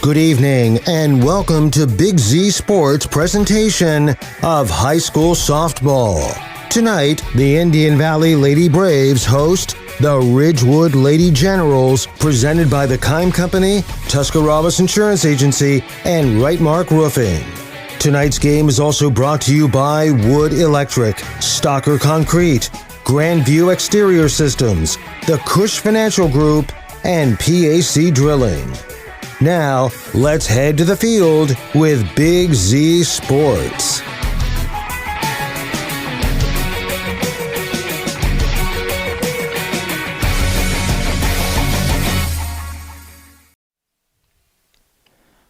Good evening and welcome to Big Z Sports presentation of high school softball. Tonight, the Indian Valley Lady Braves host the Ridgewood Lady Generals, presented by the Kime Company, Tuscarawas Insurance Agency, and Right Mark Roofing. Tonight's game is also brought to you by Wood Electric, Stocker Concrete, Grandview Exterior Systems, the Cush Financial Group, and PAC Drilling. Now, let's head to the field with Big Z Sports.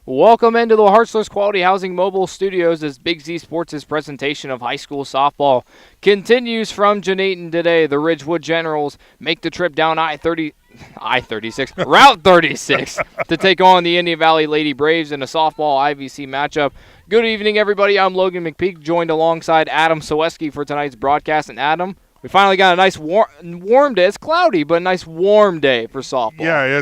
Welcome into the Hartzler's Quality Housing Mobile Studios as Big Z Sports' presentation of high school softball continues from Jeanneton today. The Ridgewood Generals make the trip down Route 36 to take on the Indian Valley Lady Braves in a softball IVC matchup. Good evening, everybody. I'm Logan McPeek, joined alongside Adam Ciereszewski for tonight's broadcast. And Adam, we finally got a nice warm day. It's cloudy, but a nice warm day for softball. Yeah,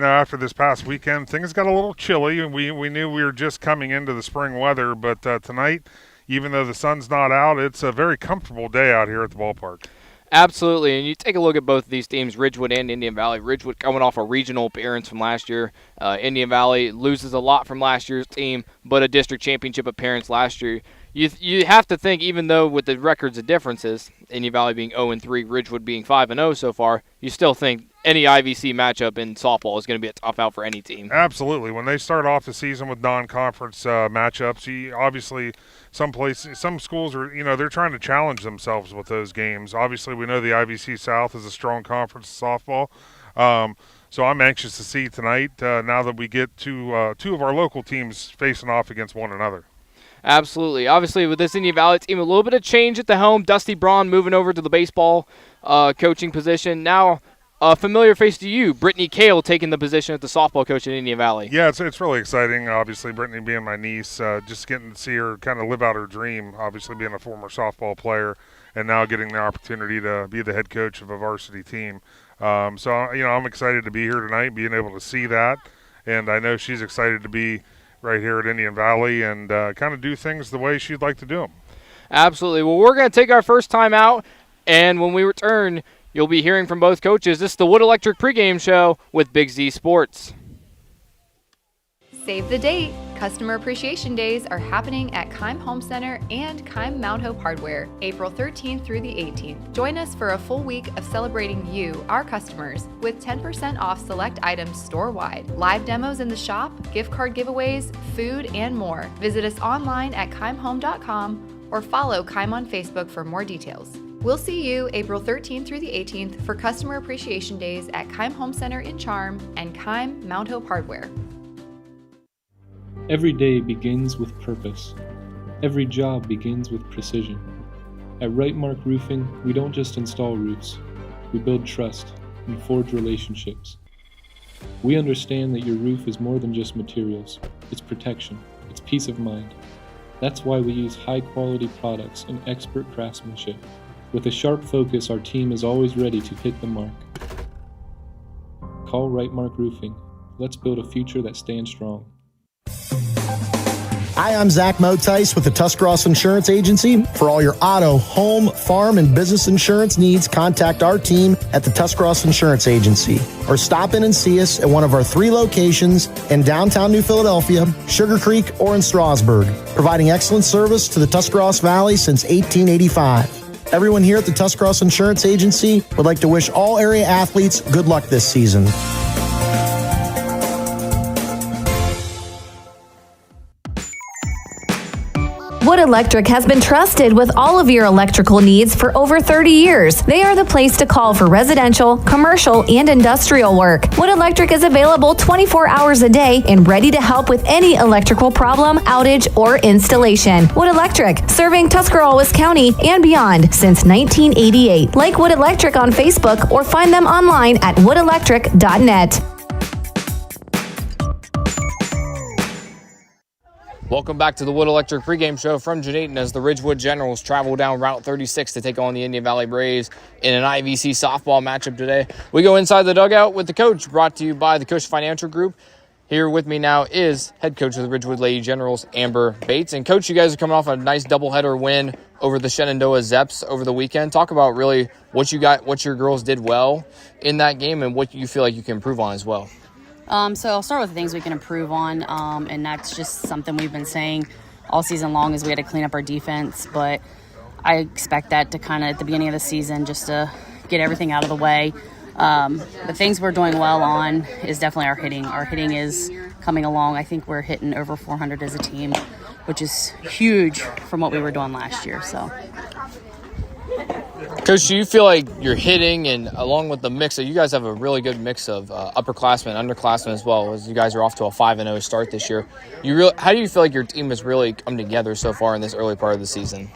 after this past weekend, things got a little chilly, and we knew we were just coming into the spring weather. But tonight, even though the sun's not out, it's a very comfortable day out here at the ballpark. Absolutely, and you take a look at both of these teams, Ridgewood and Indian Valley. Ridgewood coming off a regional appearance from last year. Indian Valley loses a lot from last year's team, but a district championship appearance last year. You have to think, even though with the records of differences, Indian Valley being 0-3, Ridgewood being 5-0 so far, you still think any IVC matchup in softball is going to be a tough out for any team. Absolutely. When they start off the season with non-conference matchups, obviously some schools are, they're trying to challenge themselves with those games. Obviously, we know the IVC South is a strong conference of softball. So I'm anxious to see tonight now that we get two of our local teams facing off against one another. Absolutely. Obviously, with this Indian Valley team, a little bit of change at the helm. Dusty Braun moving over to the baseball coaching position. Now, a familiar face to you, Brittany Kale taking the position at the softball coach in Indian Valley. Yeah, it's really exciting. Obviously, Brittany being my niece, just getting to see her kind of live out her dream, obviously being a former softball player, and now getting the opportunity to be the head coach of a varsity team. So, I'm excited to be here tonight, being able to see that, and I know she's excited to be right here at Indian Valley and kind of do things the way she'd like to do them. Absolutely. Well, we're going to take our first time out, and when we return, you'll be hearing from both coaches. This is the Wood Electric pregame show with Big Z Sports. Save the date. Customer Appreciation Days are happening at Kime Home Center and Kime Mount Hope Hardware, April 13th through the 18th. Join us for a full week of celebrating you, our customers, with 10% off select items store-wide, live demos in the shop, gift card giveaways, food, and more. Visit us online at kimehome.com or follow Kime on Facebook for more details. We'll see you April 13th through the 18th for Customer Appreciation Days at Kime Home Center in Charm and Kime Mount Hope Hardware. Every day begins with purpose. Every job begins with precision. At Right Mark Roofing, we don't just install roofs. We build trust and forge relationships. We understand that your roof is more than just materials. It's protection. It's peace of mind. That's why we use high-quality products and expert craftsmanship. With a sharp focus, our team is always ready to hit the mark. Call Right Mark Roofing. Let's build a future that stands strong. Hi, I'm Zach Motice with the Tuscarawas Insurance Agency. For all your auto, home, farm, and business insurance needs, contact our team at the Tuscarawas Insurance Agency or stop in and see us at one of our 3 locations in downtown New Philadelphia, Sugar Creek, or in Strasburg, providing excellent service to the Tuscarawas Valley since 1885. Everyone here at the Tuscarawas Insurance Agency would like to wish all area athletes good luck this season. Wood Electric has been trusted with all of your electrical needs for over 30 years. They are the place to call for residential, commercial, and industrial work. Wood Electric is available 24 hours a day and ready to help with any electrical problem, outage, or installation. Wood Electric, serving Tuscarawas County and beyond since 1988. Like Wood Electric on Facebook or find them online at woodelectric.net. Welcome back to the Wood Electric pregame show from Jeanneton as the Ridgewood Generals travel down Route 36 to take on the Indian Valley Braves in an IVC softball matchup today. We go inside the dugout with the coach, brought to you by the Cush Financial Group. Here with me now is head coach of the Ridgewood Lady Generals, Amber Bates. And, Coach, you guys are coming off a nice doubleheader win over the Shenandoah Zeps over the weekend. Talk about really what your girls did well in that game and what you feel like you can improve on as well. So I'll start with the things we can improve on, and that's just something we've been saying all season long is we had to clean up our defense, but I expect that to kind of at the beginning of the season just to get everything out of the way. The things we're doing well on is definitely our hitting. Our hitting is coming along. I think we're hitting over 400 as a team, which is huge from what we were doing last year. So, Coach, do you feel like you're hitting, and along with the mix, you guys have a really good mix of upperclassmen, underclassmen as well, as you guys are off to a 5-0 start this year. How do you feel like your team has really come together so far in this early part of the season?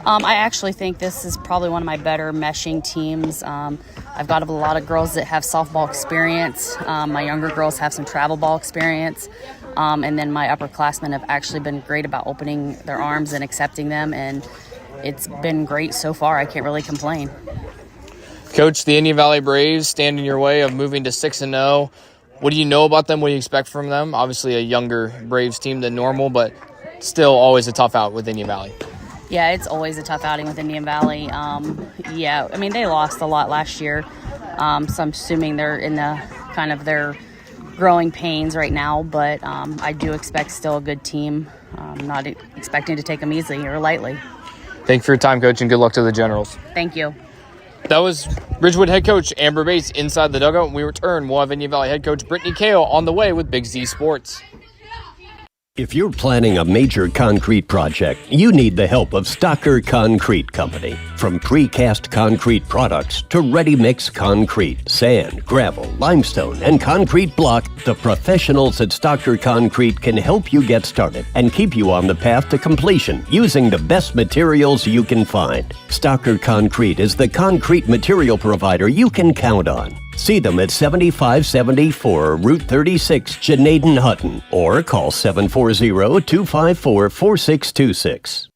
I actually think this is probably one of my better meshing teams. I've got a lot of girls that have softball experience. My younger girls have some travel ball experience. And then my upperclassmen have actually been great about opening their arms and accepting them. And it's been great so far. I can't really complain. Coach, the Indian Valley Braves stand in your way of moving to 6-0. What do you know about them? What do you expect from them? Obviously a younger Braves team than normal, but still always a tough out with Indian Valley. Yeah, it's always a tough outing with Indian Valley. They lost a lot last year, so I'm assuming they're in the kind of their growing pains right now, but I do expect still a good team. I'm not expecting to take them easily or lightly. Thank you for your time, Coach, and good luck to the Generals. Thank you. That was Ridgewood head coach Amber Bates inside the dugout. When we return, we'll have Indian Valley head coach Brittany Kale on the way with Big Z Sports. If you're planning a major concrete project, you need the help of Stocker Concrete Company. From precast concrete products to ready-mix concrete, sand, gravel, limestone, and concrete block, the professionals at Stocker Concrete can help you get started and keep you on the path to completion using the best materials you can find. Stocker Concrete is the concrete material provider you can count on. See them at 7574 Route 36, Janaden-Hutton, or call 740-254-4626.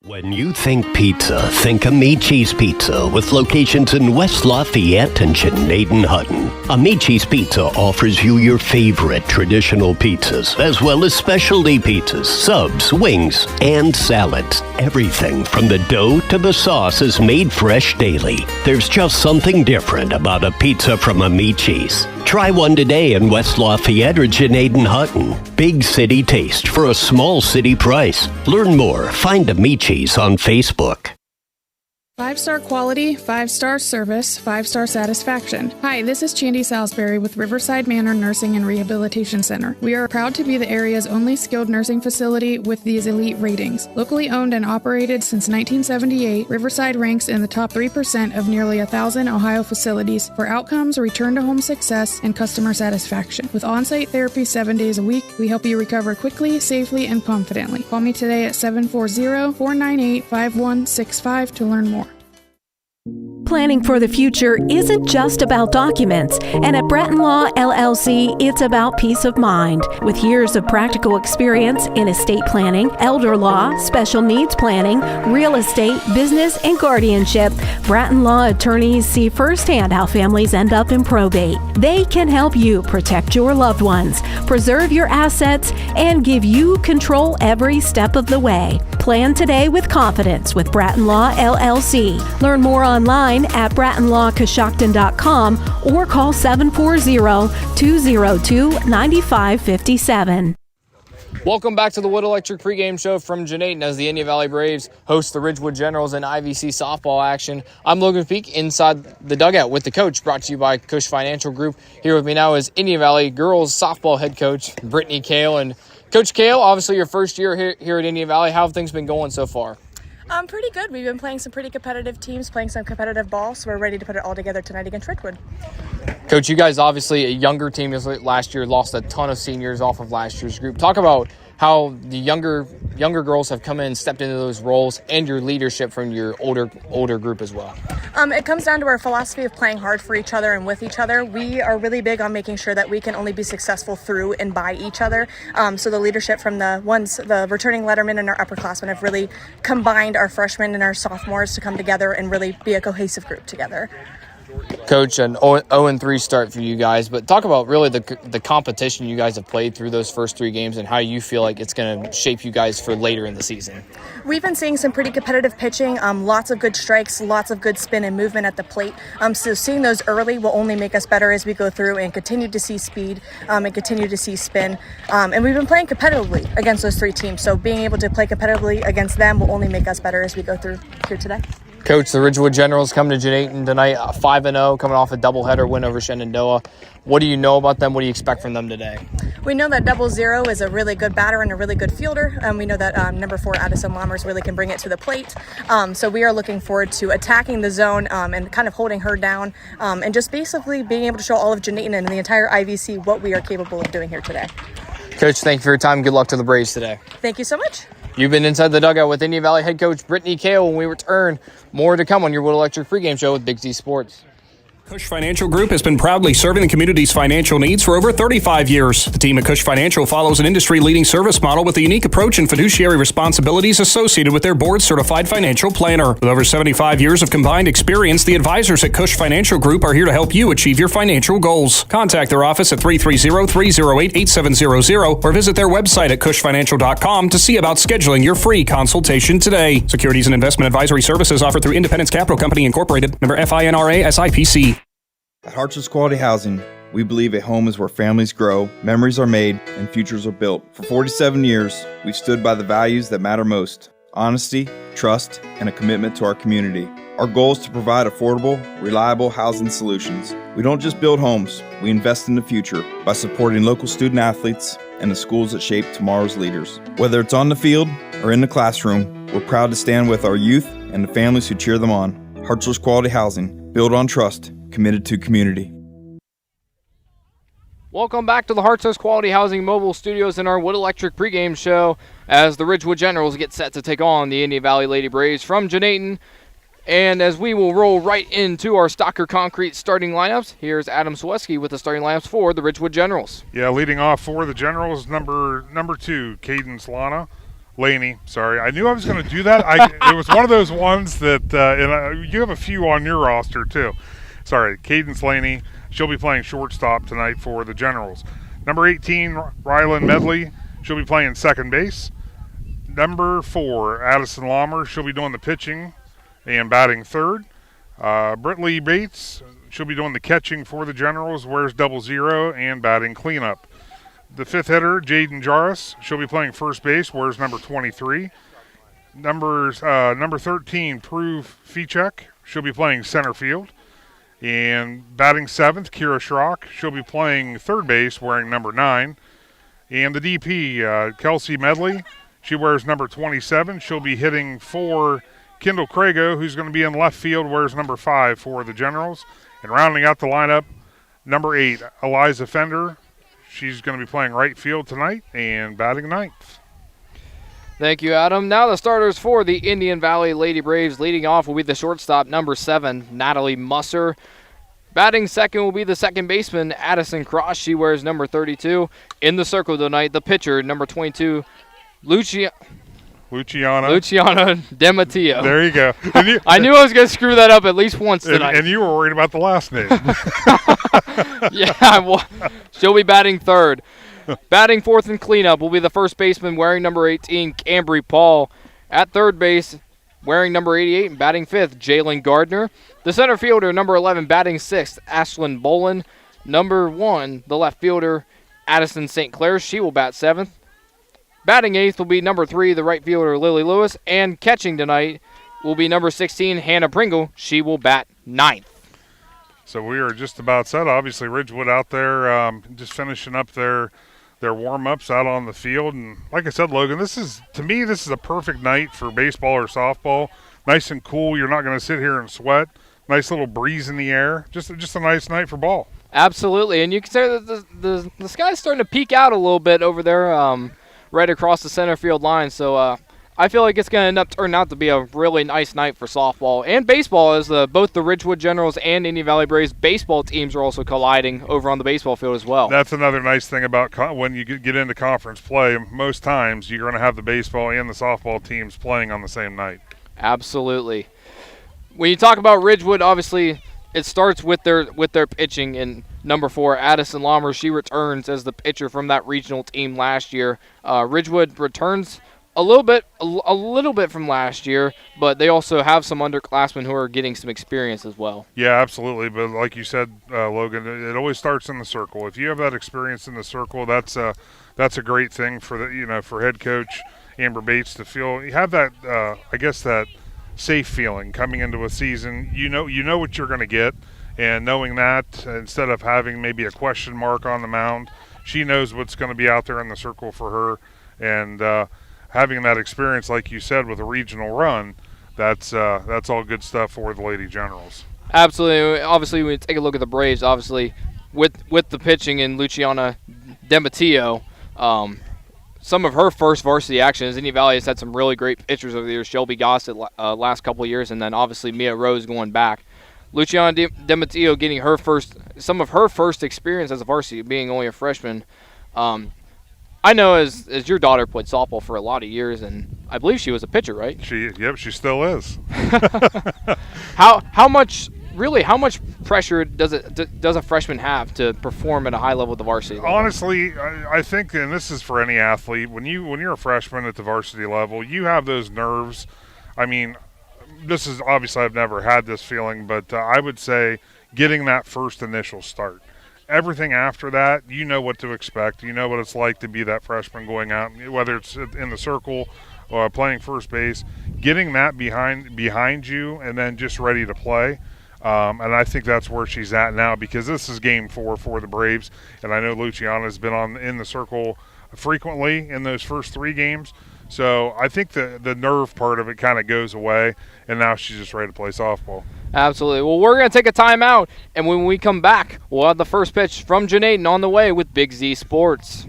When you think pizza, think Amici's Pizza with locations in West Lafayette and Janaden-Hutton. Amici's Pizza offers you your favorite traditional pizzas, as well as specialty pizzas, subs, wings, and salads. Everything from the dough to the sauce is made fresh daily. There's just something different about a pizza from Amici's. Try one today in West Lafayette or Janaden-Hutton. Big city taste for a small city price. Learn more. Find Amici's on Facebook. 5-star quality, 5-star service, 5-star satisfaction. Hi, this is Chandy Salisbury with Riverside Manor Nursing and Rehabilitation Center. We are proud to be the area's only skilled nursing facility with these elite ratings. Locally owned and operated since 1978, Riverside ranks in the top 3% of nearly 1,000 Ohio facilities for outcomes, return-to-home success, and customer satisfaction. With on-site therapy 7 days a week, we help you recover quickly, safely, and confidently. Call me today at 740-498-5165 to learn more. Planning for the future isn't just about documents, and at Bratton Law LLC, it's about peace of mind. With years of practical experience in estate planning, elder law, special needs planning, real estate, business, and guardianship, Bratton Law attorneys see firsthand how families end up in probate. They can help you protect your loved ones, preserve your assets, and give you control every step of the way. Plan today with confidence with Bratton Law LLC. Learn more online at brattonlawcoshocton.com or call 740-202-9557. Welcome back to the Wood Electric pregame show from Janaden as the Indian Valley Braves host the Ridgewood Generals in IVC softball action. I'm Logan McPeek inside the dugout with the coach, brought to you by Cush Financial Group. Here with me now is Indian Valley girls softball head coach Brittany Kale. And Coach Kale, obviously your first year here at Indian Valley. How have things been going so far? Pretty good. We've been playing some pretty competitive teams, playing some competitive ball, so we're ready to put it all together tonight against Ridgewood. Coach, you guys obviously a younger team last year, lost a ton of seniors off of last year's group. Talk about how the younger girls have come in and stepped into those roles and your leadership from your older group as well. It comes down to our philosophy of playing hard for each other and with each other. We are really big on making sure that we can only be successful through and by each other. So the leadership from the returning lettermen and our upperclassmen have really combined our freshmen and our sophomores to come together and really be a cohesive group together. Coach, an 0-3 start for you guys, but talk about really the competition you guys have played through those first 3 games and how you feel like it's going to shape you guys for later in the season. We've been seeing some pretty competitive pitching, lots of good strikes, lots of good spin and movement at the plate. So seeing those early will only make us better as we go through and continue to see speed and continue to see spin. And we've been playing competitively against those 3 teams, so being able to play competitively against them will only make us better as we go through here today. Coach, the Ridgewood Generals come to Janayton tonight, 5-0, coming off a doubleheader win over Shenandoah. What do you know about them? What do you expect from them today? We know that 00 is a really good batter and a really good fielder. We know that number 4, Addison Lammers, really can bring it to the plate. So we are looking forward to attacking the zone and kind of holding her down and just basically being able to show all of Janayton and the entire IVC what we are capable of doing here today. Coach, thank you for your time. Good luck to the Braves today. Thank you so much. You've been Inside the Dugout with Indian Valley head coach Brittany Kale. When we return, more to come on your Wood Electric pregame show with Big Z Sports. Cush Financial Group has been proudly serving the community's financial needs for over 35 years. The team at Cush Financial follows an industry-leading service model with a unique approach and fiduciary responsibilities associated with their board-certified financial planner. With over 75 years of combined experience, the advisors at Cush Financial Group are here to help you achieve your financial goals. Contact their office at 330-308-8700 or visit their website at cushfinancial.com to see about scheduling your free consultation today. Securities and investment advisory services offered through Independence Capital Company Incorporated, member FINRA SIPC. At Harts's Quality Housing, we believe a home is where families grow, memories are made, and futures are built. For 47 years, we've stood by the values that matter most: honesty, trust, and a commitment to our community. Our goal is to provide affordable, reliable housing solutions. We don't just build homes, we invest in the future by supporting local student athletes and the schools that shape tomorrow's leaders. Whether it's on the field or in the classroom, we're proud to stand with our youth and the families who cheer them on. Harts's Quality Housing, built on trust, committed to community. Welcome back to the Harts's Quality Housing Mobile Studios in our Wood Electric pregame show as the Ridgewood Generals get set to take on the Indian Valley Lady Braves from Janayton. And as we will roll right into our Stocker Concrete starting lineups, here's Adam Ciereszewski with the starting lineups for the Ridgewood Generals. Yeah, leading off for the Generals, number 2, Cadence Laney. Sorry, I knew I was going to do that. It was one of those ones that, and you have a few on your roster too. Sorry, Cadence Laney. She'll be playing shortstop tonight for the Generals. Number 18, Rylan Medley. She'll be playing second base. Number 4, Addison Lammers. She'll be doing the pitching and batting third. Brittany Bates. She'll be doing the catching for the Generals. Wears 00 and batting cleanup. The 5th hitter, Jaden Jarvis. She'll be playing first base. Wears number 23. Number 13, Prue Fichek. She'll be playing center field. And batting 7th, Kira Schrock. She'll be playing third base, wearing number 9. And the DP, Kelsey Medley. She wears number 27. She'll be hitting for Kendall Crago, who's going to be in left field, wears number 5 for the Generals. And rounding out the lineup, number 8, Eliza Fender. She's going to be playing right field tonight and batting 9th. Thank you, Adam. Now the starters for the Indian Valley Lady Braves. Leading off will be the shortstop, number 7, Natalie Musser. Batting second will be the second baseman, Addison Cross. She wears number 32. In the circle tonight, the pitcher, number 22, Luciana DeMatteo. There you go. I knew I was going to screw that up at least once tonight. And you were worried about the last name. Yeah, she'll be batting third. Batting fourth in cleanup will be the first baseman wearing number 18, Cambry Paul. At third base, wearing number 88 and batting fifth, Jalen Gardner. The center fielder, number 11, batting sixth, Ashlyn Bolin. Number 1, the left fielder, Addison St. Clair. She will bat seventh. Batting eighth will be number 3, the right fielder, Lily Lewis. And catching tonight will be number 16, Hannah Pringle. She will bat ninth. So we are just about set. Obviously, Ridgewood out there just finishing up their warm-ups out on the field. And like I said, Logan, this is a perfect night for baseball or softball. Nice and cool. You're not going to sit here and sweat. Nice little breeze in the air. Just a nice night for ball. Absolutely. And you can say that the sky's starting to peek out a little bit over there right across the center field line. So I feel like it's going to end up turning out to be a really nice night for softball and baseball, as both the Ridgewood Generals and Indian Valley Braves baseball teams are also colliding over on the baseball field as well. That's another nice thing about when you get into conference play. Most times you're going to have the baseball and the softball teams playing on the same night. Absolutely. When you talk about Ridgewood, obviously it starts with their pitching. And number 4, Addison Lommer, she returns as the pitcher from that regional team last year. Ridgewood returns a little bit from last year, but they also have some underclassmen who are getting some experience as well. Yeah, absolutely. But like you said, Logan, it always starts in the circle. If you have that experience in the circle, that's a great thing for head coach Amber Bates to feel. You have that, that safe feeling coming into a season. You know what you're going to get, and knowing that instead of having maybe a question mark on the mound, she knows what's going to be out there in the circle for her, and having that experience, like you said, with a regional run, that's all good stuff for the Lady Generals. Absolutely. Obviously, when you take a look at the Braves, obviously with the pitching in Luciana Dematio, some of her first varsity action, as Indian Valley has had some really great pitchers over the years. Shelby Gossett last couple of years, and then obviously Mia Rose going back. Luciana Dematio getting some of her first experience as a varsity, being only a freshman. I know as your daughter played softball for a lot of years, and I believe she was a pitcher, right? She still is. How much pressure does a freshman have to perform at a high level at the varsity level? Honestly, I think, and this is for any athlete, when you're a freshman at the varsity level, you have those nerves. I mean, this is obviously, I've never had this feeling, but I would say getting that first initial start. Everything after that, you know what to expect. You know what it's like to be that freshman going out, whether it's in the circle or playing first base, getting that behind you and then just ready to play. And I think that's where she's at now, because this is game 4 for the Braves. And I know Luciana's been in the circle frequently in those first 3 games. So I think the nerve part of it kind of goes away, and now she's just ready to play softball. Absolutely. Well, we're going to take a timeout, and when we come back, we'll have the first pitch from Janaden on the way with Big Z Sports.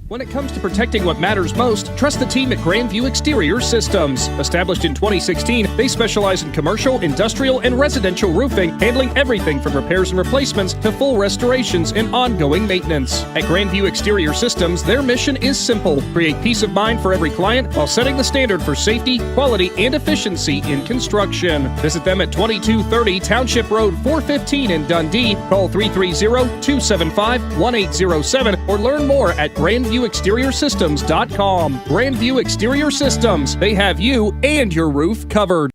When it comes to protecting what matters most, trust the team at Grandview Exterior Systems. Established in 2016, they specialize in commercial, industrial, and residential roofing, handling everything from repairs and replacements to full restorations and ongoing maintenance. At Grandview Exterior Systems, their mission is simple: create peace of mind for every client while setting the standard for safety, quality, and efficiency in construction. Visit them at 2230 Township Road 415 in Dundee. Call 330-275-1807 or learn more at GrandviewExteriorSystems.com. Grandview Exterior Systems. They have you and your roof covered.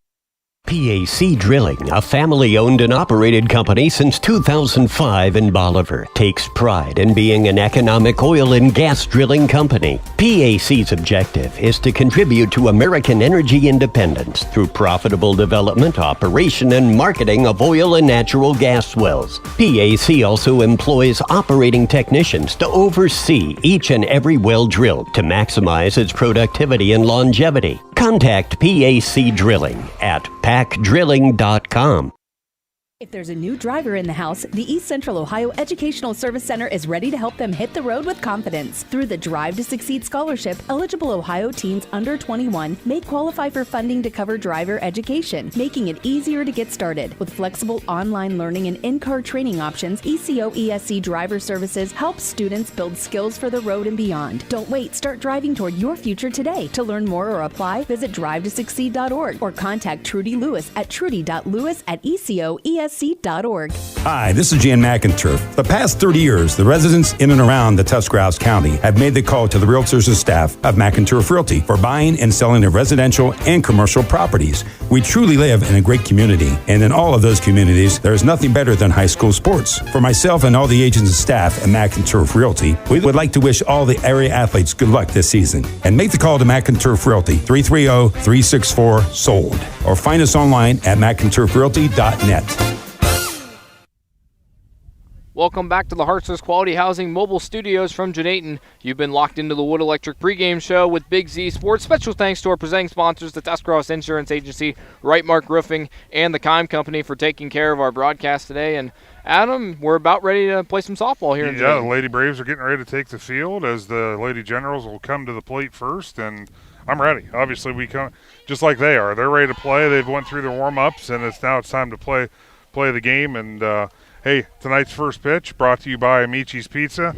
PAC Drilling, a family-owned and operated company since 2005 in Bolivar, takes pride in being an economic oil and gas drilling company. PAC's objective is to contribute to American energy independence through profitable development, operation, and marketing of oil and natural gas wells. PAC also employs operating technicians to oversee each and every well drilled to maximize its productivity and longevity. Contact PAC Drilling at pacdrilling.com. If there's a new driver in the house, the East Central Ohio Educational Service Center is ready to help them hit the road with confidence. Through the Drive to Succeed Scholarship, eligible Ohio teens under 21 may qualify for funding to cover driver education, making it easier to get started. With flexible online learning and in-car training options, ECO ESC Driver Services helps students build skills for the road and beyond. Don't wait, start driving toward your future today. To learn more or apply, visit drivetosucceed.org or contact Trudy Lewis at trudy.lewis@ecoesc.org. Hi, this is Jan McInturf. The past 30 years, the residents in and around the Tuscarawas County have made the call to the realtors and staff of McInturf Realty for buying and selling of residential and commercial properties. We truly live in a great community, and in all of those communities, there is nothing better than high school sports. For myself and all the agents and staff at McInturf Realty, we would like to wish all the area athletes good luck this season. And make the call to McInturf Realty, 330-364-SOLD, or find us online at McInturfRealty.net. Welcome back to the Hartzler's Quality Housing Mobile Studios from Janaden. You've been locked into the Wood Electric pregame show with Big Z Sports. Special thanks to our presenting sponsors, the Tuscarawas Insurance Agency, Right Mark Roofing, and the Kime Company for taking care of our broadcast today. And Adam, we're about ready to play some softball here in Janaden. Yeah, the Lady Braves are getting ready to take the field as the Lady Generals will come to the plate first, and I'm ready. Obviously, we come just like they are. They're ready to play. They've went through their warm-ups, and it's time to play the game. And hey, tonight's first pitch brought to you by Amici's Pizza.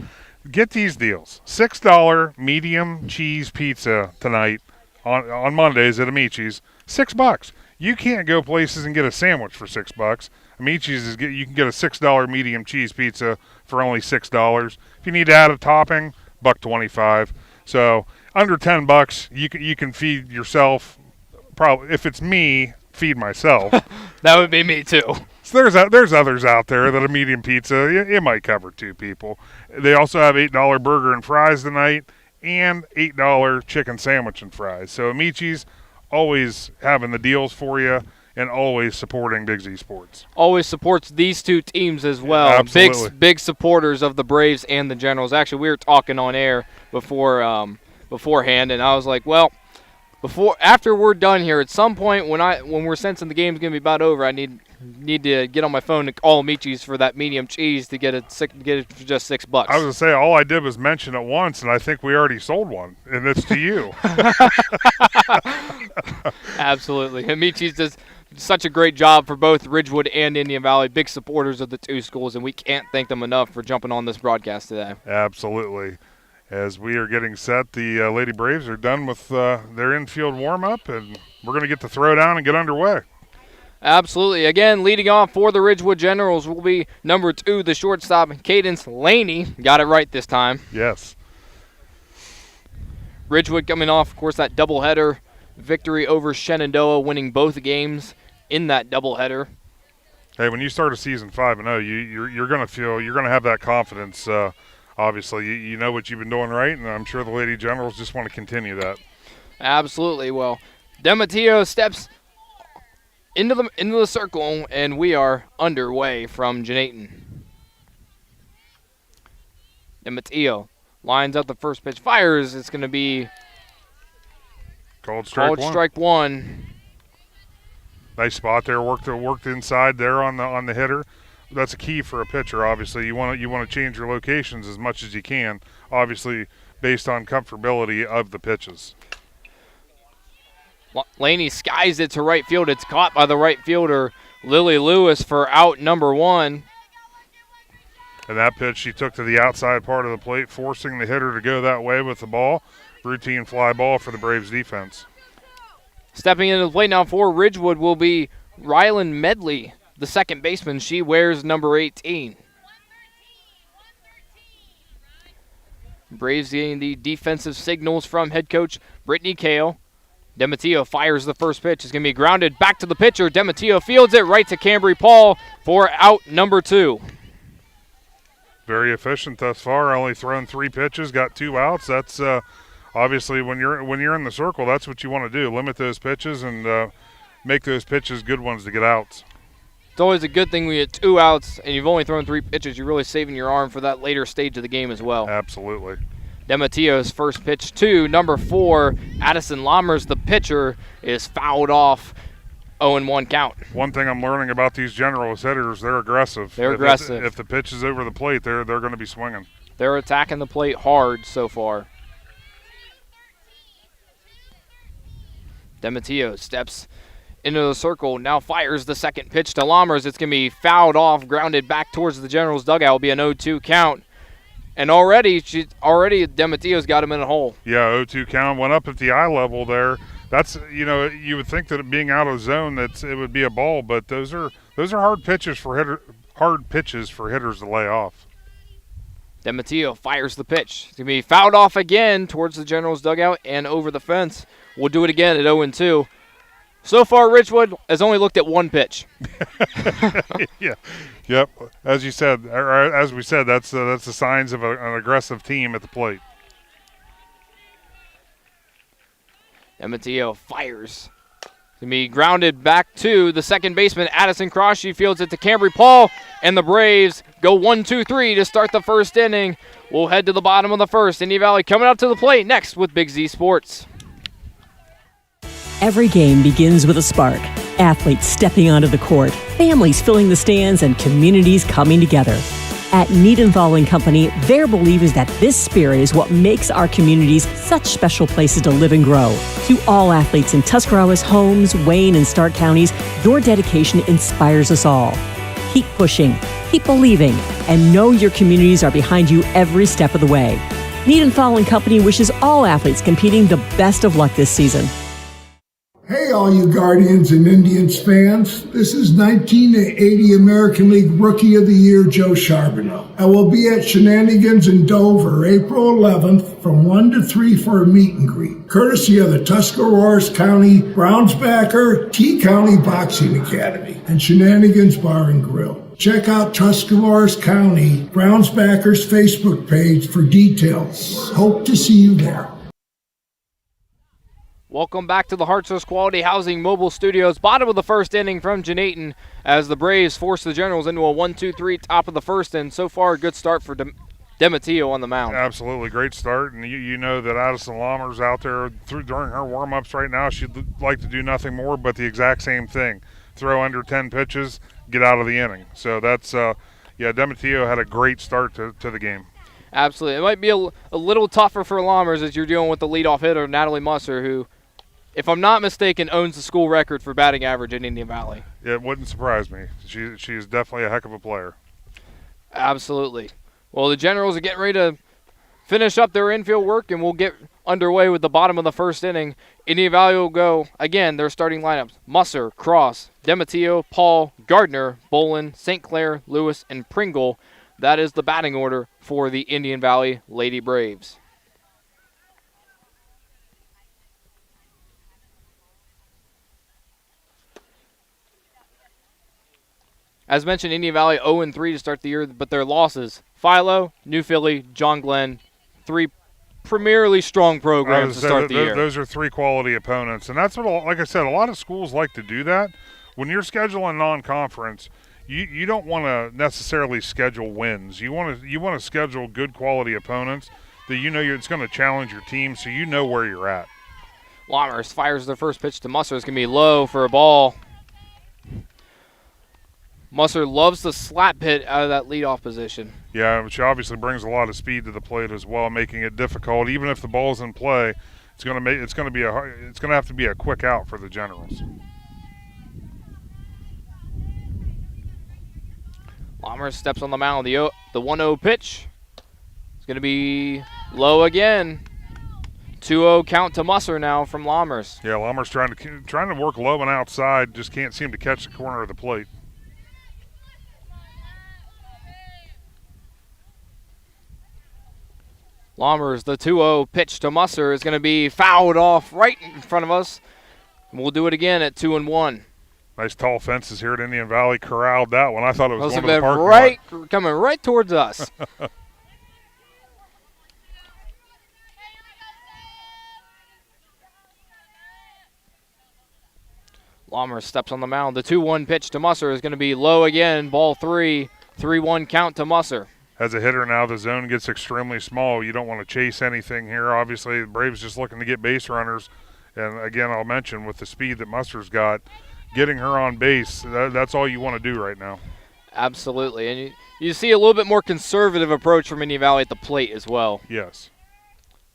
Get these deals. $6 medium cheese pizza tonight on Mondays at Amici's. $6. You can't go places and get a sandwich for $6. Amici's you can get a $6 medium cheese pizza for only $6. If you need to add a topping, $1.25. So under $10, you can feed yourself. Probably, if it's me, feed myself. That would be me too. So there's others out there that a medium pizza it might cover 2 people. They also have $8 burger and fries tonight, and $8 chicken sandwich and fries. So Amici's always having the deals for you, and always supporting Big Z Sports. Always supports these 2 teams as well. Absolutely. Big supporters of the Braves and the Generals. Actually, we were talking on air beforehand, and I was like, well, after we're done here, at some point when we're sensing the game's gonna be about over, I need to get on my phone and call Amici's for that medium cheese to get it for just $6. I was gonna say all I did was mention it once, and I think we already sold one, and it's to you. Absolutely, Amici's does such a great job for both Ridgewood and Indian Valley. Big supporters of the 2 schools, and we can't thank them enough for jumping on this broadcast today. Absolutely. As we are getting set, the Lady Braves are done with their infield warm-up, and we're going to get the throw down and get underway. Absolutely. Again, leading off for the Ridgewood Generals will be number 2, the shortstop, Cadence Laney. Got it right this time. Yes. Ridgewood coming off, of course, that doubleheader victory over Shenandoah, winning both games in that doubleheader. Hey, when you start a season 5-0, you're going to have that confidence. Obviously, you know what you've been doing right, and I'm sure the Lady Generals just want to continue that. Absolutely. Well, Demateo steps into the circle, and we are underway from Janayton. Demateo lines up the first pitch, fires. It's going to be called strike one. Nice spot there. Worked inside there on the hitter. That's a key for a pitcher. Obviously, you want to change your locations as much as you can. Obviously, based on comfortability of the pitches. Laney skies it to right field. It's caught by the right fielder, Lily Lewis, for out number 1. And that pitch she took to the outside part of the plate, forcing the hitter to go that way with the ball. Routine fly ball for the Braves defense. Stepping into the plate now for Ridgewood will be Rylan Medley, the second baseman. She wears number 18. Braves getting the defensive signals from head coach Brittany Kale. Demateo fires the first pitch. It's going to be grounded back to the pitcher. Demateo fields it right to Cambry Paul for out number 2. Very efficient thus far. Only thrown 3 pitches, got 2 outs. That's obviously when you're in the circle, that's what you want to do. Limit those pitches and make those pitches good ones to get outs. It's always a good thing when you get 2 outs and you've only thrown 3 pitches. You're really saving your arm for that later stage of the game as well. Absolutely. Demateo's first pitch to number 4, Addison Lammers, the pitcher, is fouled off. 0-1 count. One thing I'm learning about these Generals hitters, they're aggressive. They're aggressive. If the pitch is over the plate, they're going to be swinging. They're attacking the plate hard so far. Demateo steps into the circle, now fires the second pitch to Lammers. It's going to be fouled off, grounded back towards the Generals' dugout. It'll be an 0-2 count. And already Demateo's got him in a hole. Yeah, 0-2 count. Went up at the eye level there. That's, you would think that it being out of zone it would be a ball, but those are hard pitches for hitters to lay off. Demateo fires the pitch. It's going to be fouled off again towards the Generals' dugout and over the fence. We'll do it again at 0-2. So far, Ridgewood has only looked at 1 pitch. Yeah, yep. As we said, that's the signs of an aggressive team at the plate. Demateo fires. To be grounded back to the second baseman, Addison Cross. She fields it to Cambry Paul, and the Braves go 1-2-3 to start the first inning. We'll head to the bottom of the first. Indian Valley coming up to the plate next with Big Z Sports. Every game begins with a spark. Athletes stepping onto the court, families filling the stands, and communities coming together. At Niedenthal & Company, their belief is that this spirit is what makes our communities such special places to live and grow. To all athletes in Tuscarawas, Holmes, Wayne, and Stark counties, your dedication inspires us all. Keep pushing, keep believing, and know your communities are behind you every step of the way. Niedenthal & Company wishes all athletes competing the best of luck this season. Hey, all you Guardians and Indians fans. This is 1980 American League Rookie of the Year, Joe Charbonneau. I will be at Shenanigans in Dover, April 11th from 1 to 3 for a meet and greet, courtesy of the Tuscarawas County Brownsbacker T-County Boxing Academy and Shenanigans Bar and Grill. Check out Tuscarawas County Brownsbackers Facebook page for details. Hope to see you there. Welcome back to the Hartsource Quality Housing Mobile Studios. Bottom of the first inning from Janayton as the Braves force the Generals into a 1-2-3 top of the first, and so far a good start for Demetio on the mound. Absolutely, great start, and you know that Addison Lohmer's out there during her warm-ups right now. She'd like to do nothing more but the exact same thing, throw under 10 pitches, get out of the inning. So that's, Demetio had a great start to the game. Absolutely. It might be a little tougher for Lohmer's as you're dealing with the leadoff hitter, Natalie Musser, who, if I'm not mistaken, owns the school record for batting average in Indian Valley. It wouldn't surprise me. She is definitely a heck of a player. Absolutely. Well, the Generals are getting ready to finish up their infield work, and we'll get underway with the bottom of the first inning. Indian Valley will go, again, their starting lineups: Musser, Cross, Demetio, Paul, Gardner, Bolin, St. Clair, Lewis, and Pringle. That is the batting order for the Indian Valley Lady Braves. As mentioned, Indian Valley 0-3 to start the year, but their losses: Philo, New Philly, John Glenn, 3 premierly strong programs to start the year. Those are 3 quality opponents, and that's what, like I said, a lot of schools like to do that. When you're scheduling non-conference, you don't want to necessarily schedule wins. You want to schedule good quality opponents that you know it's going to challenge your team, so you know where you're at. Lammers fires their first pitch to Musser. It's going to be low for a ball. Musser loves the slap hit out of that leadoff position. Yeah, which obviously brings a lot of speed to the plate as well, making it difficult. Even if the ball's in play, it's going to have to be a quick out for the Generals. Lammers steps on the mound. The 1-0 pitch is going to be low again. 2-0 count to Musser now from Lammers. Yeah, Lammers trying to work low and outside, just can't seem to catch the corner of the plate. Lammers, the 2-0 pitch to Musser is going to be fouled off right in front of us. We'll do it again at 2-1. Nice tall fences here at Indian Valley corralled that one. I thought it was going to the parking lot. Coming right towards us. Lammers steps on the mound. The 2-1 pitch to Musser is going to be low again. Ball 3. 3-1 count to Musser. As a hitter now, the zone gets extremely small. You don't want to chase anything here. Obviously, the Braves just looking to get base runners. And, again, I'll mention with the speed that Musser's got, getting her on base, that's all you want to do right now. Absolutely. And you see a little bit more conservative approach from Indian Valley at the plate as well. Yes.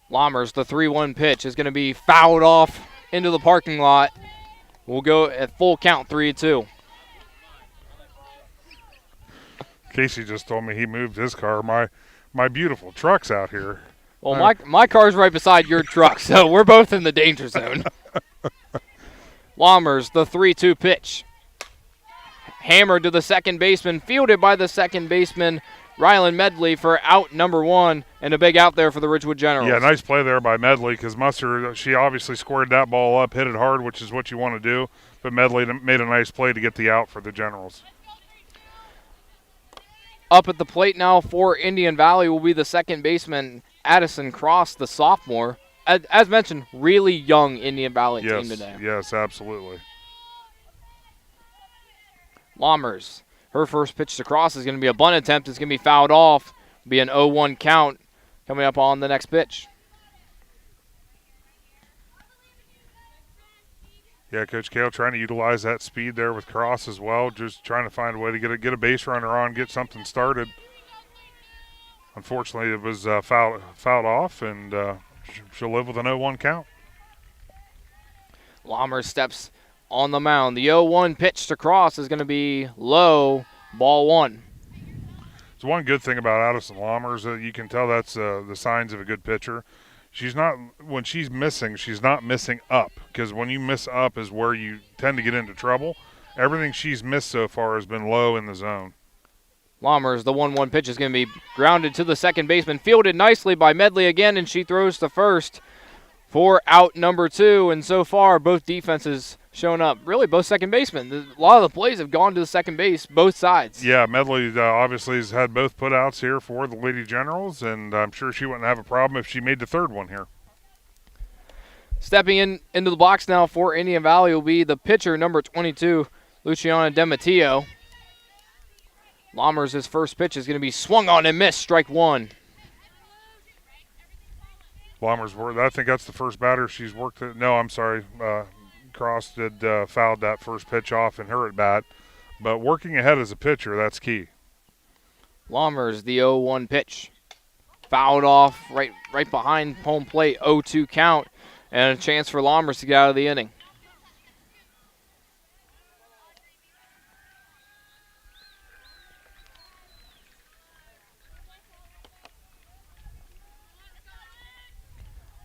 Lammers, the 3-1 pitch is going to be fouled off into the parking lot. We'll go at full count, 3-2. Casey just told me he moved his car. My beautiful truck's out here. Well, my car's right beside your truck, so we're both in the danger zone. Lammers, the 3-2 pitch. Hammered to the second baseman, fielded by the second baseman, Rylan Medley, for out number 1, and a big out there for the Ridgewood Generals. Yeah, nice play there by Medley, because Musser, she obviously squared that ball up, hit it hard, which is what you want to do, but Medley made a nice play to get the out for the Generals. Up at the plate now for Indian Valley will be the second baseman, Addison Cross, the sophomore. As mentioned, really young Indian Valley team today. Yes, absolutely. Lammers, her first pitch to Cross is going to be a bunt attempt. It's going to be fouled off. It'll be an 0-1 count coming up on the next pitch. Yeah, Coach Kale trying to utilize that speed there with Cross as well, just trying to find a way to get a base runner on, get something started. Unfortunately, it was fouled off, and she'll live with an 0-1 count. Lammers steps on the mound. The 0-1 pitch to Cross is going to be low, ball 1. So one good thing about Addison Lammers, you can tell that's the signs of a good pitcher. when she's missing, she's not missing up, because when you miss up is where you tend to get into trouble. Everything she's missed so far has been low in the zone. Lammers, the 1-1 pitch is going to be grounded to the second baseman, fielded nicely by Medley again, and she throws to first for out number 2. And so far, both defenses shown up. Really, both second basemen. A lot of the plays have gone to the second base, both sides. Yeah, Medley obviously has had both putouts here for the Lady Generals, and I'm sure she wouldn't have a problem if she made the third one here. Stepping into the box now for Indian Valley will be the pitcher, number 22, Luciana Dematio. Lammers' first pitch is going to be swung on and missed, strike 1. Lammers, I think that's the first batter she's worked at. No, I'm sorry. Cross did fouled that first pitch off in her at bat. But working ahead as a pitcher, that's key. Lammers, the 0-1 pitch. Fouled off right behind home plate, 0-2 count. And a chance for Lammers to get out of the inning.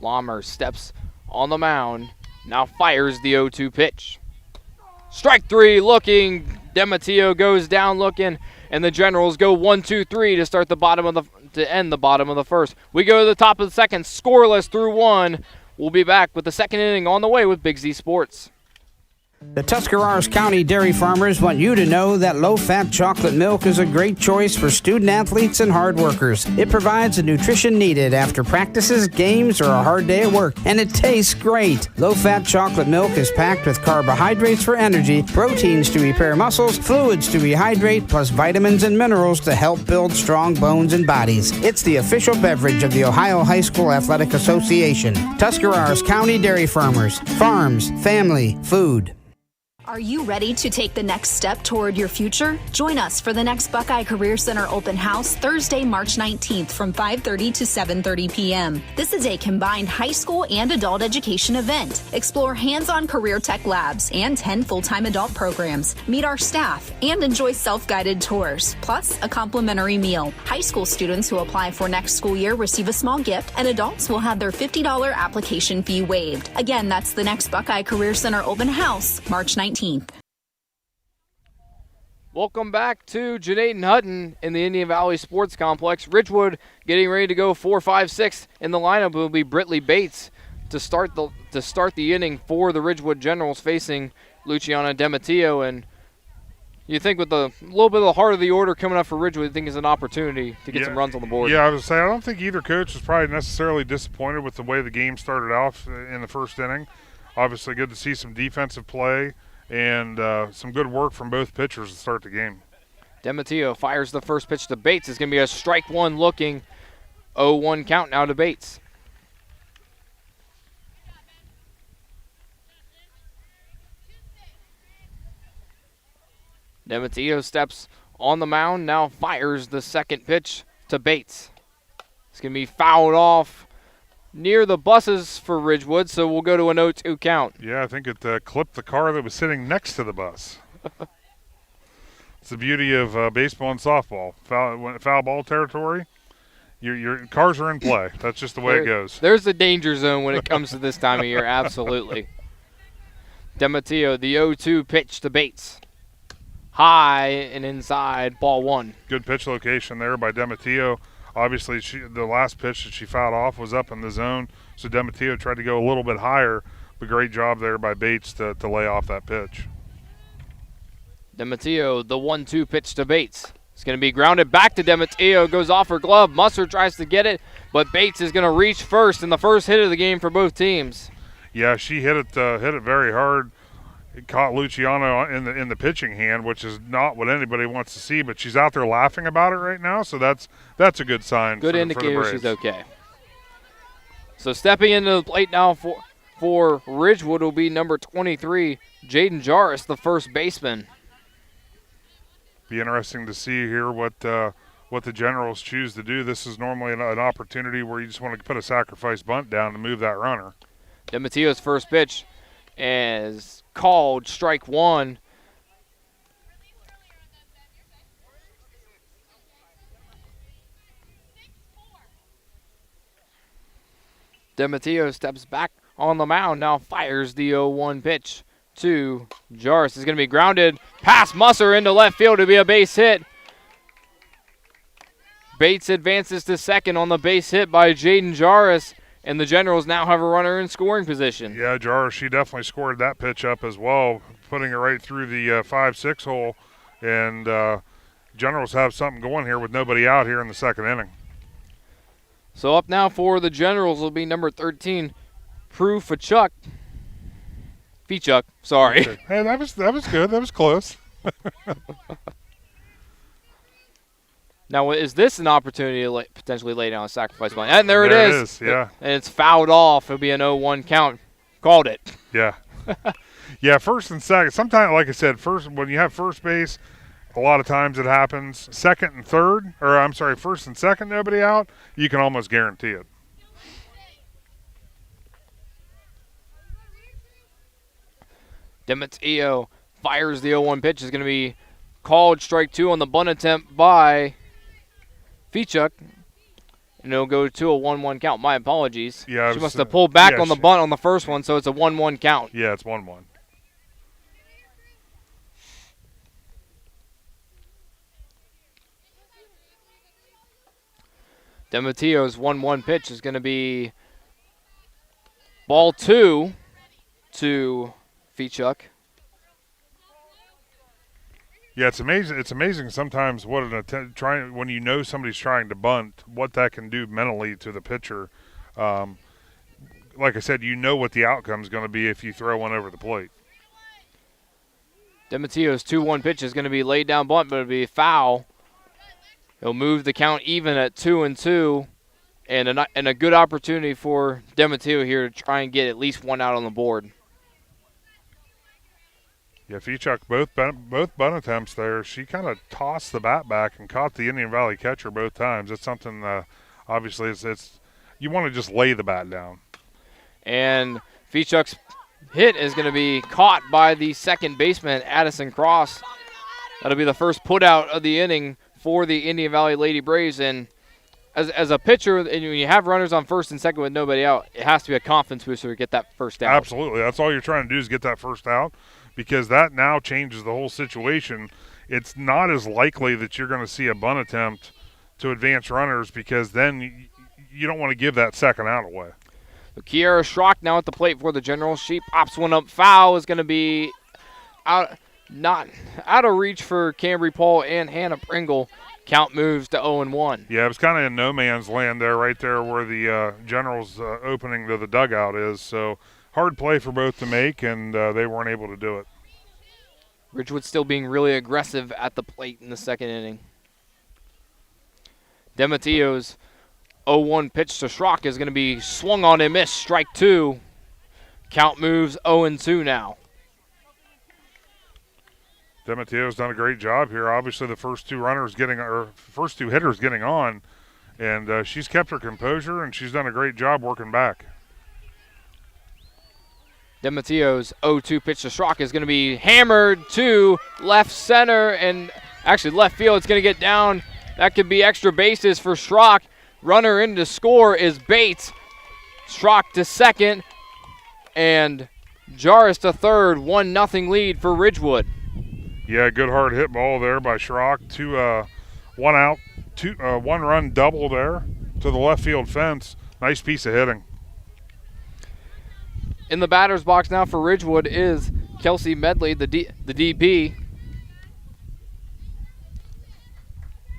Lammers steps on the mound, now fires the 0-2 pitch. Strike 3 looking, Dematio goes down looking, and the Generals go 1-2-3 to start to end the bottom of the first. We go to the top of the second, scoreless through 1. We'll be back with the second inning on the way with Big Z Sports. The Tuscarawas County dairy farmers want you to know that low-fat chocolate milk is a great choice for student-athletes and hard workers. It provides the nutrition needed after practices, games, or a hard day at work, and it tastes great. Low-fat chocolate milk is packed with carbohydrates for energy, proteins to repair muscles, fluids to rehydrate, plus vitamins and minerals to help build strong bones and bodies. It's the official beverage of the Ohio High School Athletic Association. Tuscarawas County Dairy Farmers. Farms, family, food. Are you ready to take the next step toward your future? Join us for the next Buckeye Career Center Open House Thursday, March 19th from 5:30 to 7:30 p.m. This is a combined high school and adult education event. Explore hands-on career tech labs and 10 full-time adult programs. Meet our staff and enjoy self-guided tours, plus a complimentary meal. High school students who apply for next school year receive a small gift, and adults will have their $50 application fee waived. Again, that's the next Buckeye Career Center Open House, March 19th. Welcome back to Janaden Hutton in the Indian Valley Sports Complex. Ridgewood getting ready to go 4-5-6. In the lineup will be Britley Bates to start the inning for the Ridgewood Generals, facing Luciana Dematio. And you think with a little bit of the heart of the order coming up for Ridgewood, you think is an opportunity to get some runs on the board. Yeah, I was saying I don't think either coach was probably necessarily disappointed with the way the game started off in the first inning. Obviously good to see some defensive play and some good work from both pitchers to start the game. Dematio fires the first pitch to Bates. It's going to be a strike 1 looking, 0-1 count now to Bates. Dematio steps on the mound, now fires the second pitch to Bates. It's going to be fouled off near the buses for Ridgewood, so we'll go to an 0-2 count. Yeah, I think it clipped the car that was sitting next to the bus. It's the beauty of baseball and softball. Foul ball territory, your cars are in play. That's just the way it goes. There's a danger zone when it comes to this time of year, absolutely. Dematio, the 0-2 pitch to Bates. High and inside, ball 1. Good pitch location there by Dematio. Obviously, the last pitch that she fouled off was up in the zone, so Dematio tried to go a little bit higher, but great job there by Bates to lay off that pitch. Dematio, the 1-2 pitch to Bates. It's going to be grounded back to Dematio, goes off her glove. Musser tries to get it, but Bates is going to reach first in the first hit of the game for both teams. Yeah, she hit it very hard. It caught Luciano in the pitching hand, which is not what anybody wants to see, but she's out there laughing about it right now, so that's a good sign. Good indicator she's okay. So stepping into the plate now for Ridgewood will be number 23, Jaden Jarris, the first baseman. Be interesting to see here what the Generals choose to do. This is normally an opportunity where you just want to put a sacrifice bunt down to move that runner. Dematio's first pitch is called strike 1. DeMatteo steps back on the mound, now fires the 0-1 pitch to Jarvis. Is going to be grounded past Musser into left field to be a base hit. Bates advances to second on the base hit by Jaden Jarvis, and the Generals now have a runner in scoring position. Yeah, Jarvis, she definitely scored that pitch up as well, putting it right through the 5-6 hole, and Generals have something going here with nobody out here in the second inning. So up now for the Generals will be number 13, Prue Fichuk. Sorry. Okay. Hey, that was good. That was close. Now, is this an opportunity to potentially lay down a sacrifice bunt? And there it is. Yeah. And it's fouled off. It'll be an 0-1 count. Called it. Yeah. Yeah, first and second. Sometimes, like I said, when you have first base, a lot of times it happens. Second and third, first and second, nobody out, you can almost guarantee it. DeMatteo fires the 0-1 pitch. Is going to be called strike 2 on the bunt attempt by Fichuk. And it'll go to a 1-1 count. My apologies. Yeah, she must have pulled back on the bunt on the first one, so it's a 1-1 count. Yeah, it's 1-1. DeMatteo's 1-1 pitch is going to be ball 2 to Fichuk. Yeah, it's amazing. It's amazing sometimes what when you know somebody's trying to bunt, what that can do mentally to the pitcher. Like I said, you know what the outcome is going to be if you throw one over the plate. DeMatteo's 2-1 pitch is going to be laid down bunt, but it'll be foul. He'll move the count even at 2-2, and a good opportunity for DeMatteo here to try and get at least one out on the board. Yeah, Fichuk, both bunt attempts there, she kind of tossed the bat back and caught the Indian Valley catcher both times. It's something, obviously, it's you want to just lay the bat down. And Fichuk's hit is going to be caught by the second baseman, Addison Cross. That'll be the first putout of the inning for the Indian Valley Lady Braves. And as a pitcher, and when you have runners on first and second with nobody out, it has to be a confidence booster to get that first out. Absolutely. That's all you're trying to do is get that first out, because that now changes the whole situation. It's not as likely that you're going to see a bunt attempt to advance runners, because then you don't want to give that second out away. So Kiara Schrock now at the plate for the Generals. She pops one up foul. Is going to be out of reach for Cambry Paul and Hannah Pringle. Count moves to 0-1. Yeah, it was kind of in no man's land there, right there where the Generals opening to the dugout is. So hard play for both to make, and they weren't able to do it. Ridgewood still being really aggressive at the plate in the second inning. DeMatteo's 0-1 pitch to Schrock is going to be swung on and missed. Strike 2. Count moves 0-2 now. DeMatteo's done a great job here. Obviously, the first two hitters getting on, and she's kept her composure, and she's done a great job working back. DeMatteo's 0-2 pitch to Schrock is going to be hammered to left center, and actually left field. It's going to get down. That could be extra bases for Schrock. Runner in to score is Bates. Schrock to second, and Jarvis to third. 1-0 lead for Ridgewood. Yeah, good hard hit ball there by Schrock. One out, one run double there to the left field fence. Nice piece of hitting. In the batter's box now for Ridgewood is Kelsey Medley, the DP.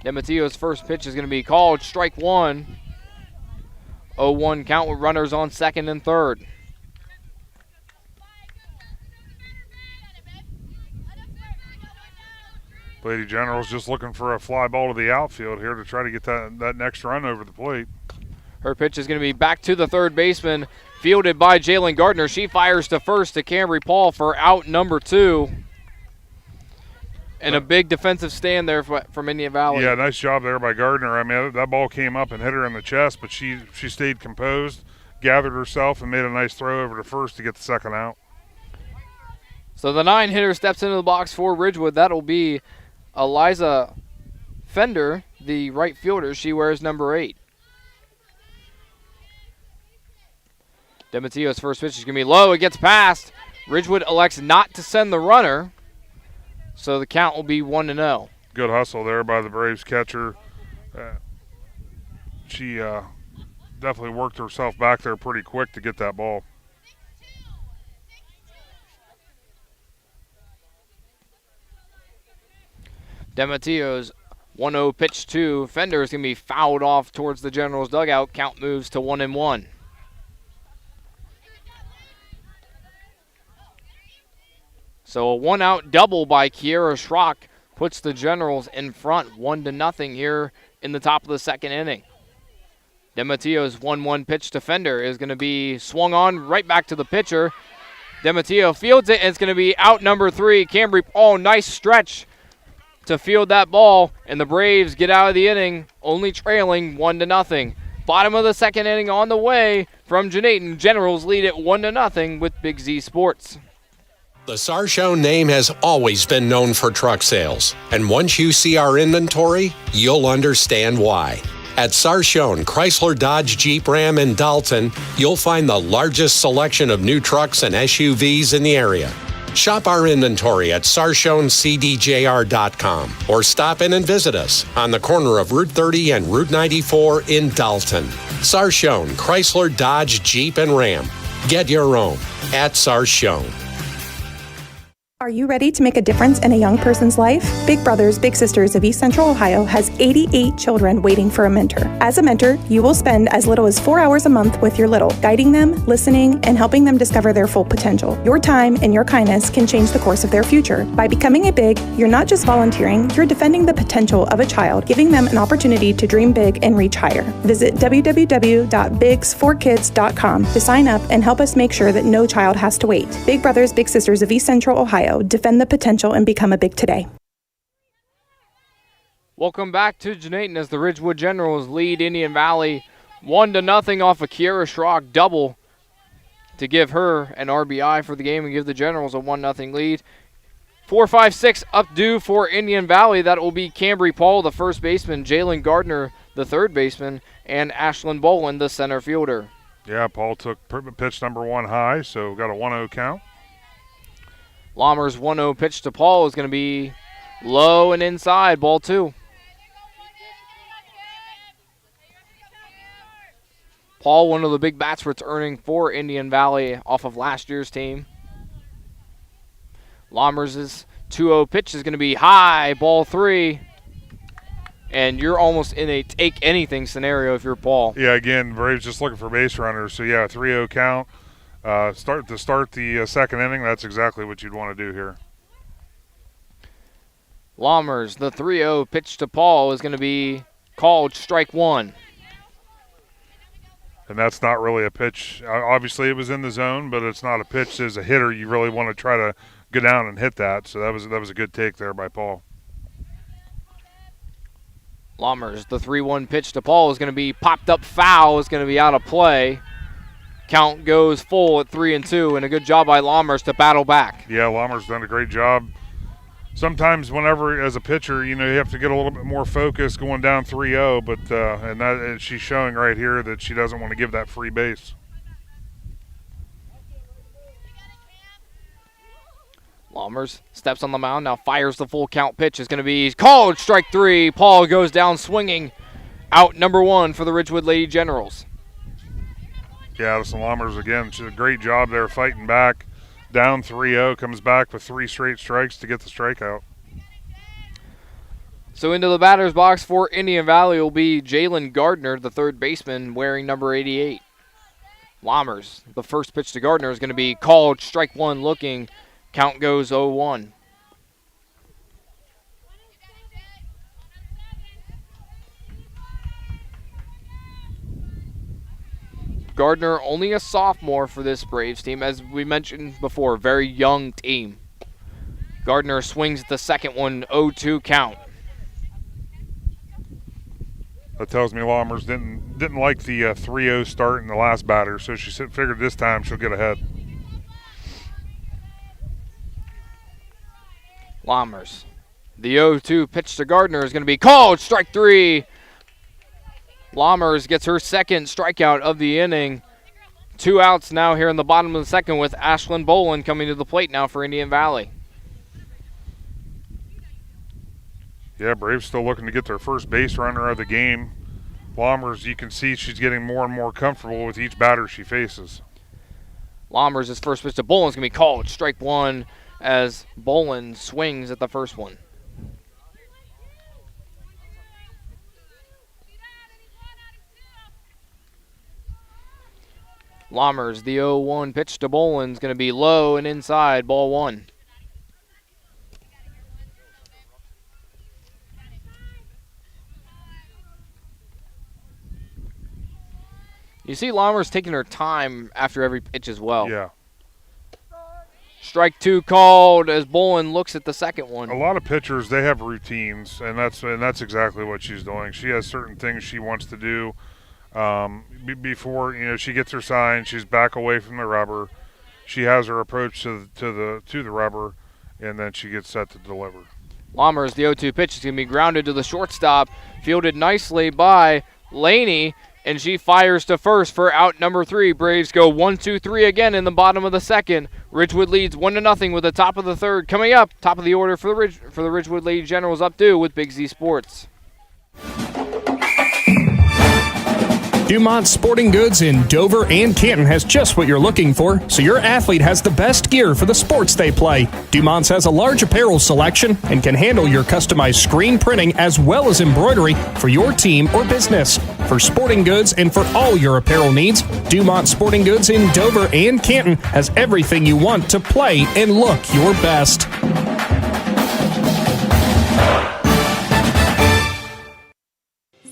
DeMatteo's first pitch is going to be called strike 1. 0-1 count with runners on second and third. Lady General's just looking for a fly ball to the outfield here to try to get that next run over the plate. Her pitch is going to be back to the third baseman, fielded by Jalen Gardner. She fires to first to Cambry Paul for out number 2. And a big defensive stand there from Indian Valley. Yeah, nice job there by Gardner. I mean, that ball came up and hit her in the chest, but she stayed composed, gathered herself, and made a nice throw over to first to get the second out. So the 9-hitter steps into the box for Ridgewood. That'll be Eliza Fender, the right fielder. She wears number 8. Demetio's first pitch is going to be low. It gets past. Ridgewood elects not to send the runner, so the count will be 1-0. Good hustle there by the Braves catcher. She definitely worked herself back there pretty quick to get that ball. Demetio's 1-0 pitch to Fender is going to be fouled off towards the Generals dugout. Count moves to 1-1. So a one-out double by Kiera Schrock puts the Generals in front 1-0 here in the top of the second inning. Demetio's 1-1 pitch to Fender is going to be swung on right back to the pitcher. Demetio fields it, and it's going to be out number 3. Cambry Paul, nice stretch to field that ball, and the Braves get out of the inning only trailing 1-0. Bottom of the second inning on the way from Janayton. Generals lead it 1-0 with Big Z Sports. The Sarshone name has always been known for truck sales, and once you see our inventory, you'll understand why. At Sarshone Chrysler Dodge Jeep Ram in Dalton, you'll find the largest selection of new trucks and SUVs in the area. Shop our inventory at SarshonCDJR.com or stop in and visit us on the corner of Route 30 and Route 94 in Dalton. Sarshone Chrysler Dodge Jeep and Ram. Get your own at Sarshone. Are you ready to make a difference in a young person's life? Big Brothers Big Sisters of East Central Ohio has 88 children waiting for a mentor. As a mentor, you will spend as little as 4 hours a month with your little, guiding them, listening, and helping them discover their full potential. Your time and your kindness can change the course of their future. By becoming a Big, you're not just volunteering, you're defending the potential of a child, giving them an opportunity to dream big and reach higher. Visit www.bigs4kids.com to sign up and help us make sure that no child has to wait. Big Brothers Big Sisters of East Central Ohio. Defend the potential and become a Big today. Welcome back to Janayton as the Ridgewood Generals lead Indian Valley 1-0 off a Kiera Schrock double to give her an RBI for the game and give the Generals a 1-0 lead. 4-5-6 up due for Indian Valley. That will be Cambry Paul, the first baseman, Jalen Gardner, the third baseman, and Ashlyn Boland, the center fielder. Yeah, Paul took pitch number 1 high, so got a 1-0 count. Lahmer's 1-0 pitch to Paul is going to be low and inside, ball 2. Paul, one of the big bats returning for Indian Valley off of last year's team. Lahmer's 2-0 pitch is going to be high, ball 3. And you're almost in a take-anything scenario if you're Paul. Yeah, again, Braves just looking for base runners. So, yeah, 3-0 count. Start the second inning, that's exactly what you'd want to do here. Lahmer's, the 3-0 pitch to Paul is going to be called strike 1. And that's not really a pitch. Obviously, it was in the zone, but it's not a pitch. As a hitter, you really want to try to go down and hit that. So that was a good take there by Paul. Lahmer's, the 3-1 pitch to Paul is going to be popped up foul, is going to be out of play. Count goes full at 3-2, and a good job by Lahmer's to battle back. Yeah, Lahmer's done a great job. Sometimes whenever, as a pitcher, you have to get a little bit more focus going down 3-0, but and she's showing right here that she doesn't want to give that free base. Lahmer's steps on the mound, now fires the full count pitch. Is going to be called strike 3. Paul goes down swinging. Out number 1 for the Ridgewood Lady Generals. Yeah, Addison Lahmer's, again, she did a great job there fighting back. Down 3-0, comes back with 3 straight strikes to get the strikeout. So into the batter's box for Indian Valley will be Jalen Gardner, the third baseman, wearing number 88. Lahmer's, the first pitch to Gardner is going to be called strike 1 looking. Count goes 0-1. Gardner only a sophomore for this Braves team. As we mentioned before, very young team. Gardner swings at the second one, 0-2 count. That tells me Lahmer's didn't like the 3-0 start in the last batter, so she figured this time she'll get ahead. Lahmer's, the 0-2 pitch to Gardner is going to be called strike 3. Lahmer's gets her second strikeout of the inning. 2 outs now here in the bottom of the second with Ashlyn Boland coming to the plate now for Indian Valley. Yeah, Braves still looking to get their first base runner of the game. Lommers, you can see she's getting more and more comfortable with each batter she faces. Lommers' his first pitch to Boland's going to be called. Strike one as Boland swings at the first one. Lommers, the 0-1 pitch to Boland's going to be low and inside, ball one. You see Lommers taking her time after every pitch as well. Yeah. Strike two called as Boland looks at the second one. A lot of pitchers, they have routines, and that's exactly what she's doing. She has certain things she wants to do before she gets her sign. She's back away from the rubber. She has her approach to the rubber, and then she gets set to deliver. Lommers, the 0-2 pitch is going to be grounded to the shortstop, fielded nicely by Laney, and she fires to first for out number 3. Braves go 1-2-3 again in the bottom of the second. Ridgewood leads 1-0 with the top of the third. Coming up, top of the order for the Ridgewood Lady Generals, up due with Big Z Sports. Dumont Sporting Goods in Dover and Canton has just what you're looking for, so your athlete has the best gear for the sports they play. Dumont's has a large apparel selection and can handle your customized screen printing as well as embroidery for your team or business. For sporting goods and for all your apparel needs, Dumont Sporting Goods in Dover and Canton has everything you want to play and look your best.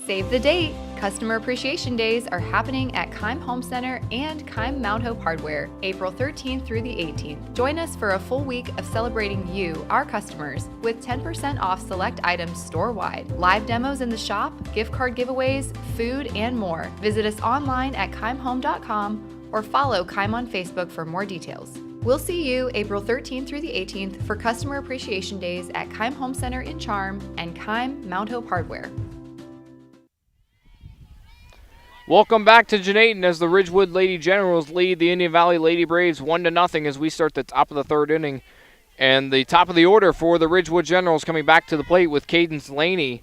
Save the date. Customer Appreciation Days are happening at Keim Home Center and Keim Mount Hope Hardware, April 13th through the 18th. Join us for a full week of celebrating you, our customers, with 10% off select items store-wide, live demos in the shop, gift card giveaways, food, and more. Visit us online at keimhome.com or follow Keim on Facebook for more details. We'll see you April 13th through the 18th for Customer Appreciation Days at Keim Home Center in Charm and Keim Mount Hope Hardware. Welcome back to Janayton as the Ridgewood Lady Generals lead the Indian Valley Lady Braves 1-0 as we start the top of the third inning. And the top of the order for the Ridgewood Generals coming back to the plate with Cadence Laney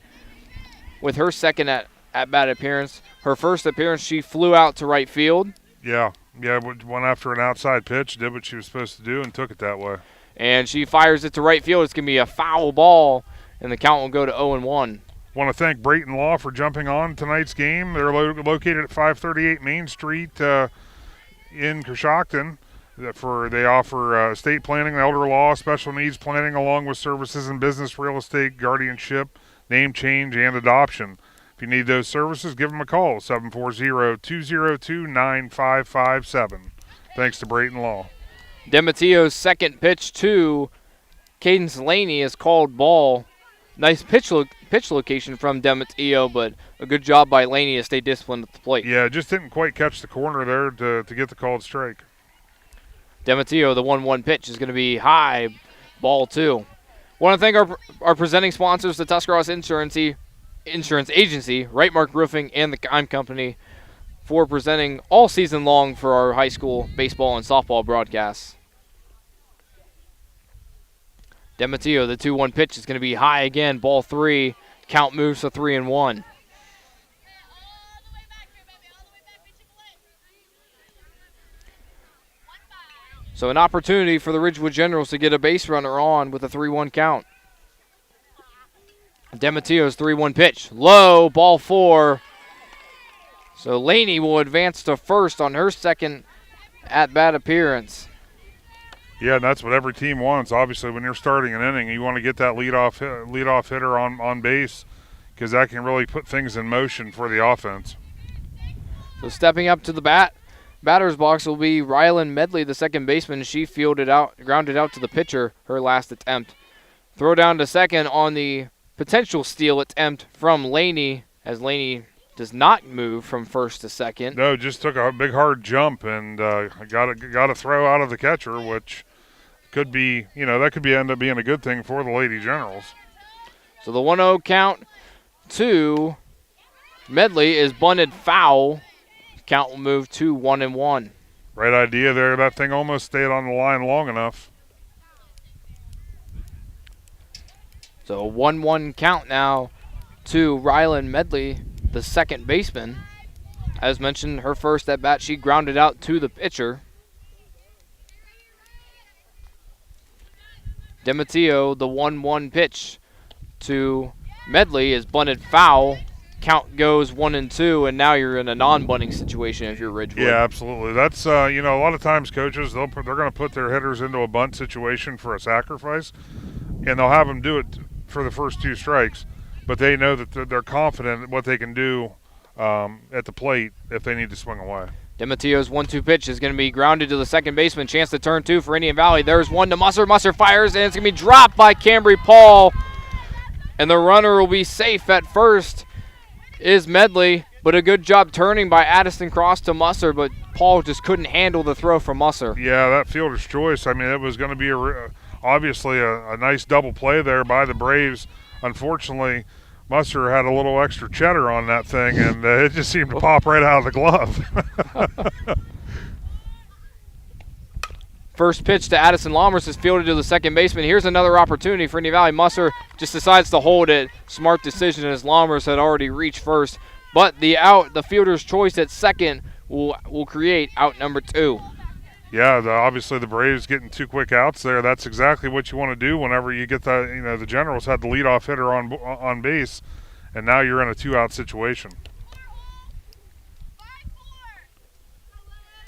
with her second at-bat appearance. Her first appearance, she flew out to right field. Yeah, went after an outside pitch, did what she was supposed to do, and took it that way. And she fires it to right field. It's going to be a foul ball, and the count will go to 0-1. Want to thank Brayton Law for jumping on tonight's game. They're located at 538 Main Street in Coshocton. They offer estate planning, elder law, special needs planning, along with services in business, real estate, guardianship, name change, and adoption. If you need those services, give them a call, 740-202-9557. Thanks to Brayton Law. DeMattio's second pitch to Cadence Laney is called ball. Nice pitch location from DeMatteo, but a good job by Laney to stay disciplined at the plate. Yeah, just didn't quite catch the corner there to get the called strike. DeMatteo, the 1-1 pitch is going to be high, ball two. Want to thank our presenting sponsors, the Tuscarawas Insurance Agency, Right Mark Roofing, and the Keim Company for presenting all season long for our high school baseball and softball broadcasts. DeMatteo, the 2-1 pitch is going to be high again, ball three. Count moves to 3-1. So an opportunity for the Ridgewood Generals to get a base runner on with a 3-1 count. DeMatteo's 3-1 pitch, low, ball four. So Laney will advance to first on her second at-bat appearance. Yeah, and that's what every team wants. Obviously, when you're starting an inning, you want to get that leadoff hitter on base because that can really put things in motion for the offense. So stepping up to the batter's box will be Rylan Medley, the second baseman. She grounded out to the pitcher, her last attempt. Throw down to second on the potential steal attempt from Laney, as Laney does not move from first to second. No, just took a big hard jump and got a throw out of the catcher, which could be, that could end up being a good thing for the Lady Generals. So the 1-0 count to Medley is bunted foul. Count will move to 1-1. Right idea there. That thing almost stayed on the line long enough. So a 1-1 count now to Rylan Medley, the second baseman. As mentioned, her first at bat, she grounded out to the pitcher. DeMatteo, the 1-1 pitch to Medley is bunted foul. Count goes 1-2, and now you're in a non-bunting situation if you're Ridgewood. Yeah, absolutely. That's a lot of times coaches they're going to put their hitters into a bunt situation for a sacrifice, and they'll have them do it for the first 2 strikes, but they know that they're confident in what they can do at the plate if they need to swing away. DeMatteo's 1-2 pitch is going to be grounded to the second baseman. Chance to turn 2 for Indian Valley. There's one to Musser. Musser fires, and it's going to be dropped by Cambry Paul. And the runner will be safe at first is Medley, but a good job turning by Addison Cross to Musser, but Paul just couldn't handle the throw from Musser. Yeah, that fielder's choice. I mean, it was going to be obviously a nice double play there by the Braves. Unfortunately, Musser had a little extra cheddar on that thing, and it just seemed to pop right out of the glove. First pitch to Addison Lammers is fielded to the second baseman. Here's another opportunity for Indian Valley. Musser just decides to hold it. Smart decision as Lammers had already reached first. But the fielder's choice at second will create out number 2. Yeah, obviously the Braves getting 2 quick outs there. That's exactly what you want to do whenever you get the Generals had the leadoff hitter on base, and now you're in a 2-out situation.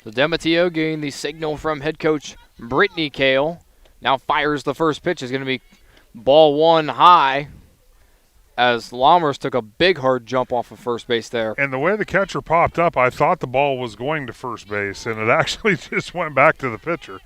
So DeMatteo getting the signal from head coach Brittany Kale. Now fires the first pitch. Is going to be ball 1 high as Lammers took a big hard jump off of first base there. And the way the catcher popped up, I thought the ball was going to first base, and it actually just went back to the pitcher.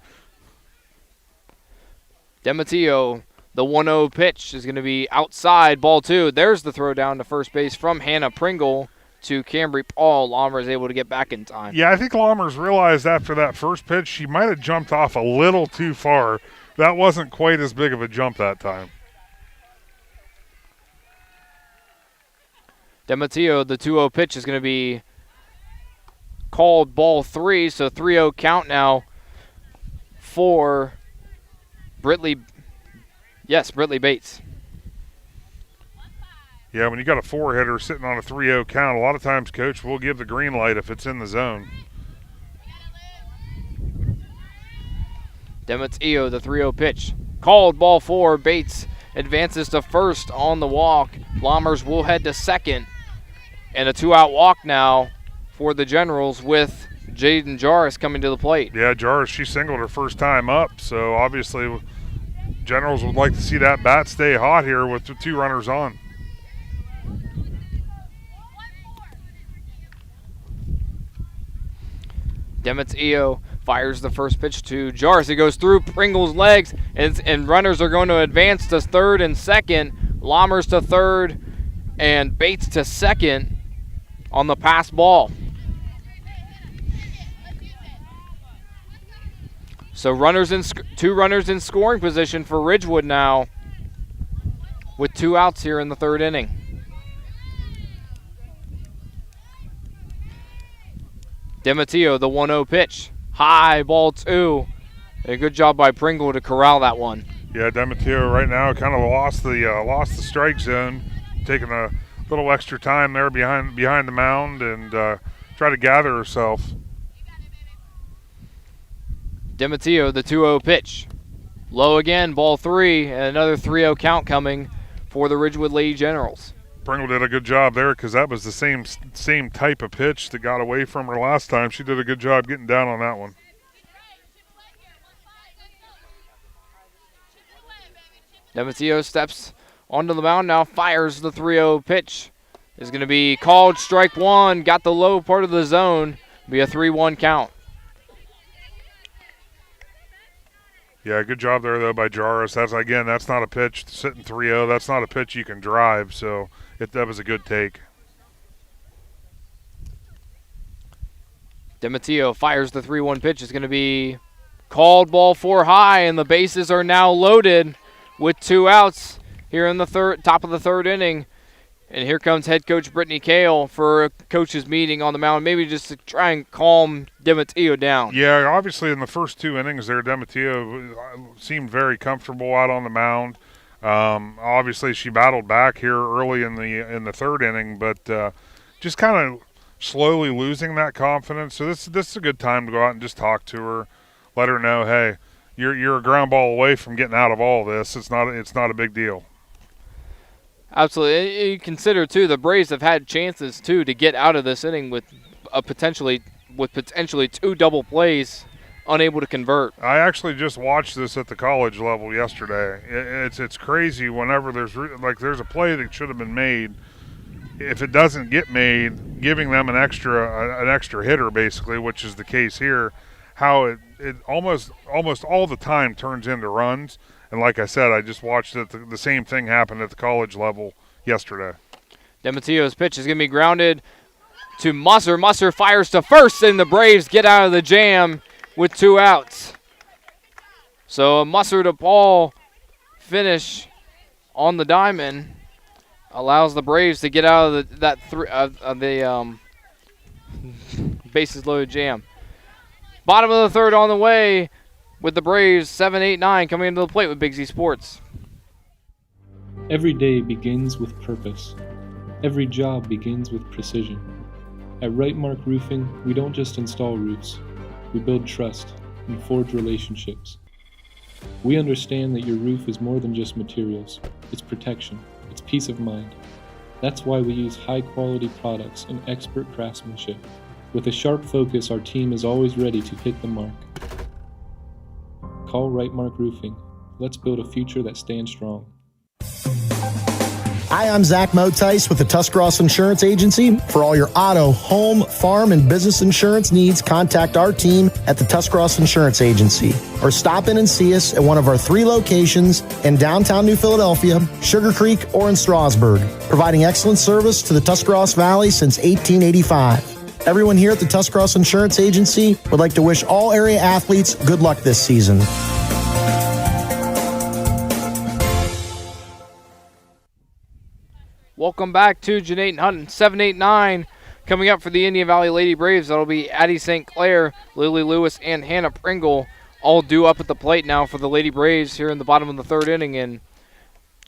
DeMatteo, the 1-0 pitch is going to be outside, ball 2. There's the throw down to first base from Hannah Pringle to Cambry Paul. Lammers able to get back in time. Yeah, I think Lammers realized after that first pitch she might have jumped off a little too far. That wasn't quite as big of a jump that time. DeMatteo, the 2-0 pitch is going to be called ball 3, so 3-0 count now for Britley Bates. Yeah, when you got a 4-hitter sitting on a 3-0 count, a lot of times, Coach, will give the green light if it's in the zone. DeMatteo, the 3-0 pitch. Called ball 4. Bates advances to first on the walk. Lammers will head to second. And a 2-out walk now for the Generals with Jaden Jarris coming to the plate. Yeah, Jarris, she singled her first time up, so obviously Generals would like to see that bat stay hot here with the 2 runners on. DeMatteo fires the first pitch to Jarris. It goes through Pringle's legs, and runners are going to advance to third and second. Lammers to third, and Bates to second on the pass ball. So 2 runners in scoring position for Ridgewood now with 2 outs here in the 3rd inning. DeMatteo, the 1-0 pitch. High, ball 2. A good job by Pringle to corral that one. Yeah, DeMatteo right now kind of lost the strike zone, taking a little extra time there behind the mound and try to gather herself. DeMatteo, the 2-0 pitch. Low again, ball 3, and another 3-0 count coming for the Ridgewood Lady Generals. Pringle did a good job there because that was the same type of pitch that got away from her last time. She did a good job getting down on that one. DeMatteo steps onto the mound now, fires the 3-0 pitch. Is going to be called strike 1, got the low part of the zone, be a 3-1 count. Yeah, good job there, though, by Jarris. That's not a pitch sitting 3-0. That's not a pitch you can drive, so that was a good take. DeMatteo fires the 3-1 pitch. It's going to be called ball 4 high, and the bases are now loaded with 2 outs here in the top of the 3rd inning. And here comes head coach Brittany Kale for a coach's meeting on the mound, maybe just to try and calm DeMatteo down. Yeah, obviously in the first 2 innings there, DeMatteo seemed very comfortable out on the mound. Obviously she battled back here early in the 3rd inning, but just kind of slowly losing that confidence. So this is a good time to go out and just talk to her, let her know, hey, you're a ground ball away from getting out of all this. It's not a big deal. Absolutely. You consider, too, the Braves have had chances, too, to get out of this inning with potentially 2 double plays, unable to convert. I actually just watched this at the college level yesterday. It's crazy whenever there's a play that should have been made. If it doesn't get made, giving them an extra hitter, basically, which is the case here, how it almost all the time turns into runs. And like I said, I just watched it. The same thing happened at the college level yesterday. DeMatteo's pitch is going to be grounded to Musser. Musser fires to first, and the Braves get out of the jam with 2 outs. So a Musser to Paul finish on the diamond allows the Braves to get out of the bases loaded jam. Bottom of the 3rd on the way with the Braves, 7, 8, 9 coming into the plate with Big Z Sports. Every day begins with purpose. Every job begins with precision. At Rightmark Roofing, we don't just install roofs. We build trust and forge relationships. We understand that your roof is more than just materials. It's protection. It's peace of mind. That's why we use high-quality products and expert craftsmanship. With a sharp focus, our team is always ready to hit the mark. Call Rightmark Roofing. Let's build a future that stands strong. Hi, I'm Zach Motice with the Tuscarawas Insurance Agency. For all your auto, home, farm, and business insurance needs, contact our team at the Tuscarawas Insurance Agency. Or stop in and see us at one of our 3 locations in downtown New Philadelphia, Sugar Creek, or in Strasburg, providing excellent service to the Tuscarawas Valley since 1885. Everyone here at the Tuscarawas Insurance Agency would like to wish all area athletes good luck this season. Welcome back to Janae Hutton. 7, 8, 9 coming up for the Indian Valley Lady Braves. That'll be Addie St. Clair, Lily Lewis, and Hannah Pringle all due up at the plate now for the Lady Braves here in the bottom of the 3rd inning. And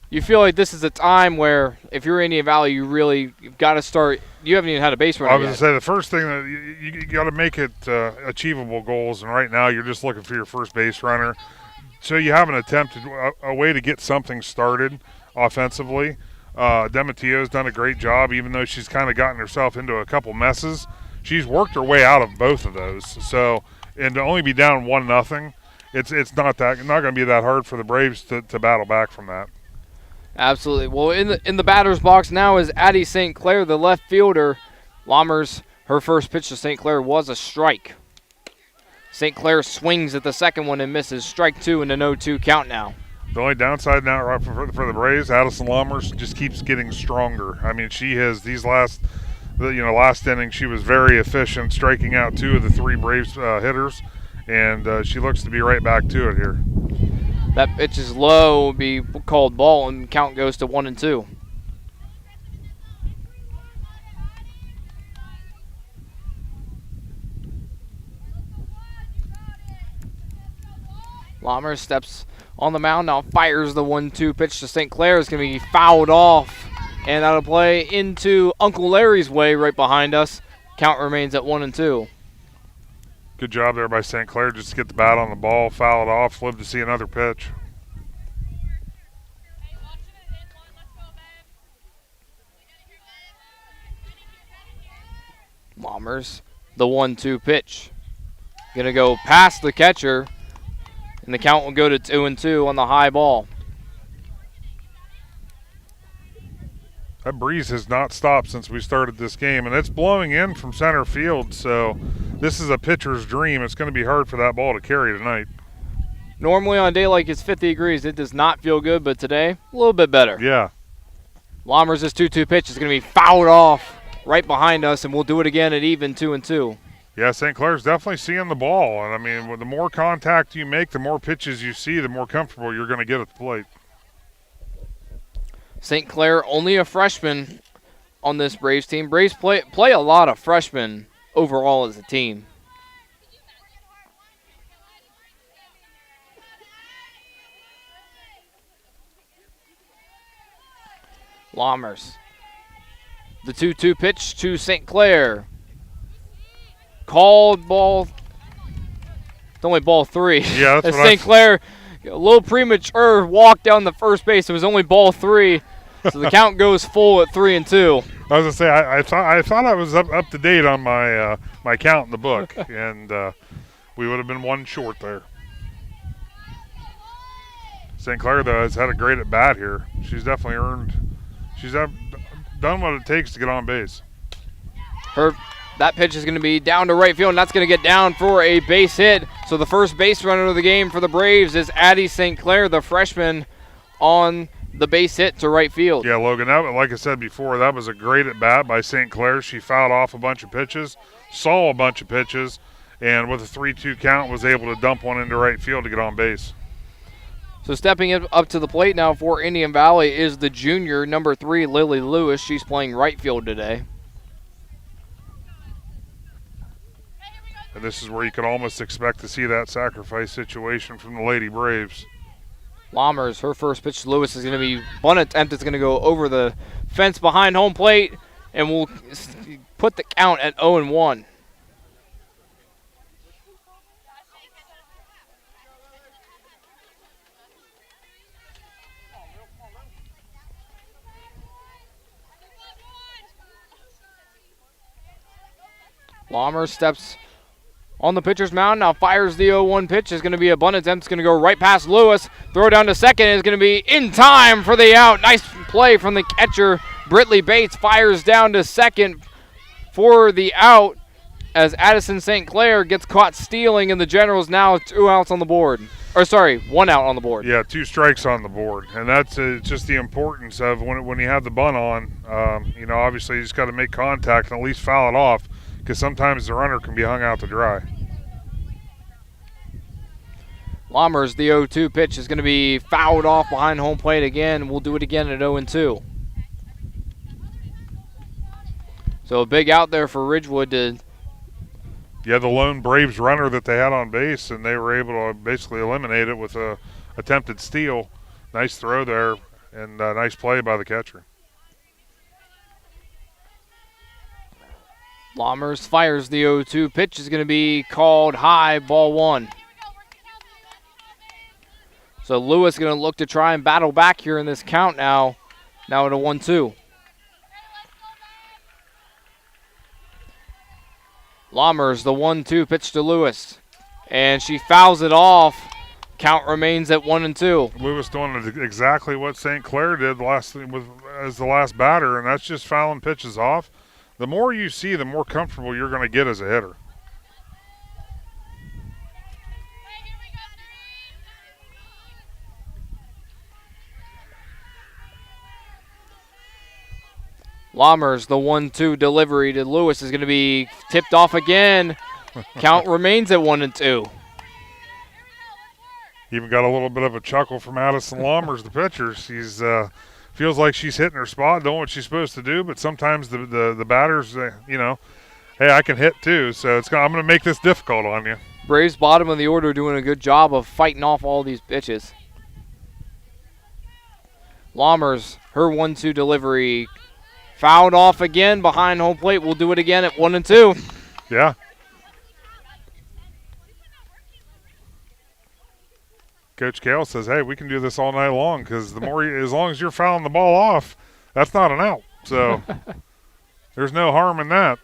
you feel like this is a time where if you're Indian Valley, you've got to start. You haven't even had a base runner I was yet. going to say, the first thing that you got to make it achievable goals, and right now you're just looking for your first base runner. So you have an attempt, a way to get something started offensively. DeMatteo's done a great job, even though she's kind of gotten herself into a couple messes. She's worked her way out of both of those. So, and to only be down 1-0, it's not going to be that hard for the Braves to battle back from that. Absolutely. Well, in the batter's box now is Addie St. Clair, the left fielder. Lammers, her first pitch to St. Clair was a strike. St. Clair swings at the second one and misses. Strike 2 and an 0-2 count now. The only downside now right for the Braves, Addison Lammers just keeps getting stronger. I mean, she has last inning she was very efficient, striking out 2 of the 3 Braves hitters, and she looks to be right back to it here. That pitch is low, will be called ball, and count goes to 1-2. Lammers steps on the mound now, fires the 1-2 pitch to St. Clair. It's going to be fouled off and out of play into Uncle Larry's way right behind us. Count remains at 1-2. Good job there by St. Clair just to get the bat on the ball, foul it off. Live to see another pitch. Lammers, the 1-2 pitch. Going to go past the catcher, and the count will go to 2-2 on the high ball. That breeze has not stopped since we started this game, and it's blowing in from center field, so this is a pitcher's dream. It's going to be hard for that ball to carry tonight. Normally on a day like it's 50 degrees, it does not feel good, but today, a little bit better. Yeah. Lammers' 2-2 pitch is going to be fouled off right behind us, and we'll do it again at even 2-2. Yeah, St. Clair's definitely seeing the ball, and I mean, the more contact you make, the more pitches you see, the more comfortable you're going to get at the plate. St. Clair, only a freshman, on this Braves team. Braves play a lot of freshmen overall as a team. Lammers. The 2-2 pitch to St. Clair. Called ball. It's only ball 3. Yeah, that's as what St. Clair, a little premature walk down the first base. It was only ball 3. So the count goes full at 3-2. I was gonna say I thought I was up to date on my my count in the book, and we would have been one short there. St. Clair though has had a great at bat here. She's definitely earned. She's done what it takes to get on base. That pitch is going to be down to right field, and that's going to get down for a base hit. So the first base runner of the game for the Braves is Addie St. Clair, the freshman, on the base hit to right field. Yeah, Logan, like I said before, that was a great at bat by St. Clair. She fouled off a bunch of pitches, saw a bunch of pitches, and with a 3-2 count was able to dump one into right field to get on base. So stepping up to the plate now for Indian Valley is the junior, number 3, Lily Lewis. She's playing right field today. And this is where you could almost expect to see that sacrifice situation from the Lady Braves. Lammers, her first pitch to Lewis is going to be one attempt. It's going to go over the fence behind home plate, and we'll put the count at 0-1. Lammers steps on the pitcher's mound, now fires the 0-1 pitch. Is going to be a bunt attempt. It's going to go right past Lewis. Throw down to second is going to be in time for the out. Nice play from the catcher. Britley Bates fires down to second for the out as Addison St. Clair gets caught stealing, and the Generals now 2 outs on the board. Or sorry, 1 out on the board. Yeah, 2 strikes on the board. And that's just the importance of when you have the bunt on, obviously you just got to make contact and at least foul it off, because sometimes the runner can be hung out to dry. Lammers, the 0-2 pitch is going to be fouled off behind home plate again. We'll do it again at 0-2. So a big out there for Ridgewood to... Yeah, the lone Braves runner that they had on base, and they were able to basically eliminate it with a attempted steal. Nice throw there, and a nice play by the catcher. Lammers fires the 0-2 pitch. Is going to be called high, ball 1. So Lewis going to look to try and battle back here in this count now at a 1-2. Lammers, the 1-2 pitch to Lewis, and she fouls it off. Count remains at 1-2. Lewis doing exactly what St. Clair did as the last batter, and that's just fouling pitches off. The more you see, the more comfortable you're going to get as a hitter. Lammers, the 1-2 delivery to Lewis is going to be tipped off again. Count remains at 1-2. Even got a little bit of a chuckle from Addison Lammers, the pitcher. She's feels like she's hitting her spot, doing what she's supposed to do, but sometimes the batters, hey, I can hit too, so I'm going to make this difficult on you. Braves bottom of the order doing a good job of fighting off all these pitches. Lammers, her 1-2 delivery fouled off again behind home plate. We'll do it again at 1-2. Yeah. Coach Kale says, hey, we can do this all night long because as long as you're fouling the ball off, that's not an out. So there's no harm in that.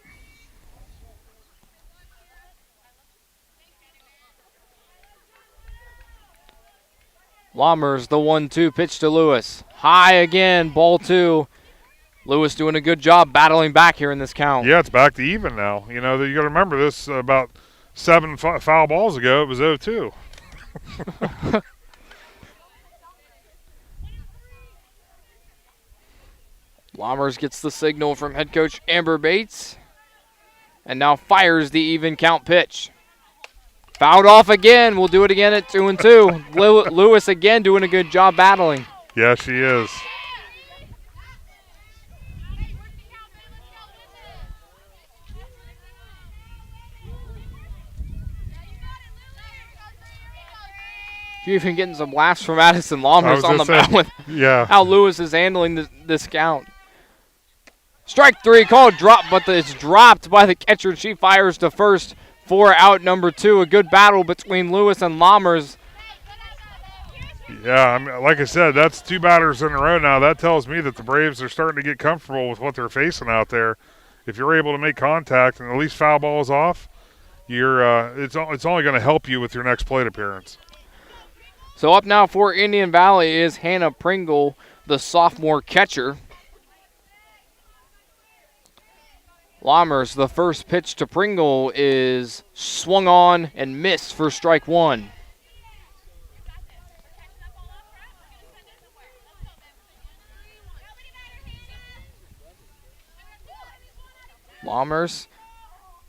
Lammers, the 1-2 pitch to Lewis. High again, ball 2. Lewis doing a good job battling back here in this count. Yeah, it's back to even now. You got to remember this about 7 foul balls ago, it was 0-2. Lammers gets the signal from head coach Amber Bates and now fires the even count pitch. Fouled off again. We'll do it again at 2-2. Lewis again doing a good job battling. Yeah, she is. You're even getting some laughs from Addison Lammers on the mound with how Lewis is handling this count. Strike 3 called drop, but it's dropped by the catcher. She fires to first for out number 2. A good battle between Lewis and Lammers. Yeah, I mean, like I said, that's 2 batters in a row now. That tells me that the Braves are starting to get comfortable with what they're facing out there. If you're able to make contact and at least foul balls off, it's only going to help you with your next plate appearance. So up now for Indian Valley is Hannah Pringle, the sophomore catcher. Lammers, the first pitch to Pringle is swung on and missed for strike 1. Lammers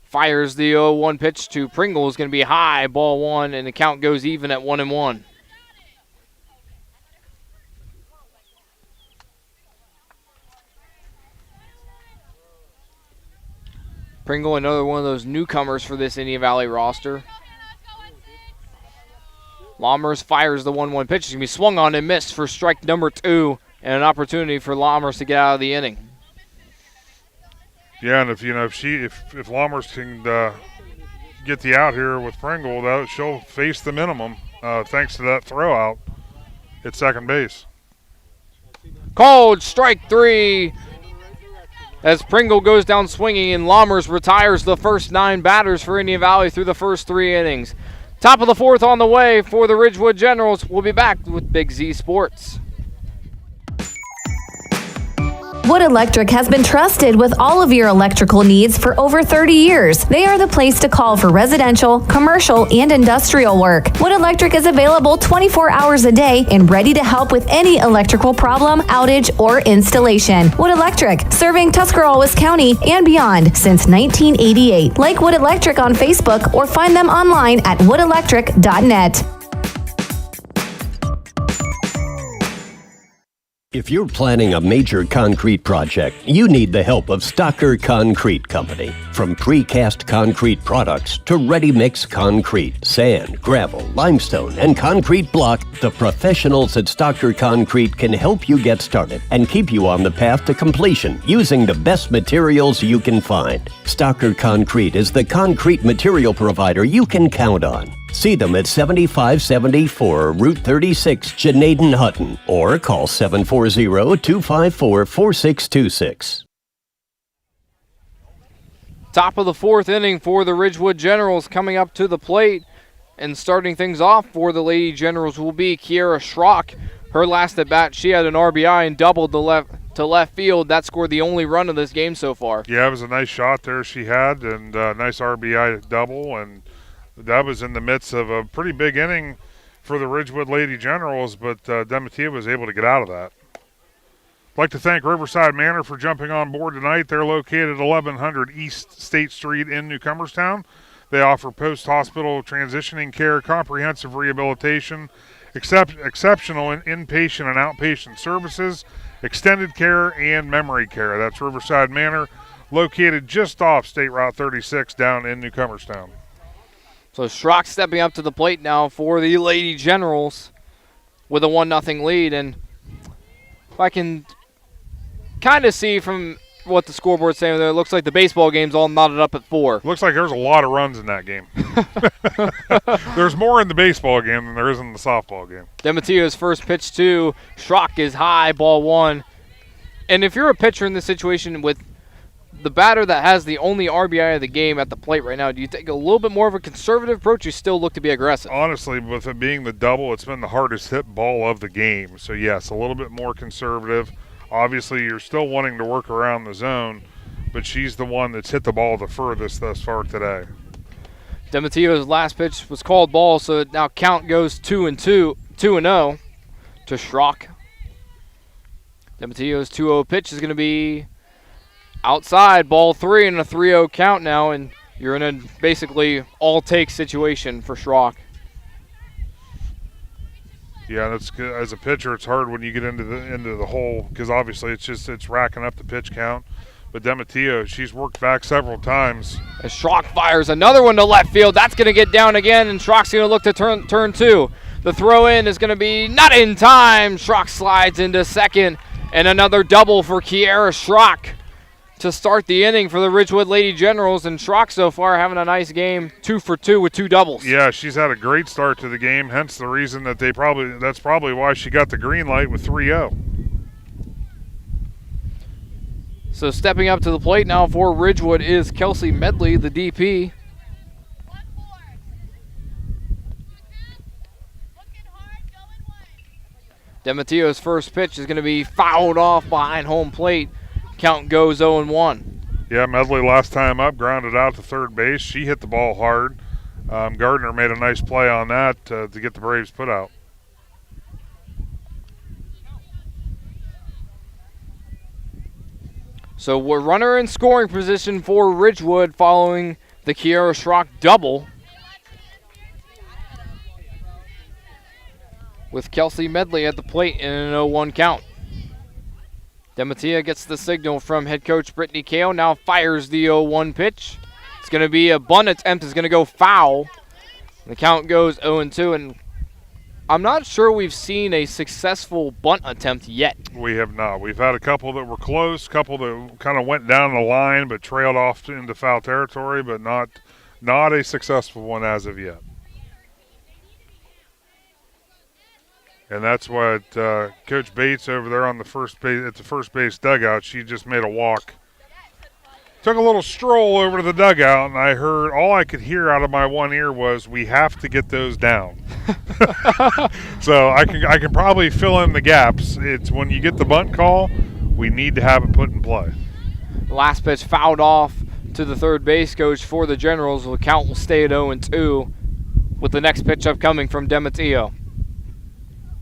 fires the 0-1 pitch to Pringle. Is going to be high, ball 1, and the count goes even at 1-1. Pringle, another one of those newcomers for this Indian Valley roster. Lammers fires the 1-1 pitch. It's going to be swung on and missed for strike number 2, and an opportunity for Lammers to get out of the inning. Yeah, and if Lammers can get the out here with Pringle, she'll face the minimum thanks to that throw out at second base. Called strike 3 as Pringle goes down swinging, and Lammers retires the first 9 batters for Indian Valley through the first 3 innings. Top of the 4th on the way for the Ridgewood Generals. We'll be back with Big Z Sports. Wood Electric has been trusted with all of your electrical needs for over 30 years. They are the place to call for residential, commercial, and industrial work. Wood Electric is available 24 hours a day and ready to help with any electrical problem, outage, or installation. Wood Electric, serving Tuscarawas County and beyond since 1988. Like Wood Electric on Facebook or find them online at woodelectric.net. If you're planning a major concrete project, you need the help of Stocker Concrete Company. From precast concrete products to ready-mix concrete, sand, gravel, limestone, and concrete block, the professionals at Stocker Concrete can help you get started and keep you on the path to completion using the best materials you can find. Stocker Concrete is the concrete material provider you can count on. See them at 7574 Route 36, Janaden-Hutton, or call 740-254-4626. Top of the 4th inning for the Ridgewood Generals. Coming up to the plate and starting things off for the Lady Generals will be Kiera Schrock. Her last at bat, she had an RBI and doubled to left field. That scored the only run of this game so far. Yeah, it was a nice shot there she had, and a nice RBI double, and that was in the midst of a pretty big inning for the Ridgewood Lady Generals, but Demetria was able to get out of that. I'd like to thank Riverside Manor for jumping on board tonight. They're located 1100 East State Street in New Cumberstown. They offer post-hospital transitioning care, comprehensive rehabilitation, exceptional inpatient and outpatient services, extended care, and memory care. That's Riverside Manor, located just off State Route 36 down in New Cumberstown. So Schrock stepping up to the plate now for the Lady Generals with a 1-0 lead. And if I can kind of see from what the scoreboard's saying there, it looks like the baseball game's all knotted up at 4. Looks like there's a lot of runs in that game. There's more in the baseball game than there is in the softball game. Demetria's first pitch to Schrock is high, ball 1. And if you're a pitcher in this situation with the batter that has the only RBI of the game at the plate right now, do you take a little bit more of a conservative approach? You still look to be aggressive? Honestly, with it being the double, it's been the hardest hit ball of the game. So, yes, a little bit more conservative. Obviously, you're still wanting to work around the zone, but she's the one that's hit the ball the furthest thus far today. Demetria's last pitch was called ball, so now count goes 2-0 to Schrock. Demetria's 2-0 pitch is going to be outside, ball 3, and a 3-0 count now, and you're in a basically all-take situation for Schrock. Yeah, that's good. As a pitcher, it's hard when you get into the hole because obviously it's racking up the pitch count. But Demetria, she's worked back several times. As Schrock fires another one to left field, that's going to get down again, and Schrock's going to look to turn 2. The throw in is going to be not in time. Schrock slides into second, and another double for Kiera Schrock to start the inning for the Ridgewood Lady Generals. And Schrock so far having a nice game, 2 for 2 with 2 doubles. Yeah, she's had a great start to the game, hence the reason that that's probably why she got the green light with 3-0. So stepping up to the plate now for Ridgewood is Kelsey Medley, the DP. Dematteo's first pitch is going to be fouled off behind home plate. Count goes 0-1. Yeah, Medley last time up, grounded out to third base. She hit the ball hard. Gardner made a nice play on that to get the Braves put out. So we're runner in scoring position for Ridgewood following the Kiera Schrock double, with Kelsey Medley at the plate in an 0-1 count. Demattea gets the signal from head coach Brittany Kale, now fires the 0-1 pitch. It's going to be a bunt attempt, is going to go foul. The count goes 0-2, and I'm not sure we've seen a successful bunt attempt yet. We have not. We've had a couple that were close, couple that kind of went down the line but trailed off into foul territory, but not a successful one as of yet. And that's what Coach Bates over there on the first base dugout, she just made a walk. Took a little stroll over to the dugout, and all I could hear out of my one ear was, "We have to get those down." So I can probably fill in the gaps. It's when you get the bunt call, we need to have it put in play. The last pitch fouled off to the third base coach for the Generals. The count will stay at 0-2 with the next pitch upcoming from Demateo.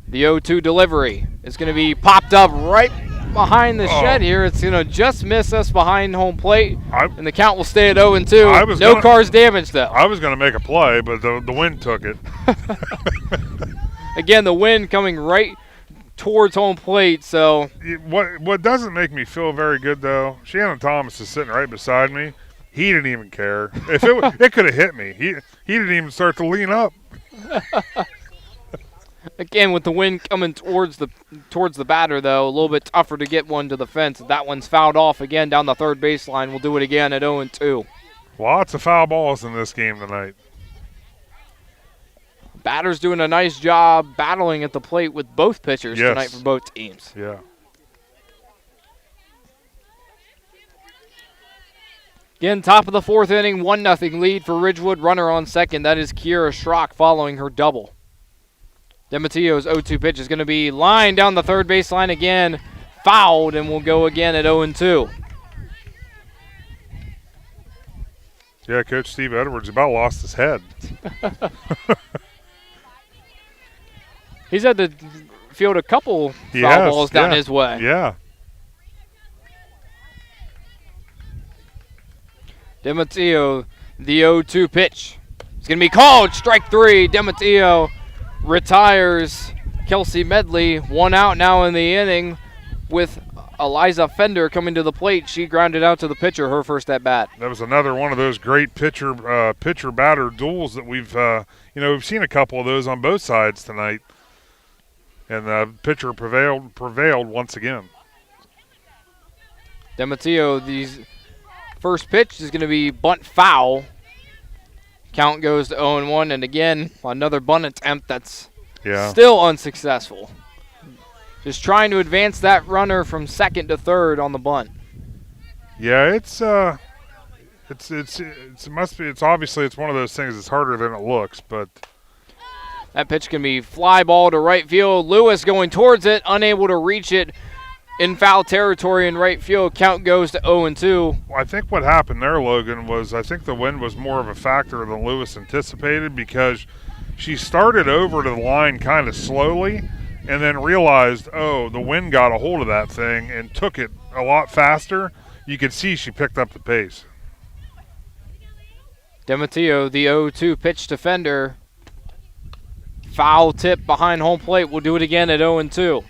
The 0-2 delivery is going to be popped up right behind the shed here. It's going to just miss us behind home plate, and the count will stay at 0-2. No cars damaged, though. I was going to make a play, but the wind took it. Again, the wind coming right towards home plate. So what doesn't make me feel very good, though, Shannon Thomas is sitting right beside me. He didn't even care. If it could have hit me. He didn't even start to lean up. Again, with the wind coming towards the batter, though, a little bit tougher to get one to the fence. That one's fouled off again down the third baseline. We'll do it again at 0-2. Lots of foul balls in this game tonight. Batter's doing a nice job battling at the plate with both pitchers tonight for both teams. Yeah. Again, top of the fourth inning, 1-0 lead for Ridgewood. Runner on second. That is Kiera Schrock following her double. Dematteo's 0-2 pitch is going to be lined down the third baseline again, fouled, and will go again at 0-2. Yeah, Coach Steve Edwards about lost his head. He's had to field a couple foul balls down his way. Yeah. Demateo, the 0-2 pitch. It's going to be called. Strike 3. Demateo retires Kelsey Medley. 1 out now in the inning with Eliza Fender coming to the plate. She grounded out to the pitcher, her first at bat. That was another one of those great pitcher batter duels that we've seen a couple of those on both sides tonight, and the pitcher prevailed once again. Demateo, the first pitch is going to be bunt foul. Count goes to 0-1, and again, another bunt attempt that's still unsuccessful. Just trying to advance that runner from second to third on the bunt. Yeah, it's obviously one of those things that's harder than it looks, but that pitch can be fly ball to right field. Lewis going towards it, unable to reach it in foul territory in right field. Count goes to 0-2. Well, I think what happened there, Logan, was I think the wind was more of a factor than Lewis anticipated, because she started over to the line kind of slowly and then realized, the wind got a hold of that thing and took it a lot faster. You could see she picked up the pace. Demateo, the 0-2 pitch to Fender. Foul tip behind home plate. We'll do it again at 0-2.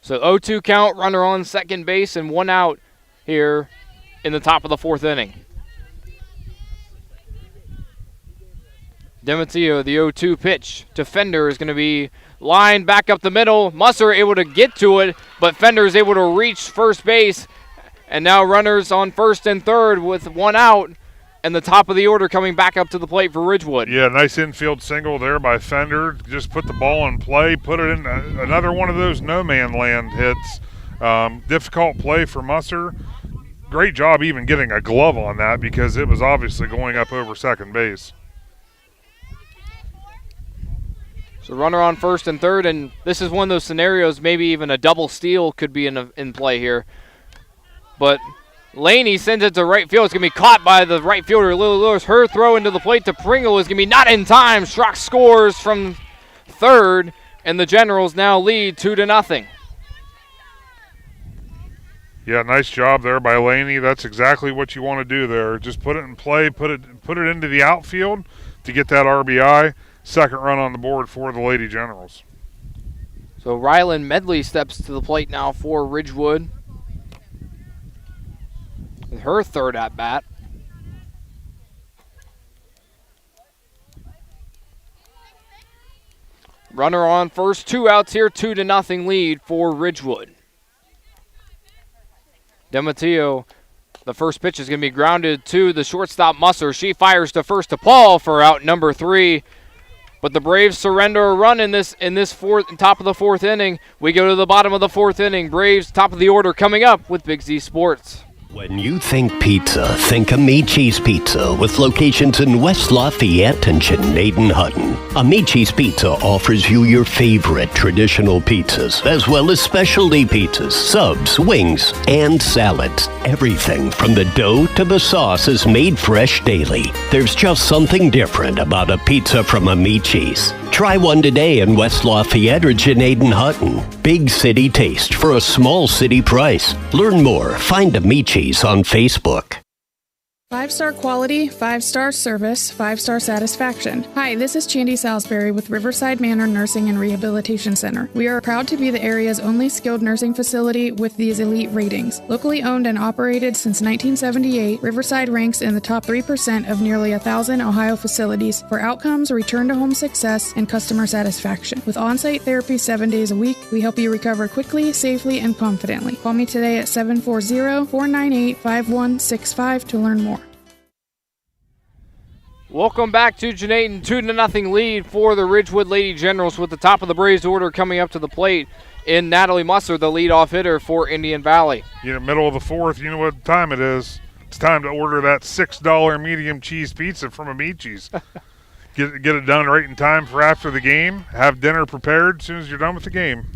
So 0-2 count, runner on second base, and 1 out here in the top of the 4th inning. Demetrio, the 0-2 pitch to Fender, is going to be lined back up the middle. Musser able to get to it, but Fender is able to reach first base. And now runners on 1st and 3rd with 1 out, and the top of the order coming back up to the plate for Ridgewood. Yeah, nice infield single there by Fender. Just put the ball in play, put it in another one of those no-man land hits. Difficult play for Musser. Great job even getting a glove on that because it was obviously going up over second base. So runner on 1st and 3rd, and this is one of those scenarios, maybe even a double steal could be in play here. But Laney sends it to right field. It's going to be caught by the right fielder, Lily Lewis. Her throw into the plate to Pringle is going to be not in time. Schrock scores from 3rd, and the Generals now lead 2-0. Yeah, nice job there by Laney. That's exactly what you want to do there. Just put it in play, put it into the outfield to get that RBI. Second run on the board for the Lady Generals. So Rylan Medley steps to the plate now for Ridgewood with her 3rd at bat. Runner on first, 2 outs here, 2-0 lead for Ridgewood. Demetrio, the first pitch is going to be grounded to the shortstop Musser. She fires to first to Paul for out number 3. But the Braves surrender a run in this top of the 4th inning. We go to the bottom of the 4th inning. Braves top of the order coming up with Big Z Sports. When you think pizza, think Amici's Pizza with locations in West Lafayette and Chenaden-Hutton. Amici's Pizza offers you your favorite traditional pizzas, as well as specialty pizzas, subs, wings, and salads. Everything from the dough to the sauce is made fresh daily. There's just something different about a pizza from Amici's. Try one today in West Lafayette or Chenaden-Hutton. Big city taste for a small city price. Learn more. Find Amici's on Facebook. 5-star quality, 5-star service, 5-star satisfaction. Hi, this is Chandy Salisbury with Riverside Manor Nursing and Rehabilitation Center. We are proud to be the area's only skilled nursing facility with these elite ratings. Locally owned and operated since 1978, Riverside ranks in the top 3% of nearly 1,000 Ohio facilities for outcomes, return-to-home success, and customer satisfaction. With on-site therapy 7 days a week, we help you recover quickly, safely, and confidently. Call me today at 740-498-5165 to learn more. Welcome back to Chenaden, 2-0 lead for the Ridgewood Lady Generals with the top of the Braves order coming up to the plate in Natalie Musser, the leadoff hitter for Indian Valley. Middle of the 4th, you know what time it is. It's time to order that $6 medium cheese pizza from Amici's. Get it done right in time for after the game. Have dinner prepared as soon as you're done with the game.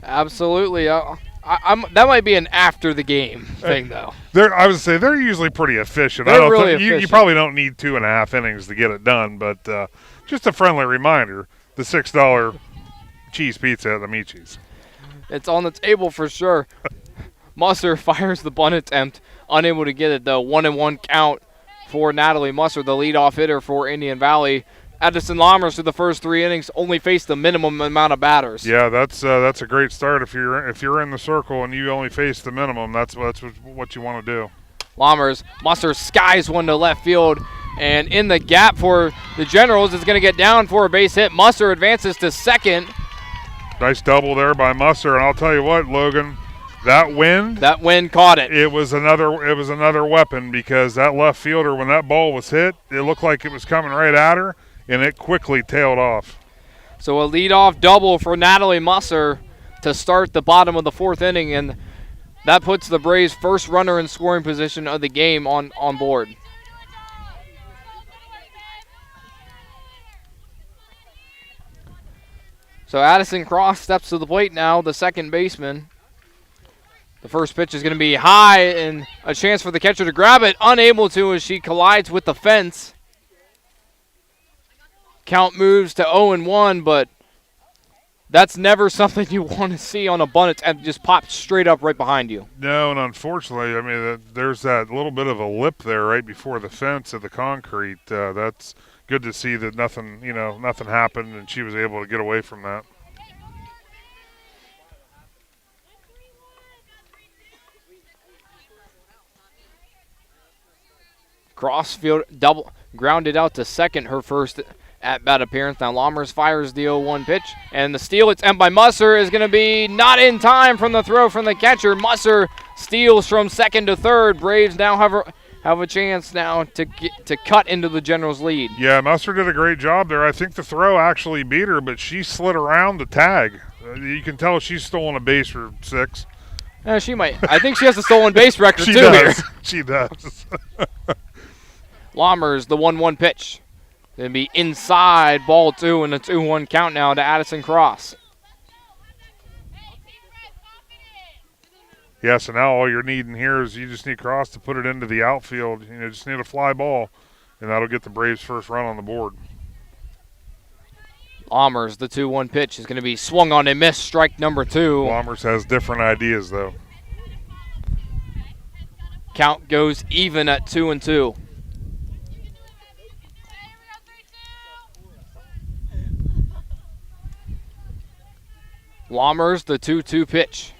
Absolutely. That might be an after the game thing, though. I would say they're usually pretty efficient. They're really efficient. You probably don't need 2.5 innings to get it done, but just a friendly reminder: the $6 cheese pizza at Amici's. It's on the table for sure. Musser fires the bunt attempt, unable to get it though. 1-1 count for Natalie Musser, the leadoff hitter for Indian Valley. Addison Lammers through the first 3 innings only faced the minimum amount of batters. Yeah, that's a great start. If you're in the circle and you only face the minimum, that's what you want to do. Lammers, Musser skies one to left field, and in the gap for the Generals is going to get down for a base hit. Musser advances to second. Nice double there by Musser, and I'll tell you what, Logan, that wind caught it. It was another weapon because that left fielder, when that ball was hit, it looked like it was coming right at her. And it quickly tailed off. So a leadoff double for Natalie Musser to start the bottom of the 4th inning, and that puts the Braves' first runner in scoring position of the game on board. So Addison Cross steps to the plate now, the second baseman. The first pitch is going to be high, and a chance for the catcher to grab it. Unable to as she collides with the fence. Count moves to 0-1, but that's never something you want to see on a bunt attempt. Just popped straight up right behind you. No, and unfortunately, there's that little bit of a lip there right before the fence of the concrete. That's good to see that nothing happened, and she was able to get away from that. Crossfield double grounded out to second, her first at-bat appearance. Now Lammers fires the 0-1 pitch, and the steal attempt by Musser is going to be not in time from the throw from the catcher. Musser steals from second to third. Braves now have a chance now to cut into the Generals' lead. Yeah, Musser did a great job there. I think the throw actually beat her, but she slid around the tag. You can tell she's stolen a base for 6. She might. I think she has a stolen base record she too does. here. She does. Lammers, the 1-1 pitch. Going to be inside, ball 2, and a 2-1 count now to Addison Cross. Yeah, so now all you're needing here is you just need Cross to put it into the outfield. You just need a fly ball, and that'll get the Braves' first run on the board. Lammers, the 2-1 pitch, is going to be swung on and missed, strike number 2. Lammers has different ideas, though. Count goes even at 2-2. Lammers, the 2-2 pitch.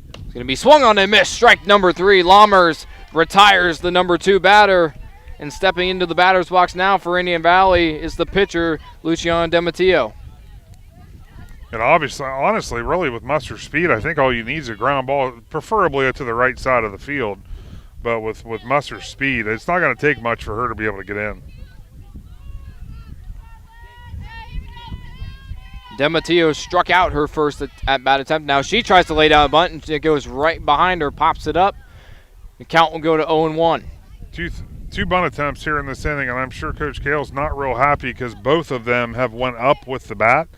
It's going to be swung on and missed, strike number 3. Lammers retires the number 2 batter. And stepping into the batter's box now for Indian Valley is the pitcher, Lucian DeMatteo. And obviously, honestly, really with Musser's speed, I think all you need is a ground ball, preferably to the right side of the field. But with Musser's speed, it's not going to take much for her to be able to get in. DeMatteo struck out her first at-bat attempt. Now she tries to lay down a bunt, and it goes right behind her, pops it up. The count will go to 0-1. Two bunt attempts here in this inning, and I'm sure Coach Cale's not real happy because both of them have went up with the bat.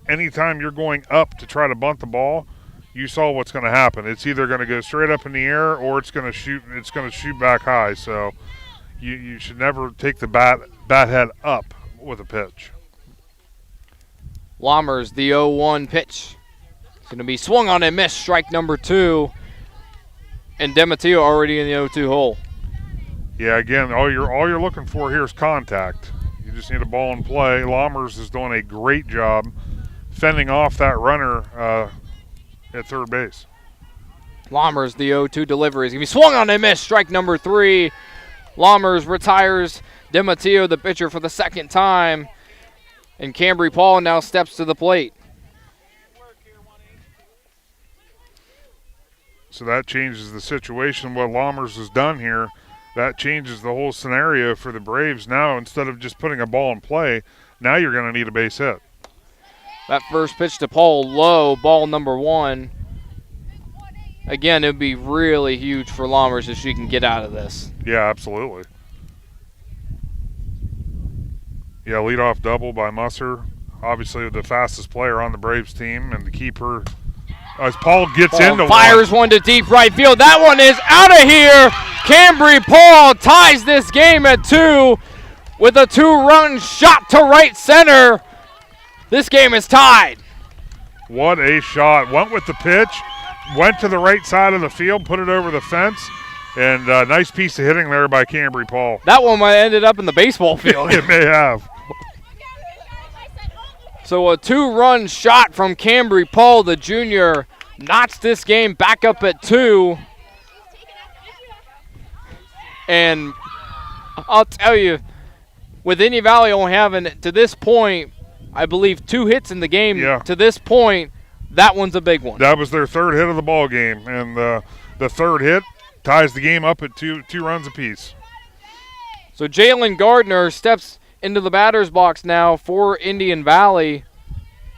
Anytime you're going up to try to bunt the ball, you saw what's going to happen. It's either going to go straight up in the air or it's going to shoot. It's going to shoot back high. So you should never take the bat head up with a pitch. Lammers, the 0-1 pitch. It's going to be swung on and missed, strike number 2. And DeMatteo already in the 0-2 hole. Yeah, again, all you're looking for here is contact. You just need a ball in play. Lammers is doing a great job fending off that runner at third base. Lammers, the 0-2 delivery, is going to be swung on and missed, strike number 3. Lammers retires DeMatteo, the pitcher, for the second time. And Cambry Paul now steps to the plate. So that changes the situation. What Lammers has done here, that changes the whole scenario for the Braves. Now, instead of just putting a ball in play, now you're going to need a base hit. That first pitch to Paul, low, ball number 1. Again, it would be really huge for Lammers if she can get out of this. Yeah, absolutely. Yeah, leadoff double by Musser. Obviously the fastest player on the Braves team, and to keep her as Paul gets into fires one to deep right field. That one is out of here. Cambry Paul ties this game at 2 with a 2-run shot to right center. This game is tied. What a shot. Went with the pitch, went to the right side of the field, put it over the fence. And a nice piece of hitting there by Cambry Paul. That one might have ended up in the baseball field. It may have. So a 2-run shot from Cambry Paul, the junior, knocks this game back up at 2. And I'll tell you, with Indian Valley only having, to this point, I believe 2 hits in the game. Yeah. To this point, that one's a big one. That was their 3rd hit of the ball game. And the 3rd hit ties the game up at two runs apiece. So Jalen Gardner steps into the batter's box now for Indian Valley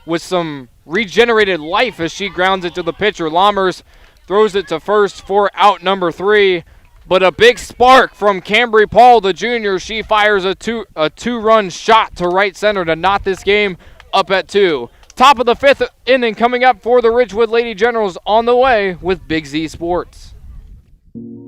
with some regenerated life as she grounds it to the pitcher. Lammers throws it to first for out number 3. But a big spark from Cambry Paul, the junior. She fires a two-run shot to right center to knot this game up at 2. Top of the 5th inning coming up for the Ridgewood Lady Generals on the way with Big Z Sports.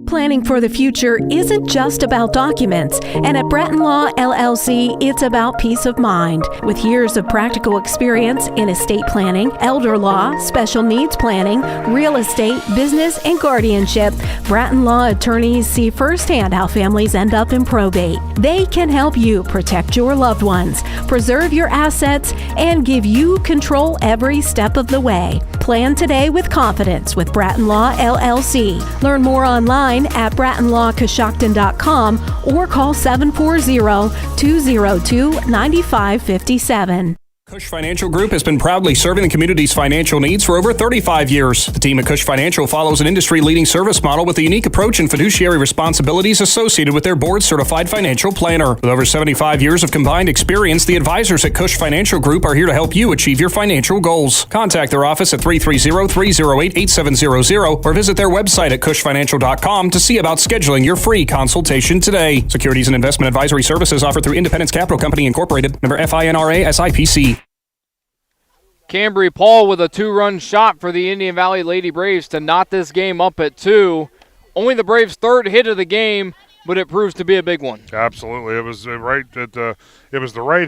Planning for the future isn't just about documents, and at Bretton Law LLC, it's about peace of mind. With years of practical experience in estate planning, elder law, special needs planning, real estate, business, and guardianship, Bretton Law attorneys see firsthand how families end up in probate. They can help you protect your loved ones, preserve your assets, and give you control every step of the way. Plan today with confidence with Bratton Law LLC. Learn more online at brattonlawcoshocton.com or call 740-202-9557. Cush Financial Group has been proudly serving the community's financial needs for over 35 years. The team at Cush Financial follows an industry-leading service model with a unique approach and fiduciary responsibilities associated with their board-certified financial planner. With over 75 years of combined experience, the advisors at Cush Financial Group are here to help you achieve your financial goals. Contact their office at 330-308-8700 or visit their website at cushfinancial.com to see about scheduling your free consultation today. Securities and investment advisory services offered through Independence Capital Company Incorporated, member FINRA SIPC. Cambry Paul with a 2-run shot for the Indian Valley Lady Braves to knot this game up at 2. Only the Braves' third hit of the game, but it proves to be a big one. Absolutely. It was the right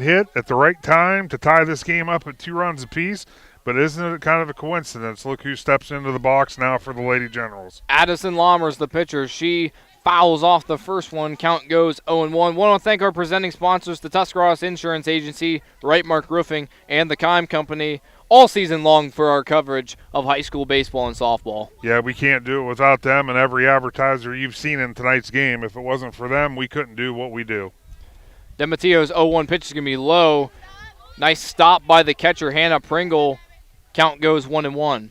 hit at the right time to tie this game up at 2 runs apiece. But isn't it kind of a coincidence? Look who steps into the box now for the Lady Generals. Addison Lammers, the pitcher. She fouls off the first one. Count goes 0-1. Want to thank our presenting sponsors, the Tuscarawas Insurance Agency, Right Mark Roofing, and the Kime Company, all season long for our coverage of high school baseball and softball. Yeah, we can't do it without them and every advertiser you've seen in tonight's game. If it wasn't for them, we couldn't do what we do. DeMattio's 0-1 pitch is going to be low. Nice stop by the catcher, Hannah Pringle. Count goes 1-1.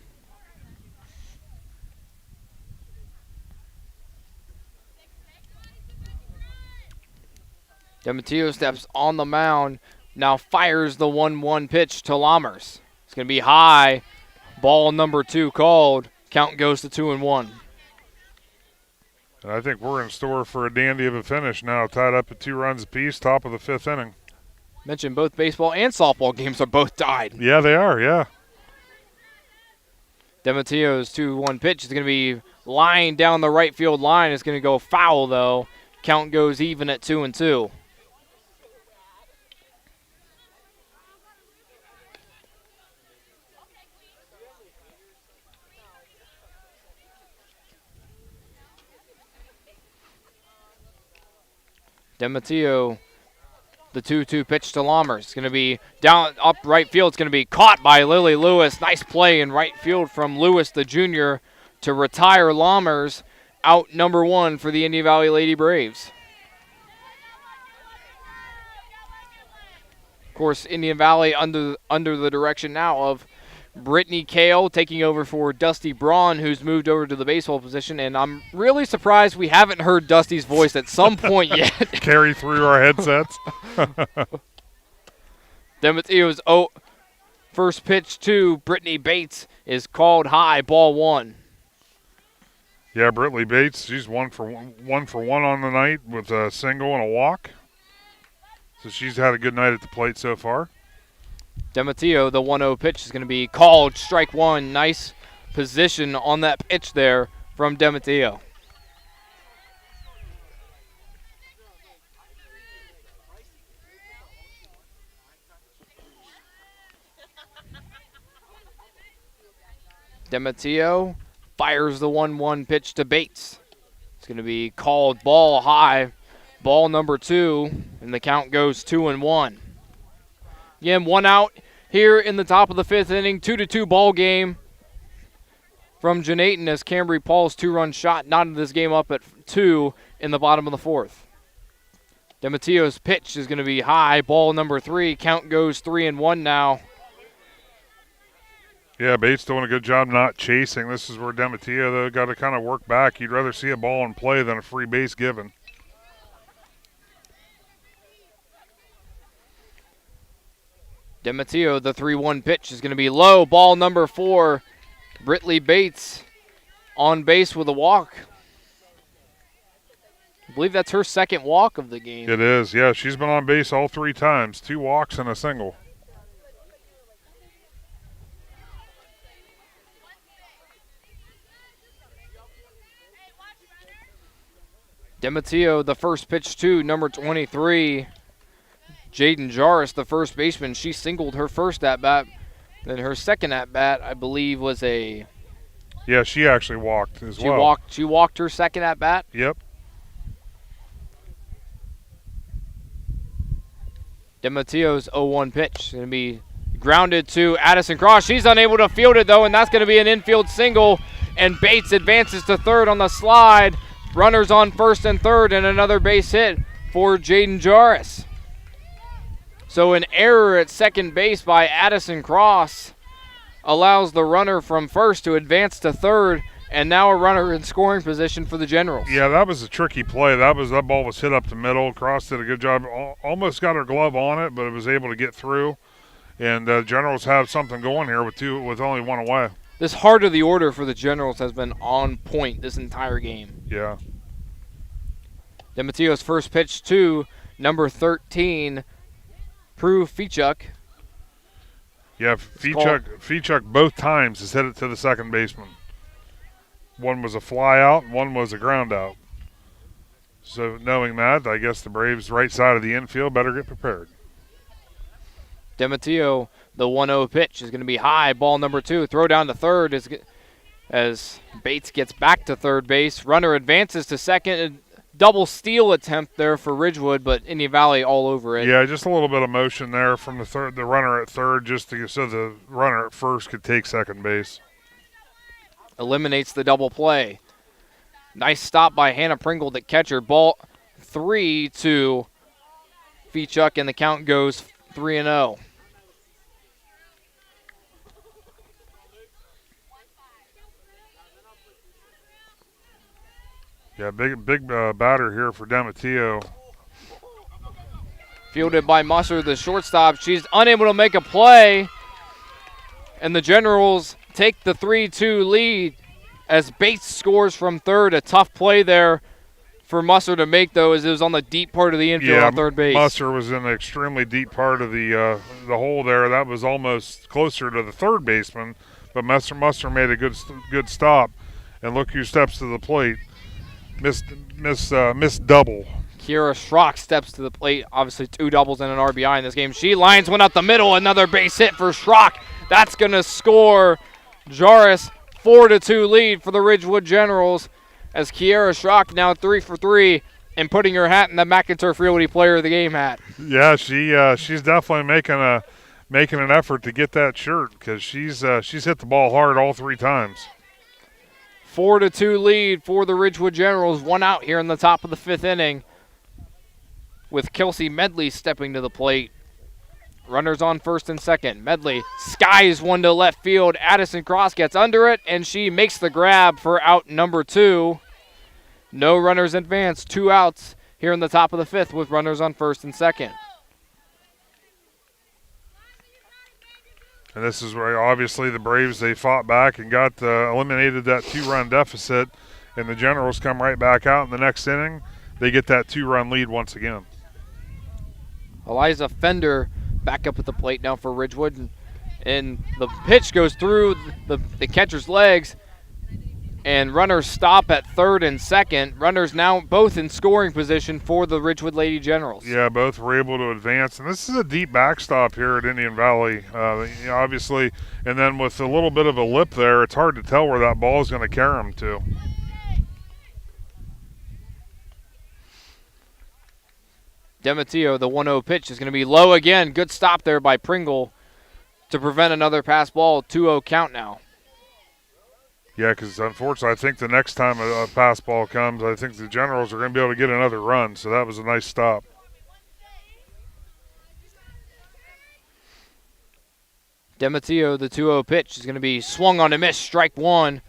DeMatteo steps on the mound, now fires the 1-1 pitch to Lammers. It's going to be high. Ball number 2 called. Count goes to 2-1. And I think we're in store for a dandy of a finish now, tied up at 2 runs apiece, top of the 5th inning. Mentioned both baseball and softball games are both tied. Yeah, they are, yeah. DeMatteo's 2-1 pitch is going to be lying down the right field line. It's going to go foul, though. Count goes even at 2-2. DeMatteo, the 2-2 pitch to Lammers. It's going to be down up right field. It's going to be caught by Lily Lewis. Nice play in right field from Lewis, the junior, to retire Lammers. Out number 1 for the Indian Valley Lady Braves. Of course, Indian Valley under the direction now of Brittany Kale taking over for Dusty Braun, who's moved over to the baseball position, and I'm really surprised we haven't heard Dusty's voice at some point yet. Carry through our headsets. DeMatteo's first pitch to Brittany Bates is called high, ball 1. Yeah, Brittany Bates, she's one for one on the night with a single and a walk. So she's had a good night at the plate so far. DeMatteo, the 1-0 pitch is going to be called strike 1. Nice position on that pitch there from DeMatteo. DeMatteo fires the 1-1 pitch to Bates. It's going to be called ball high, ball number 2, and the count goes 2-1. Again, 1 out here in the top of the 5th inning, 2-2 ball game from Janayton as Cambry Paul's 2-run shot knotted this game up at 2 in the bottom of the 4th. DeMatteo's pitch is going to be high, ball number 3. Count goes 3-1 now. Yeah, Bates doing a good job not chasing. This is where DeMatteo, though, got to kind of work back. You'd rather see a ball in play than a free base given. DeMatteo, the 3-1 pitch is going to be low. Ball number 4. Brittany Bates on base with a walk. I believe that's her second walk of the game. It is, yeah. She's been on base all 3 times. 2 walks and a single. DeMatteo, the first pitch to number 23. Jaden Jarris, the first baseman, she singled her first at-bat. Then her second at-bat, I believe, was a... Yeah, she actually walked as well. She walked her second at-bat? Yep. DeMatteo's 0-1 pitch. It's going to be Grounded to Addison Cross. She's unable to field it, though, and that's going to be an infield single. And Bates advances to third on the slide. Runners on first and third, and another base hit for Jaden Jarvis. So an error at second base by Addison Cross allows the runner from first to advance to third, and now a runner in scoring position for the Generals. Yeah, that was a tricky play. That ball was hit up the middle. Cross did a good job. Almost got her glove on it, but it was able to get through. And Generals have something going here with only one away. This heart of the order for the Generals has been on point this entire game. Yeah. DeMattio's first pitch to number 13, Prue Fichuk. Yeah, Fichuk both times has hit it to the second baseman. One was a fly out and one was a ground out. So knowing that, I guess the Braves' right side of the infield better get prepared. DeMattio, the 1-0 pitch is going to be high. Ball number 2. Throw down to third as Bates gets back to third base. Runner advances to second. Double steal attempt there for Ridgewood, but Indian Valley all over it. Yeah, just a little bit of motion there from the runner at third, so the runner at first could take second base. Eliminates the double play. Nice stop by Hannah Pringle, the catcher. Ball 3 to Fichuk, and the count goes 3-0. Yeah, big batter here for DeMattio. Fielded by Musser, the shortstop. She's unable to make a play, and the Generals take the 3-2 lead as Bates scores from third. A tough play there for Musser to make, though, as it was on the deep part of the infield on third base. Musser was in the extremely deep part of the hole there. That was almost closer to the third baseman, but Musser made a good stop. And look who steps to the plate. Missed double. Kiera Schrock steps to the plate. Obviously 2 doubles and an RBI in this game. She lines one up the middle. Another base hit for Schrock. That's going to score Jarvis. 4-2 lead for the Ridgewood Generals as Kiera Schrock now 3 for 3 and putting her hat in the McInturf Realty Player of the Game hat. Yeah, she's definitely making an effort to get that shirt because she's hit the ball hard all 3 times. 4-2 lead for the Ridgewood Generals. 1 out here in the top of the 5th inning with Kelsey Medley stepping to the plate. Runners on first and second. Medley skies one to left field. Addison Cross gets under it, and she makes the grab for out number 2. No runners advance. 2 outs here in the top of the 5th with runners on first and second. And this is where obviously the Braves, they fought back and got eliminated that 2-run deficit, and the Generals come right back out in the next inning. They get that 2-run lead once again. Eliza Fender back up at the plate now for Ridgewood, and the pitch goes through the catcher's legs, and runners stop at third and second. Runners now both in scoring position for the Ridgewood Lady Generals. Yeah, both were able to advance. And this is a deep backstop here at Indian Valley, obviously. And then with a little bit of a lip there, it's hard to tell where that ball is going to carry them to. DeMattio, the 1-0 pitch is going to be low again. Good stop there by Pringle to prevent another pass ball. 2-0 count now. Yeah, because unfortunately, I think the next time a pass ball comes, I think the Generals are going to be able to get another run. So that was a nice stop. DeMattio, the 2-0 pitch is going to be swung on a miss. Strike 1.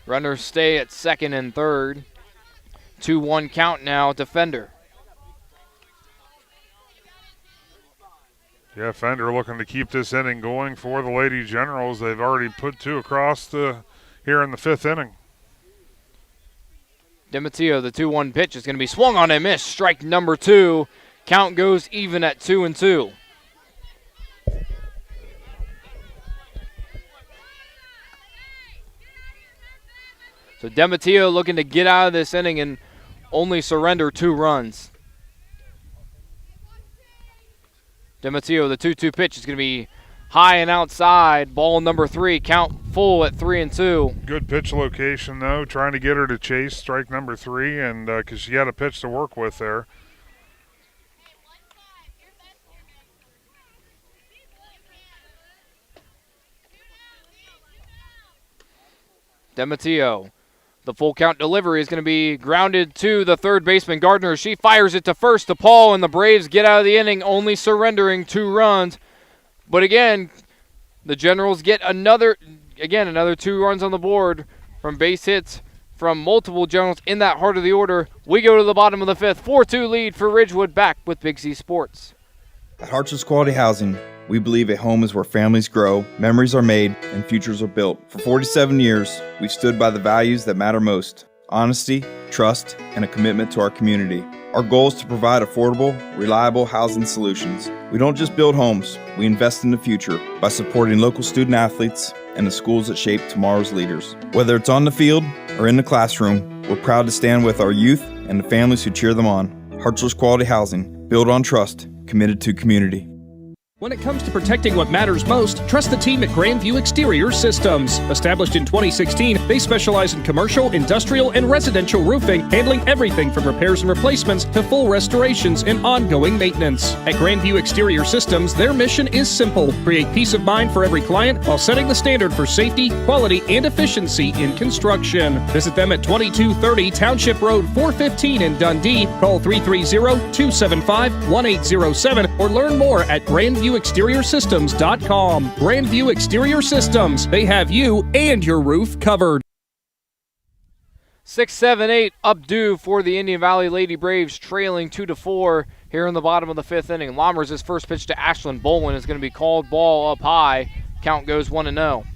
Runners stay at second and third. 2-1 count now to Fender. Yeah, Fender looking to keep this inning going for the Lady Generals. They've already put 2 across here in the 5th inning. DeMattio, the 2-1 pitch is going to be swung on a miss. Strike number 2. Count goes even at 2-2. So DeMattio looking to get out of this inning and only surrender 2 runs. DeMattio, the 2-2 pitch is going to be high and outside. Ball number 3, count full at 3-2. Good pitch location, though, trying to get her to chase strike number 3, and because she had a pitch to work with there. DeMatteo. The full count delivery is going to be grounded to the third baseman, Gardner. She fires it to first to Paul, and the Braves get out of the inning, only surrendering 2 runs. But again, the Generals get another 2 runs on the board from base hits from multiple Generals in that heart of the order. We go to the bottom of the 5th, 4-2 lead for Ridgewood, back with Big Z Sports. At Hartson's Quality Housing, we believe a home is where families grow, memories are made, and futures are built. For 47 years, we've stood by the values that matter most: honesty, trust, and a commitment to our community. Our goal is to provide affordable, reliable housing solutions. We don't just build homes, we invest in the future by supporting local student athletes and the schools that shape tomorrow's leaders. Whether it's on the field or in the classroom, we're proud to stand with our youth and the families who cheer them on. Hartson's Quality Housing, built on trust, committed to community. When it comes to protecting what matters most, trust the team at Grandview Exterior Systems. Established in 2016, they specialize in commercial, industrial, and residential roofing, handling everything from repairs and replacements to full restorations and ongoing maintenance. At Grandview Exterior Systems, their mission is simple: create peace of mind for every client while setting the standard for safety, quality, and efficiency in construction. Visit them at 2230 Township Road 415 in Dundee. Call 330-275-1807 or learn more at GrandviewExteriorSystems.com. Grandview Exterior Systems. They have you and your roof covered. 6-7-8 up due for the Indian Valley Lady Braves, trailing 2-4 here in the bottom of the 5th inning. Lammers' first pitch to Ashlyn Bolin is going to be called, ball up high. Count goes 1-0.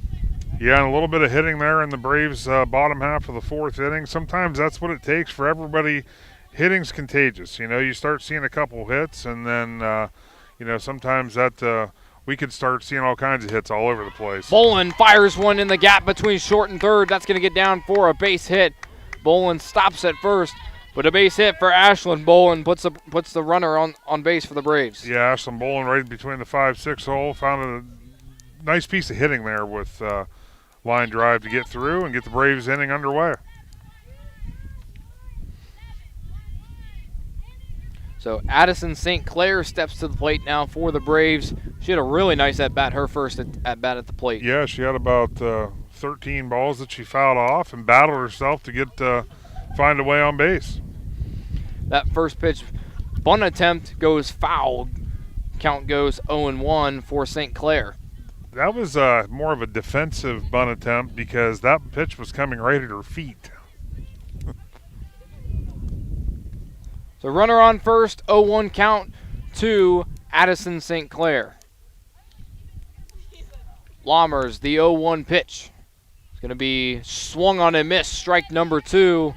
Yeah, and a little bit of hitting there in the Braves' bottom half of the 4th inning. Sometimes that's what it takes for everybody. Hitting's contagious. You start seeing a couple hits, and then sometimes that we could start seeing all kinds of hits all over the place. Bolin fires one in the gap between short and third. That's going to get down for a base hit. Bolin stops at first, but a base hit for Ashlyn. Bolin puts the runner on base for the Braves. Yeah, Ashlyn Bolin right between the 5-6 hole. Found a nice piece of hitting there with line drive to get through and get the Braves inning underway. So Addison St. Clair steps to the plate now for the Braves. She had a really nice at-bat, her first at-bat at the plate. Yeah, she had about 13 balls that she fouled off and battled herself to find a way on base. That first pitch bunt attempt goes foul. Count goes 0-1 for St. Clair. That was more of a defensive bunt attempt because that pitch was coming right at her feet. So runner on first, 0-1 count to Addison St. Clair. Lammers, the 0-1 pitch. It's going to be swung on and missed, strike number 2.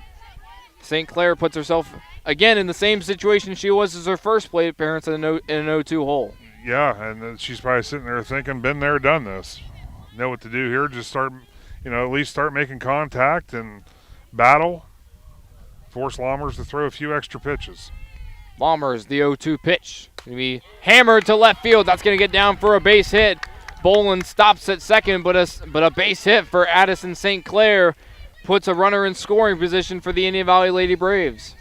St. Clair puts herself again in the same situation she was as her first plate appearance in an 0-2 hole. Yeah, and she's probably sitting there thinking, been there, done this. Know what to do here, just start, at least start making contact and battle. Force Lammers to throw a few extra pitches. Lammers, the 0-2 pitch. Going to be hammered to left field. That's going to get down for a base hit. Bolin stops at second, but a base hit for Addison St. Clair puts a runner in scoring position for the Indian Valley Lady Braves.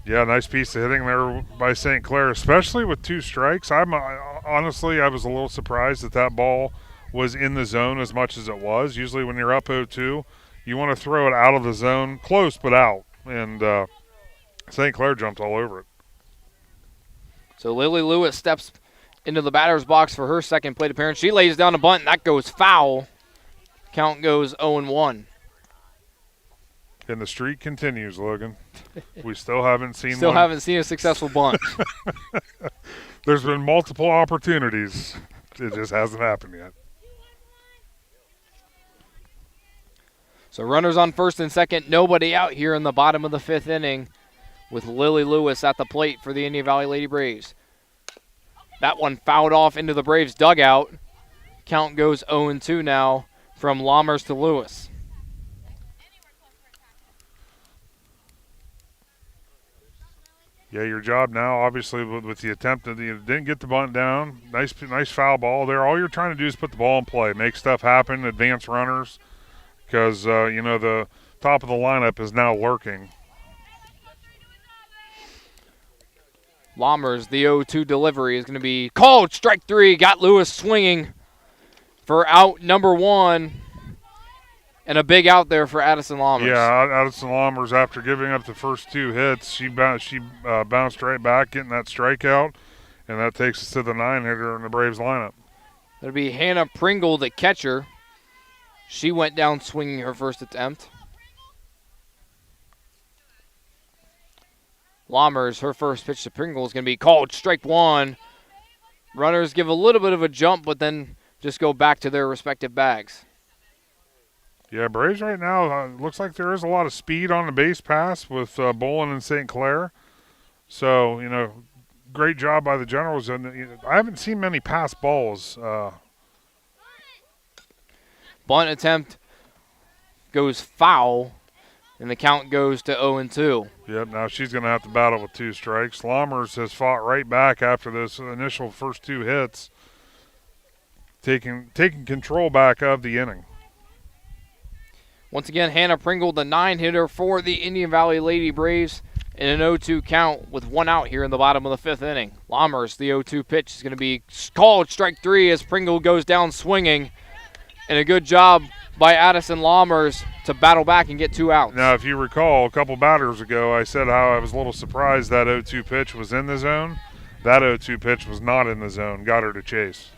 Yeah, nice piece of hitting there by St. Clair, especially with 2 strikes. Honestly, I was a little surprised that ball was in the zone as much as it was. Usually when you're up 0-2, you want to throw it out of the zone, close but out. And St. Clair jumped all over it. So Lily Lewis steps into the batter's box for her second plate appearance. She lays down a bunt, and that goes foul. Count goes 0-1. And the streak continues, Logan. We still haven't seen haven't seen a successful bunt. There's been multiple opportunities. It just hasn't happened yet. So runners on first and second, nobody out here in the bottom of the 5th inning with Lily Lewis at the plate for the Indian Valley Lady Braves. That one fouled off into the Braves dugout. Count goes 0-2 now from Lammers to Lewis. Yeah, your job now, obviously, with the attempt that you didn't get the bunt down. Nice foul ball there. All you're trying to do is put the ball in play, make stuff happen, advance runners. Because, the top of the lineup is now lurking. Lammers, the 0-2 delivery is going to be called. Strike 3, got Lewis swinging for out number 1. And a big out there for Addison Lammers. Yeah, Addison Lammers, after giving up the first 2 hits, she bounced right back, getting that strikeout, and that takes us to the 9-hitter in the Braves lineup. That'll be Hannah Pringle, the catcher. She went down swinging her first attempt. Lammers, her first pitch to Pringle is going to be called strike 1. Runners give a little bit of a jump, but then just go back to their respective bags. Yeah, Braves right now, looks like there is a lot of speed on the base pass with Bolin and St. Clair. So, great job by the Generals. And I haven't seen many pass balls. Bunt attempt goes foul, and the count goes to 0-2. Yep, now she's going to have to battle with 2 strikes. Lammers has fought right back after this initial first 2 hits, taking control back of the inning. Once again, Hannah Pringle, the 9-hitter for the Indian Valley Lady Braves, in an 0-2 count with 1 out here in the bottom of the 5th inning. Lammers, the 0-2 pitch is going to be called strike 3 as Pringle goes down swinging. And a good job by Addison Lammers to battle back and get 2 outs. Now, if you recall, a couple batters ago, I said how I was a little surprised that 0-2 pitch was in the zone. That 0-2 pitch was not in the zone. Got her to chase.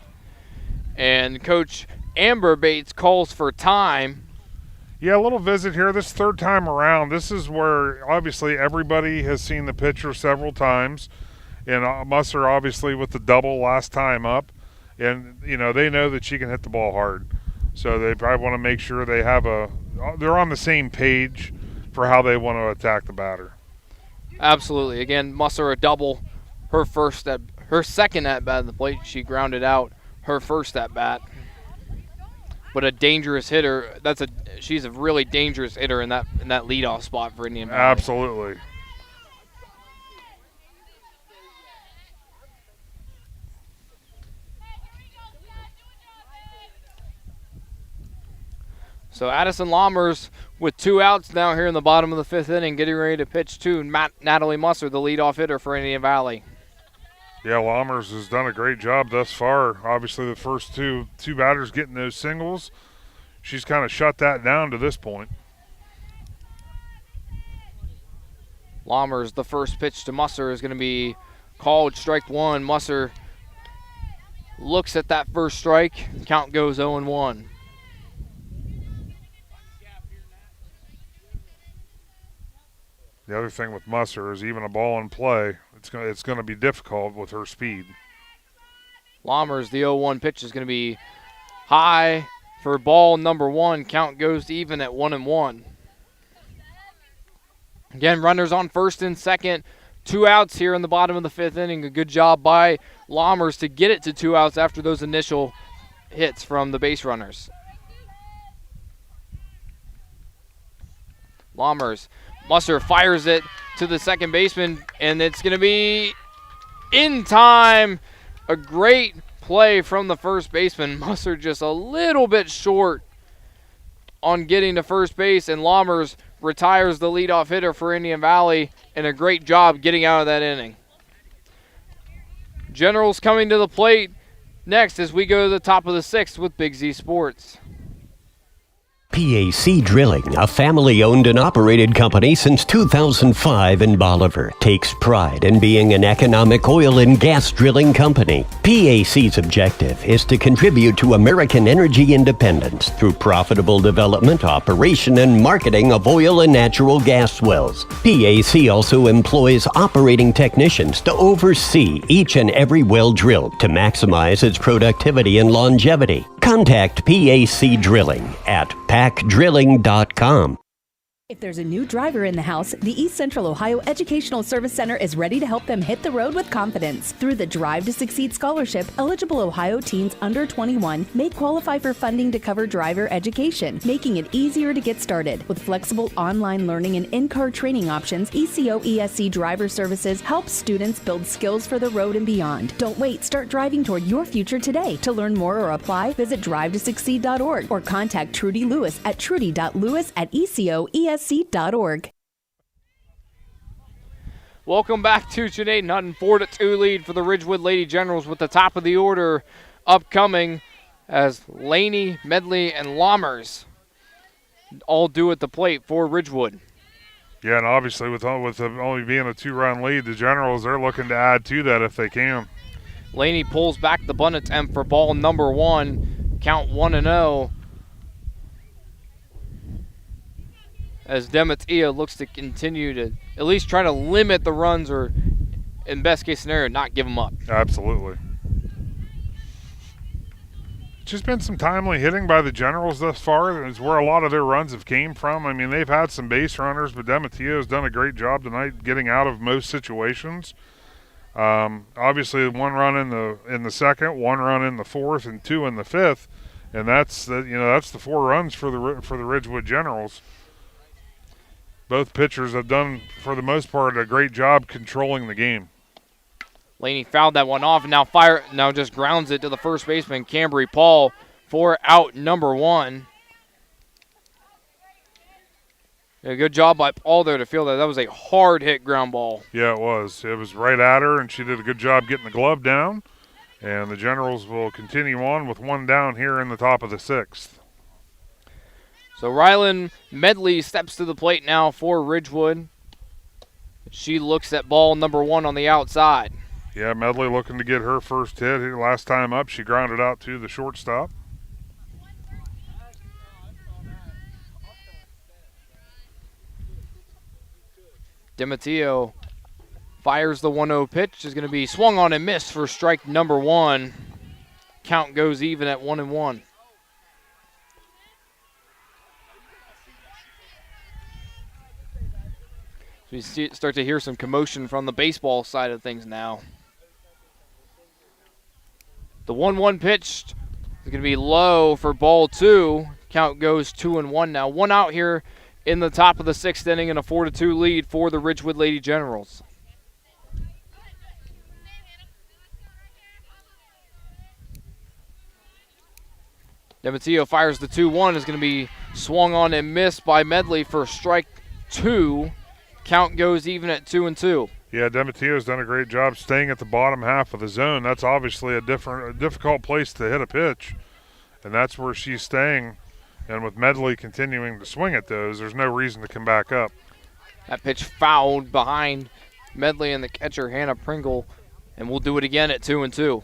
And Coach Amber Bates calls for time. Yeah, a little visit here. This 3rd time around, this is where obviously everybody has seen the pitcher several times. And Musser obviously with the double last time up. And, they know that she can hit the ball hard. So they probably want to make sure they're on the same page for how they want to attack the batter. Absolutely. Again, Musser a double. Her second at bat at the plate. She grounded out her first at bat. But a dangerous hitter. She's a really dangerous hitter in that leadoff spot for Indian Valley. Absolutely. So Addison Lammers with 2 outs now here in the bottom of the 5th inning, getting ready to pitch to Natalie Musser, the leadoff hitter for Indian Valley. Yeah, Lammers has done a great job thus far. Obviously, the first two batters getting those singles. She's kind of shut that down to this point. Lammers, the first pitch to Musser is going to be called strike 1. Musser looks at that first strike. Count goes 0-1. The other thing with Musser is even a ball in play, it's going to be difficult with her speed. Lammers, the 0-1 pitch is going to be high for ball number 1. Count goes to even at 1-1. Again, runners on first and second. 2 outs here in the bottom of the 5th inning. A good job by Lammers to get it to 2 outs after those initial hits from the base runners. Lammers. Musser fires it to the second baseman, and it's going to be in time. A great play from the first baseman. Musser just a little bit short on getting to first base, and Lammers retires the leadoff hitter for Indian Valley, and a great job getting out of that inning. Generals coming to the plate next as we go to the top of the 6th with Big Z Sports. PAC Drilling, a family-owned and operated company since 2005 in Bolivar, takes pride in being an economic oil and gas drilling company. PAC's objective is to contribute to American energy independence through profitable development, operation, and marketing of oil and natural gas wells. PAC also employs operating technicians to oversee each and every well drilled to maximize its productivity and longevity. Contact PAC Drilling at pacdrilling.com. If there's a new driver in the house, the East Central Ohio Educational Service Center is ready to help them hit the road with confidence. Through the Drive to Succeed scholarship, eligible Ohio teens under 21 may qualify for funding to cover driver education, making it easier to get started. With flexible online learning and in-car training options, ECO ESC Driver Services helps students build skills for the road and beyond. Don't wait, start driving toward your future today. To learn more or apply, visit drivetasucceed.org or contact Trudy Lewis at trudy.lewis@ecoesc.org. Welcome back to Cheneyden Hutton. 4-2 lead for the Ridgewood Lady Generals with the top of the order upcoming as Laney, Medley, and Lammers all due at the plate for Ridgewood. Yeah, and obviously with only being a 2-run lead, the Generals, they're looking to add to that if they can. Laney pulls back the bunt attempt for ball number 1. Count 1-0. As Dematia looks to continue to at least try to limit the runs, or in best case scenario, not give them up. Absolutely. It's just been some timely hitting by the Generals thus far. It's where a lot of their runs have came from. I mean, they've had some base runners, but Dematia has done a great job tonight getting out of most situations. Obviously, 1 run in the second, 1 run in the fourth, and 2 in the fifth, and that's the 4 runs for the Ridgewood Generals. Both pitchers have done, for the most part, a great job controlling the game. Laney fouled that one off, and now just grounds it to the first baseman, Cambry Paul, for out number 1. A good job by Paul there to field that. That was a hard hit ground ball. Yeah, it was. It was right at her, and she did a good job getting the glove down. And the Generals will continue on with 1 down here in the top of the 6th. So Rylan Medley steps to the plate now for Ridgewood. She looks at ball number 1 on the outside. Yeah, Medley looking to get her first hit. Last time up, she grounded out to the shortstop. Dematio fires the 1-0 pitch. Is going to be swung on and missed for strike number 1. Count goes even at 1-1. So we start to hear some commotion from the baseball side of things now. The 1-1 pitch is going to be low for ball 2. Count goes 2-1 now. 1 out here in the top of the 6th inning and a 4-2 lead for the Ridgewood Lady Generals. Dematio fires the 2-1. Is going to be swung on and missed by Medley for strike 2. Count goes even at 2-2. Yeah, Dematio's done a great job staying at the bottom half of the zone. That's obviously a difficult place to hit a pitch, and that's where she's staying. And with Medley continuing to swing at those, there's no reason to come back up. That pitch fouled behind Medley and the catcher, Hannah Pringle, and we'll do it again at 2-2.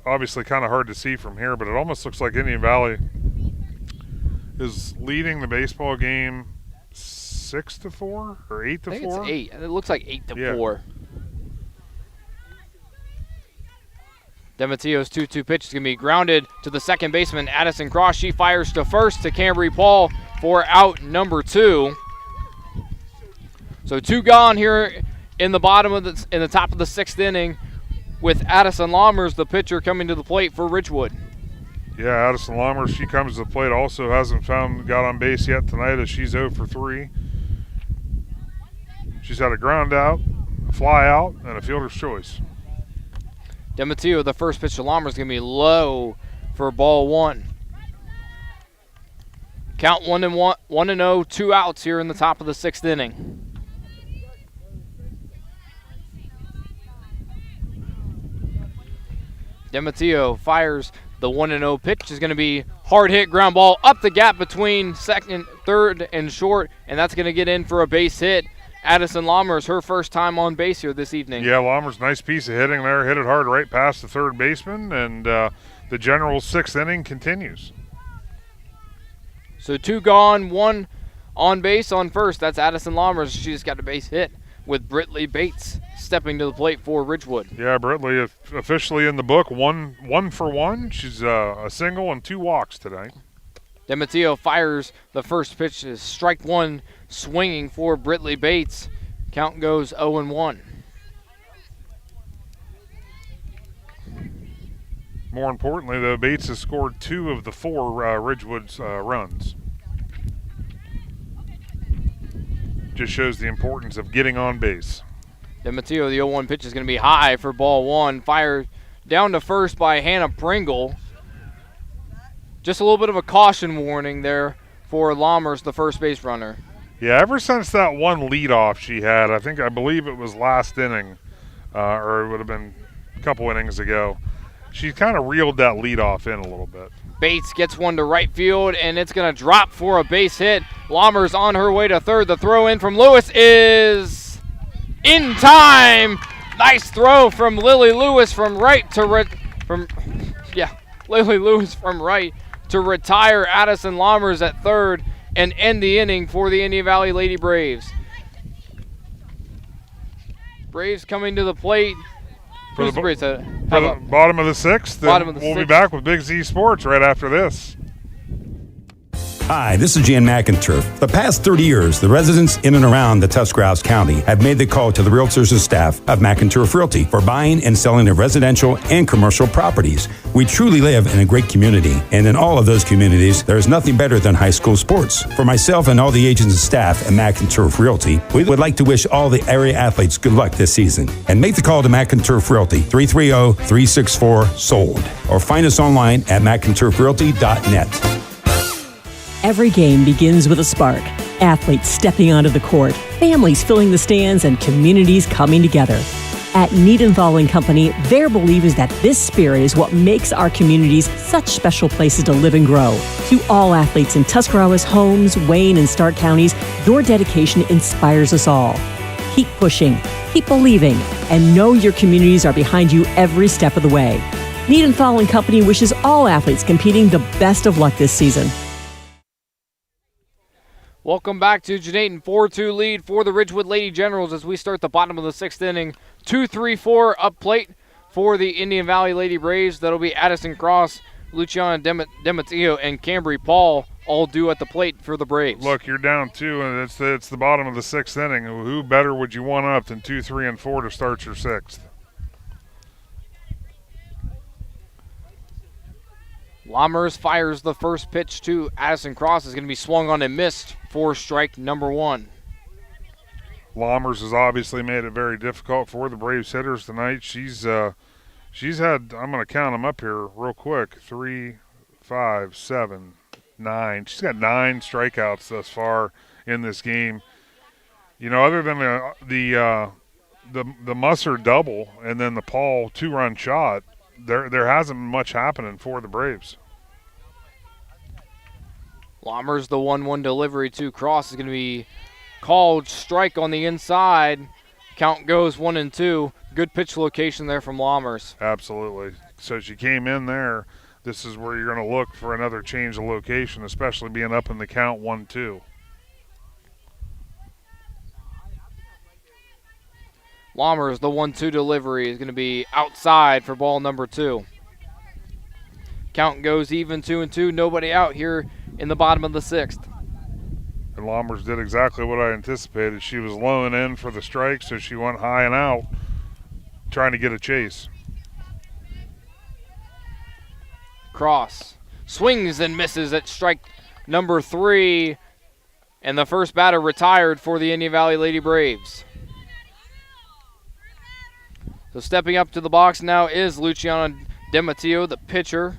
Obviously kind of hard to see from here, but it almost looks like Indian Valley is leading the baseball game 6-4 or 8-4? I think it's 8. It looks like 8-4. Dematio's 2-2 pitch is going to be grounded to the second baseman, Addison Cross. She fires to first to Cambry Paul for out number 2. So 2 gone here in the top of the 6th inning, with Addison Lammers, the pitcher, coming to the plate for Ridgewood. Yeah, Addison Lammers, she comes to the plate, also hasn't got on base yet tonight, as she's 0 for 3. She's had a ground out, a fly out, and a fielder's choice. Dematio, the first pitch to Lammers, is going to be low for ball 1. Count 1-0, 2 outs here in the top of the 6th inning. Dematio fires the 1-0 pitch. Is going to be hard hit ground ball up the gap between second, third, and short, and that's going to get in for a base hit. Addison Lammers, her first time on base here this evening. Yeah, Lammers, nice piece of hitting there. Hit it hard right past the third baseman, and the Generals' 6th inning continues. So 2 gone, 1 on base on first. That's Addison Lammers. She just got a base hit, with Britley Bates stepping to the plate for Ridgewood. Yeah, Britley officially in the book, 1 for 1. She's a single and 2 walks tonight. Dematio fires the first pitch, is strike 1 swinging for Britley Bates. Count goes 0-1. More importantly, though, Bates has scored 2 of the 4 Ridgewood's runs. Just shows the importance of getting on base. Dematio, the 0-1 pitch is going to be high for ball 1. Fired down to first by Hannah Pringle. Just a little bit of a caution warning there for Lammers, the first base runner. Yeah, ever since that one leadoff she had, I believe it was last inning, or it would have been a couple innings ago, she kind of reeled that leadoff in a little bit. Bates gets one to right field, and it's going to drop for a base hit. Lammers on her way to third. The throw in from Lewis is in time. Nice throw from Lily Lewis from right to Lily Lewis from right to retire Addison Lammers at third and end the inning for the Indian Valley Lady Braves. Braves coming to the plate. For the bottom of the sixth. We'll be back with Big Z Sports right after this. Hi, this is Jan McInturf. The past 30 years, the residents in and around the Tuscarawas County have made the call to the realtors and staff of McInturf Realty for buying and selling of residential and commercial properties. We truly live in a great community, and in all of those communities, there is nothing better than high school sports. For myself and all the agents and staff at McInturf Realty, we would like to wish all the area athletes good luck this season. And make the call to McInturf Realty, 330-364-SOLD, or find us online at McInturfRealty.net. Every game begins with a spark. Athletes stepping onto the court, families filling the stands, and communities coming together. At Niedenthal & Company, their belief is that this spirit is what makes our communities such special places to live and grow. To all athletes in Tuscarawas, Holmes, Wayne, and Stark counties, your dedication inspires us all. Keep pushing, keep believing, and know your communities are behind you every step of the way. Niedenthal & Company wishes all athletes competing the best of luck this season. Welcome back to Janaten. 4-2 lead for the Ridgewood Lady Generals as we start the bottom of the sixth inning. 2-3-4 up plate for the Indian Valley Lady Braves. That'll be Addison Cross, Luciana Dematio, and Cambry Paul all due at the plate for the Braves. Look, you're down 2, and it's the bottom of the sixth inning. Who better would you want up than 2, 3, and 4 to start your sixth? Lammers fires the first pitch to Addison Cross. Is going to be swung on and missed for strike number 1. Lammers has obviously made it very difficult for the Braves hitters tonight. She's had, I'm going to count them up here real quick, 3, 5, 7, 9. She's got 9 strikeouts thus far in this game. You know, other than the Musser double and then the Paul 2-run shot, there hasn't been much happening for the Braves. Lammers, the 1-1 delivery to Cross is going to be called strike on the inside. Count goes 1-2. Good pitch location there from Lammers. Absolutely. So she came in there. This is where you're going to look for another change of location, especially being up in the count 1-2. Lammers, the 1-2 delivery is going to be outside for ball number 2. Count goes even 2-2. Nobody out here in the bottom of the sixth. And Lammers did exactly what I anticipated. She was lowing in for the strike, so she went high and out, trying to get a chase. Cross swings and misses at strike number 3, and the first batter retired for the Indian Valley Lady Braves. So stepping up to the box now is Luciana Dematio, the pitcher.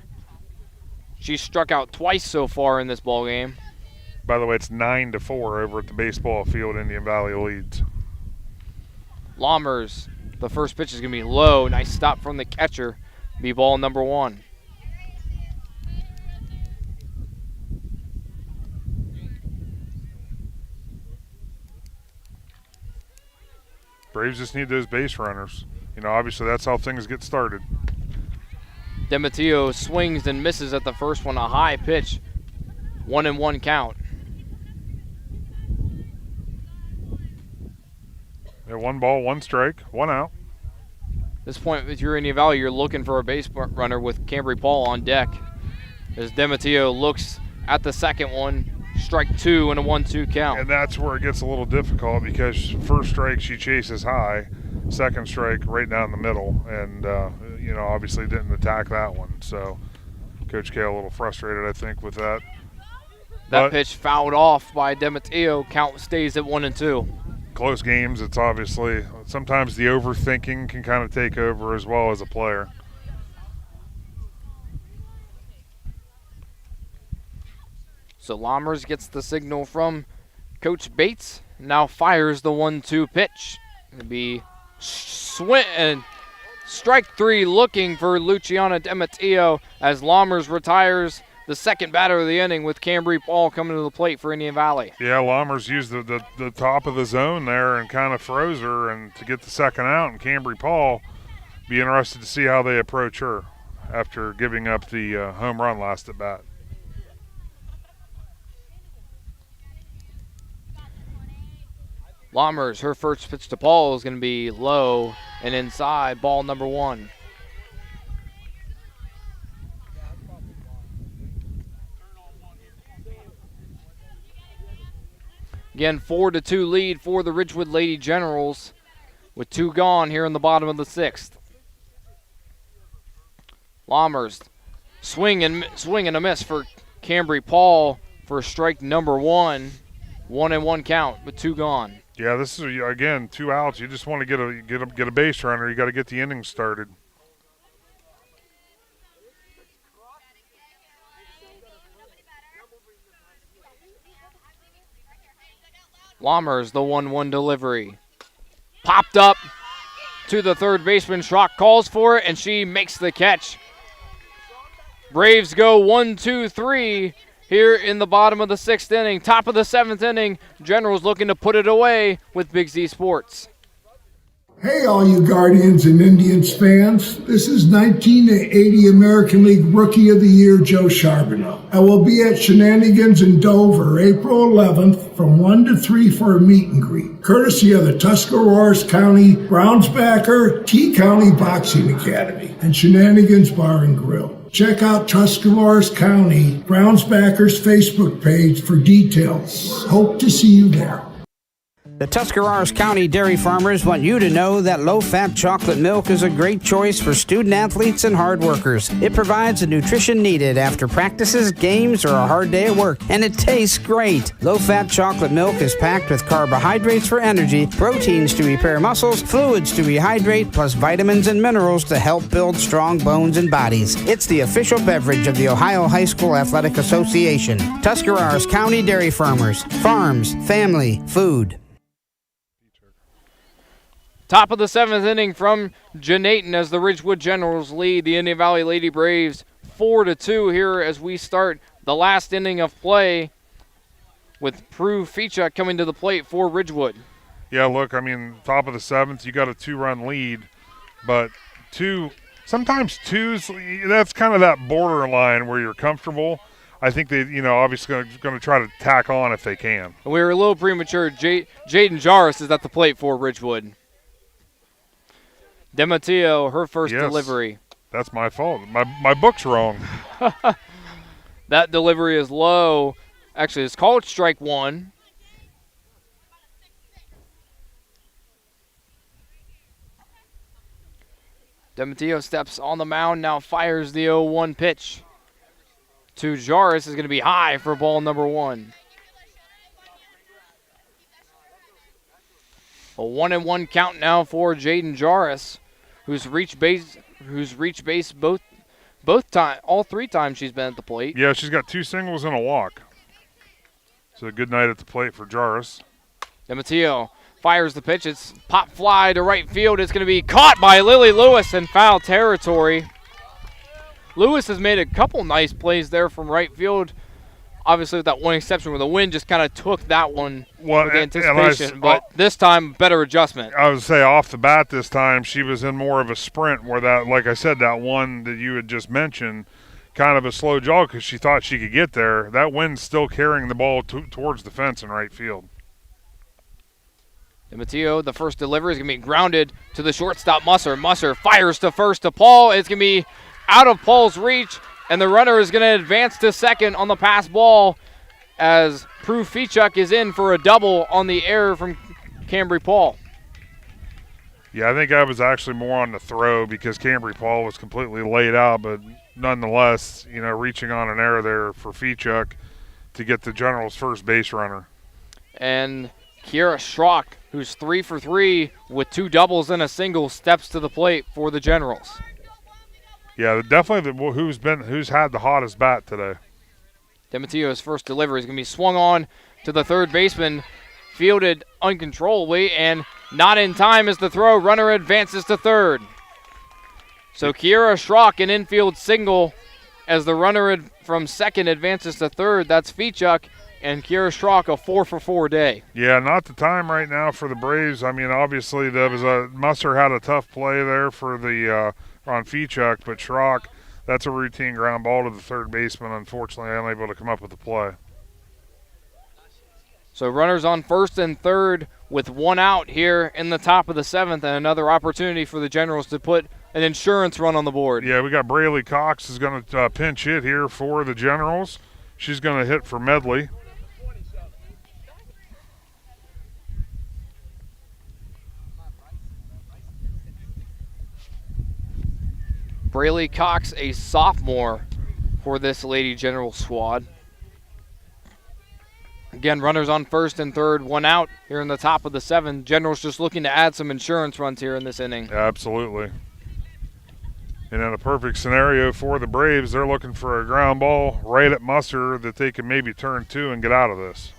She struck out twice so far in this ballgame. By the way, it's 9-4 over at the baseball field. Indian Valley leads. Lammers, the first pitch is going to be low. Nice stop from the catcher. Be ball number 1. Braves just need those base runners. You know, obviously that's how things get started. Dematio swings and misses at the first one, a high pitch. 1-1 count. Yeah, 1 ball, 1 strike, 1 out. At this point, if you're Indian Valley, you're looking for a base runner with Cambry Paul on deck. As Dematio looks at the second one, strike 2 and a 1-2 count. And that's where it gets a little difficult because first strike she chases high, second strike right down the middle, and you know, obviously didn't attack that one. So Coach K a little frustrated, I think, with that. That pitch fouled off by Dematio. Count stays at 1-2. Close games, it's obviously sometimes the overthinking can kind of take over as well as a player. So Lammers gets the signal from Coach Bates. Now fires the 1-2 pitch. It'll be strike 3 looking for Luciana Dematio as Lammers retires the second batter of the inning with Cambry Paul coming to the plate for Indian Valley. Yeah, Lammers used the top of the zone there and kind of froze her and to get the second out, and Cambry Paul, be interested to see how they approach her after giving up the home run last at bat. Lammers, her first pitch to Paul is going to be low and inside, ball number 1. Again, 4-2 lead for the Ridgewood Lady Generals with 2 gone here in the bottom of the 6th. Lammers, swing and a miss for Cambry Paul for strike number 1. 1-1 count with 2 gone. Yeah, this is, again, 2 outs. You just want to get a base runner. You got to get the inning started. Lammers, the 1-1 delivery. Popped up to the third baseman. Schrock calls for it, and she makes the catch. Braves go 1-2-3 here in the bottom of the 6th inning. Top of the 7th inning, Generals looking to put it away with Big Z Sports. Hey, all you Guardians and Indians fans. This is 1980 American League Rookie of the Year, Joe Charbonneau. I will be at Shenanigans in Dover, April 11th from 1 to 3 for a meet and greet, courtesy of the Tuscarawas County Brownsbacker T-County Boxing Academy and Shenanigans Bar and Grill. Check out Tuscarawas County Brownsbackers Facebook page for details. Hope to see you there. The Tuscarawas County dairy farmers want you to know that low-fat chocolate milk is a great choice for student-athletes and hard workers. It provides the nutrition needed after practices, games, or a hard day at work, and it tastes great. Low-fat chocolate milk is packed with carbohydrates for energy, proteins to repair muscles, fluids to rehydrate, plus vitamins and minerals to help build strong bones and bodies. It's the official beverage of the Ohio High School Athletic Association. Tuscarawas County dairy farmers. Farms. Family. Food. Top of the 7th inning from Janayton as the Ridgewood Generals lead the Indian Valley Lady Braves 4-2 here as we start the last inning of play with Prue Fichuk coming to the plate for Ridgewood. Yeah, look, I mean, top of the 7th, you got a 2-run lead, but sometimes twos, that's kind of that borderline where you're comfortable. I think they, obviously going to try to tack on if they can. We were a little premature. Jaden Jarvis is at the plate for Ridgewood. DeMatteo, her first delivery. That's my fault. My book's wrong. That delivery is low. Actually, it's called strike 1. DeMatteo steps on the mound, now fires the 0-1 pitch to Jarvis. Is going to be high for ball number 1. A 1-1 count now for Jaden Jarvis, who's reached base all 3 times she's been at the plate. Yeah, she's got 2 singles and a walk. So a good night at the plate for Jarvis. DeMatteo fires the pitch. It's pop fly to right field. It's going to be caught by Lily Lewis in foul territory. Lewis has made a couple nice plays there from right field. Obviously, with that one exception where the wind just kind of took that one with the anticipation. But this time, better adjustment. I would say off the bat this time, she was in more of a sprint where that, like I said, that one that you had just mentioned, kind of a slow jog because she thought she could get there. That wind's still carrying the ball towards the fence in right field. DeMatteo, the first delivery is going to be grounded to the shortstop, Musser. Musser fires to first to Paul. It's going to be out of Paul's reach. And the runner is going to advance to second on the pass ball as Prue Fichuk is in for a double on the error from Cambry Paul. Yeah, I think I was actually more on the throw because Cambry Paul was completely laid out, but nonetheless, reaching on an error there for Fichuk to get the Generals' first base runner. And Kiera Schrock, who's 3 for 3 with 2 doubles and a single, steps to the plate for the Generals. Yeah, definitely who's had the hottest bat today. DeMatteo's first delivery is going to be swung on to the third baseman, fielded uncontrollably, and not in time as the throw. Runner advances to third. So Kiera Schrock, an infield single as the runner from second advances to third. That's Fichuk and Kiera Schrock, a 4-for-4 day. Yeah, not the time right now for the Braves. I mean, obviously there was Musser had a tough play there for the on Fichuk, but Schrock, that's a routine ground ball to the third baseman. Unfortunately, unable to come up with the play. So runners on first and third with one out here in the top of the seventh, and another opportunity for the Generals to put an insurance run on the board. Yeah, we got Braylee Cox is going to pinch hit here for the Generals. She's going to hit for Medley. Braylee Cox, a sophomore for this Lady General squad. Again, runners on first and third, one out here in the top of the seventh. Generals just looking to add some insurance runs here in this inning. Yeah, absolutely. And in a perfect scenario for the Braves, they're looking for a ground ball right at Musser that they can maybe turn to and get out of this.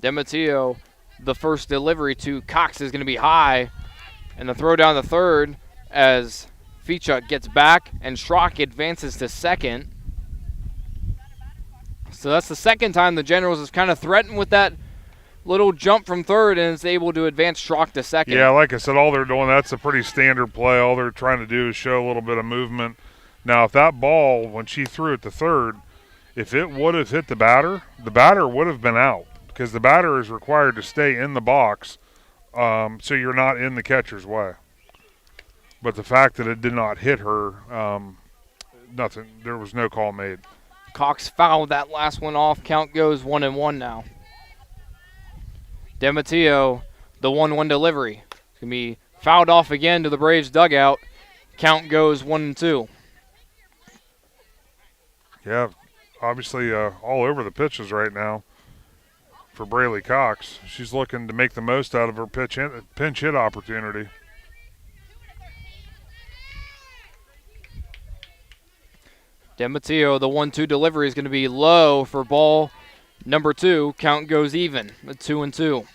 DeMatteo, the first delivery to Cox is going to be high. And the throw down the third as Fichuk gets back and Schrock advances to second. So that's the second time the Generals has kind of threatened with that little jump from third and is able to advance Schrock to second. Yeah, like I said, all they're doing, that's a pretty standard play. All they're trying to do is show a little bit of movement. Now, if that ball, when she threw it to third, if it would have hit the batter would have been out because the batter is required to stay in the box. So you're not in the catcher's way. But the fact that it did not hit her, nothing. There was no call made. Cox fouled that last one off. Count goes 1-1 now. DeMatteo, the 1-1 delivery. It's going to be fouled off again to the Braves dugout. Count goes 1-2. Yeah, obviously all over the pitches right now. For Braylee Cox, she's looking to make the most out of her pinch hit opportunity. DeMatteo, the 1-2 delivery is going to be low for ball number 2. Count goes even at 2-2.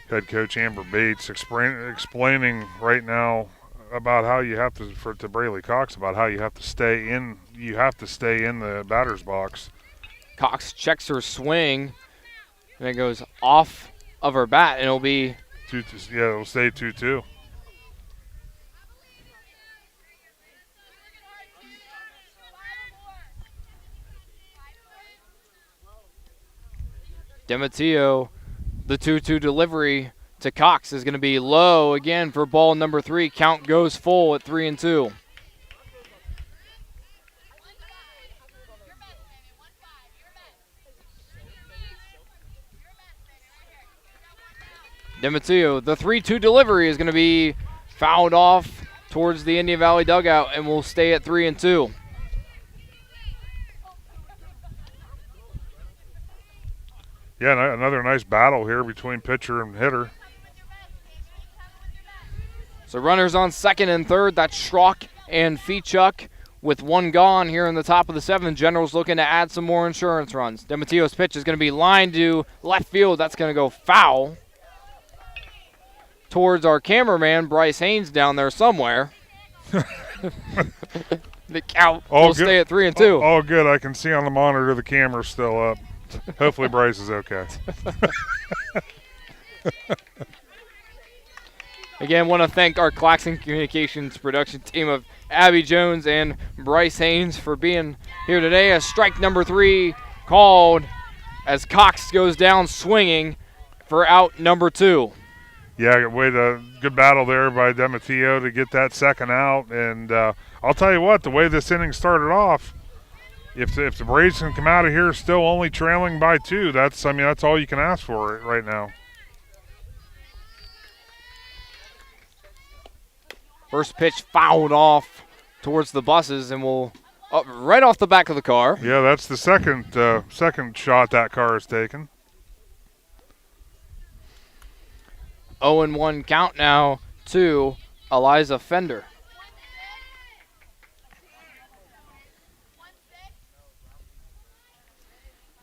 Head coach Amber Bates explaining right now about how you have to to Braylee Cox about how you have to stay in the batter's box. Cox checks her swing and it goes off of her bat and it'll be it'll stay 2-2. DeMatteo, the 2-2 delivery to Cox is going to be low again for ball number 3. Count goes full at 3-2. DeMatteo, the 3-2 delivery is going to be fouled off towards the Indian Valley dugout and will stay at 3-2. Yeah, another nice battle here between pitcher and hitter. So runners on second and third. That's Schrock and Fichuk with one gone here in the top of the seventh. Generals looking to add some more insurance runs. DeMatteo's pitch is going to be lined to left field. That's going to go foul towards our cameraman, Bryce Hains, down there somewhere. The count will stay at 3-2. All good. I can see on the monitor the camera's still up. Hopefully Bryce is okay. Again, want to thank our Claxon Communications production team of Abby Jones and Bryce Hains for being here today. As strike number 3 called as Cox goes down swinging for out number 2. Yeah, good battle there by DeMatteo to get that second out. And I'll tell you what, the way this inning started off, if the Braves can come out of here still only trailing by 2, that's all you can ask for right now. First pitch fouled off towards the buses and will right off the back of the car. Yeah, that's the second shot that car has taken. 0-1 count now to Eliza Fender.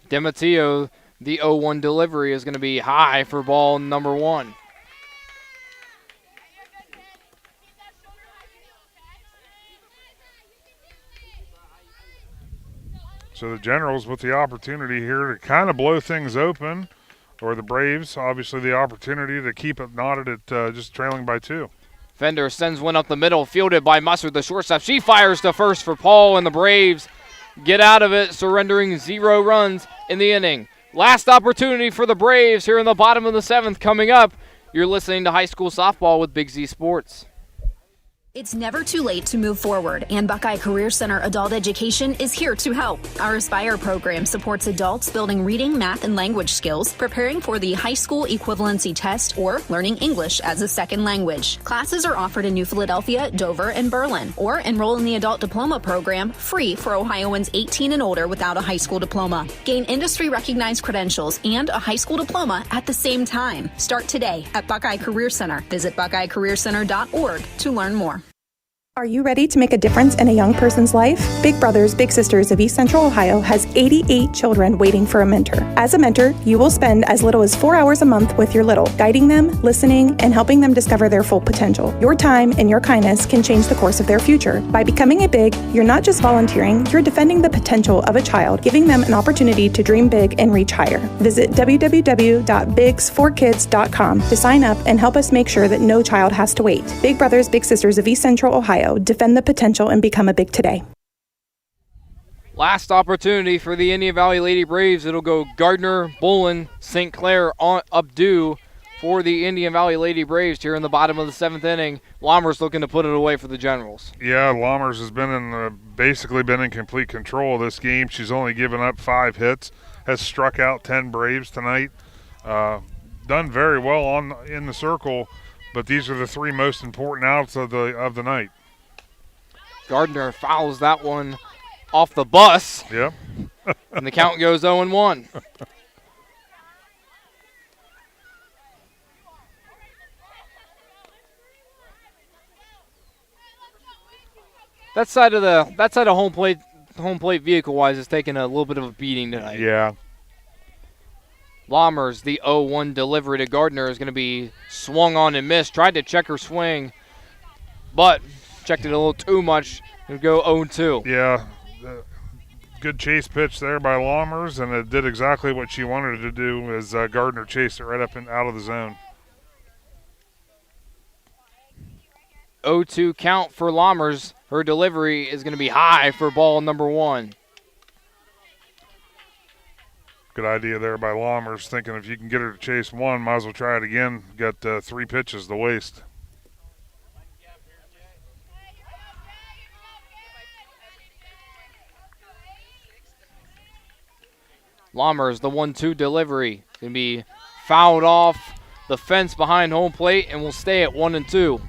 DeMatteo, the 0-1 delivery is going to be high for ball number 1. So the Generals with the opportunity here to kind of blow things open, or the Braves, obviously the opportunity to keep it knotted at just trailing by 2. Fender sends one up the middle, fielded by Mustard, the shortstop. She fires to first for Paul, and the Braves get out of it, surrendering 0 runs in the inning. Last opportunity for the Braves here in the bottom of the 7th coming up. You're listening to High School Softball with Big Z Sports. It's never too late to move forward, and Buckeye Career Center Adult Education is here to help. Our Aspire program supports adults building reading, math, and language skills, preparing for the high school equivalency test, or learning English as a second language. Classes are offered in New Philadelphia, Dover, and Berlin, or enroll in the Adult Diploma program, free for Ohioans 18 and older without a high school diploma. Gain industry-recognized credentials and a high school diploma at the same time. Start today at Buckeye Career Center. Visit buckeyecareercenter.org to learn more. Are you ready to make a difference in a young person's life? Big Brothers Big Sisters of East Central Ohio has 88 children waiting for a mentor. As a mentor, you will spend as little as 4 hours a month with your little, guiding them, listening, and helping them discover their full potential. Your time and your kindness can change the course of their future. By becoming a Big, you're not just volunteering, you're defending the potential of a child, giving them an opportunity to dream big and reach higher. Visit www.bigs4kids.com to sign up and help us make sure that no child has to wait. Big Brothers Big Sisters of East Central Ohio. Defend the potential and become a Big today. Last opportunity for the Indian Valley Lady Braves. It'll go Gardner, Bolin, St. Clair, Abdu for the Indian Valley Lady Braves here in the bottom of the 7th inning. Lammers looking to put it away for the Generals. Yeah, Lammers has been basically been in complete control of this game. She's only given up 5 hits, has struck out 10 Braves tonight. Done very well in the circle, but these are the 3 most important outs of the night. Gardner fouls that one off the bus. Yep. And the count goes 0-1. That side of home plate vehicle wise is taking a little bit of a beating tonight. Yeah. Lammers, the 0-1 delivery to Gardner is going to be swung on and missed. Tried to check her swing, but checked it a little too much. It'll go 0-2. Yeah, good chase pitch there by Lammers, and it did exactly what she wanted it to do as Gardner chased it right up and out of the zone. 0-2 count for Lammers. Her delivery is going to be high for ball number 1. Good idea there by Lammers, thinking if you can get her to chase 1, might as well try it again. Got 3 pitches to waste. Lammers, the 1-2 delivery, going to be fouled off the fence behind home plate and will stay at 1-2.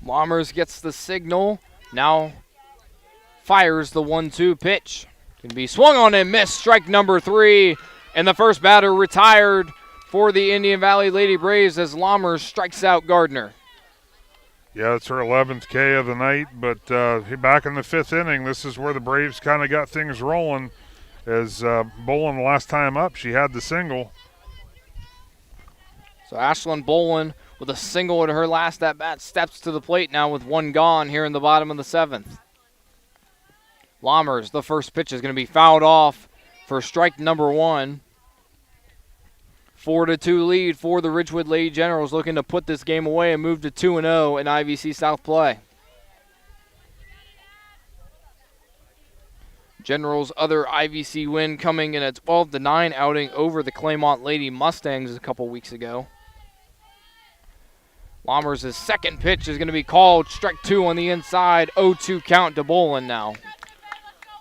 Lammers gets the signal, now fires the 1-2 pitch. Can be swung on and missed, strike number 3. And the first batter retired for the Indian Valley Lady Braves as Lammers strikes out Gardner. Yeah, it's her 11th K of the night, but back in the 5th inning, this is where the Braves kind of got things rolling. As Bolin, last time up, she had the single. So Ashlyn Bolin with a single at her last at-bat steps to the plate now with 1 gone here in the bottom of the 7th. Lammers, the first pitch is going to be fouled off for strike number 1. 4-2 lead for the Ridgewood Lady Generals, looking to put this game away and move to 2-0 in IVC South play. Generals' other IVC win coming in a 12-9 outing over the Claymont Lady Mustangs a couple weeks ago. Lammers' second pitch is going to be called. Strike 2 on the inside. 0-2 count to Bolin now.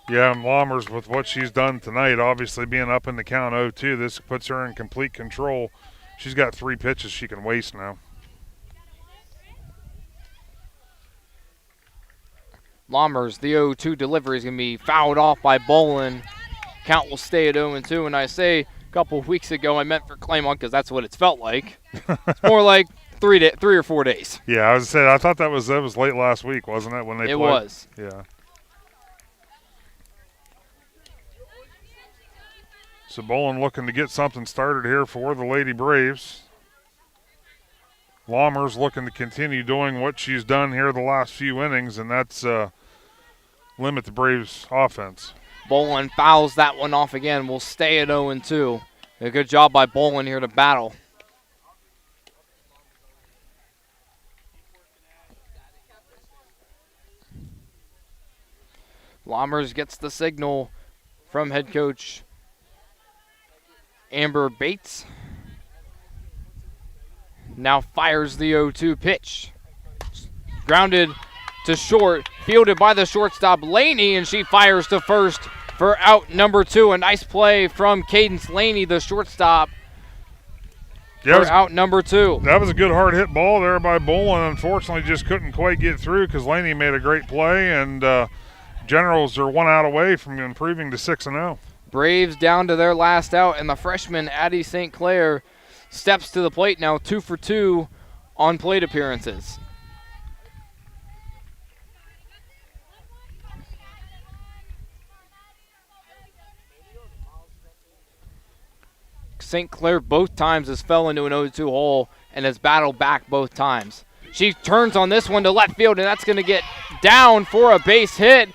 Yeah, and Lammers, with what she's done tonight, obviously being up in the count 0-2, this puts her in complete control. She's got 3 pitches she can waste now. Lammers, the 0-2 delivery is going to be fouled off by Bolin. Count will stay at 0-2, and I say couple of weeks ago. I meant for Claymont because that's what it's felt like. It's more like 3 or 4 days. Yeah, I was saying, I thought that was late last week, wasn't it, when they played? It was. Yeah. So Bolin looking to get something started here for the Lady Braves. Lammers looking to continue doing what she's done here the last few innings, and that's limit the Braves' offense. Bolin fouls that one off again. We'll stay at 0-2. A good job by Bolin here to battle. Lammers gets the signal from head coach Amber Bates. Now fires the 0-2 pitch. Grounded to short, fielded by the shortstop Laney, and she fires to first for out number 2. A nice play from Cadence Laney, the shortstop, for out number 2. That was a good hard hit ball there by Bolin. Unfortunately, just couldn't quite get through because Laney made a great play, and Generals are 1 out away from improving to 6-0. Braves down to their last out, and the freshman Addie St. Clair steps to the plate now, 2 for 2 on plate appearances. St. Clair both times has fell into an 0-2 hole and has battled back both times. She turns on this one to left field, and that's going to get down for a base hit.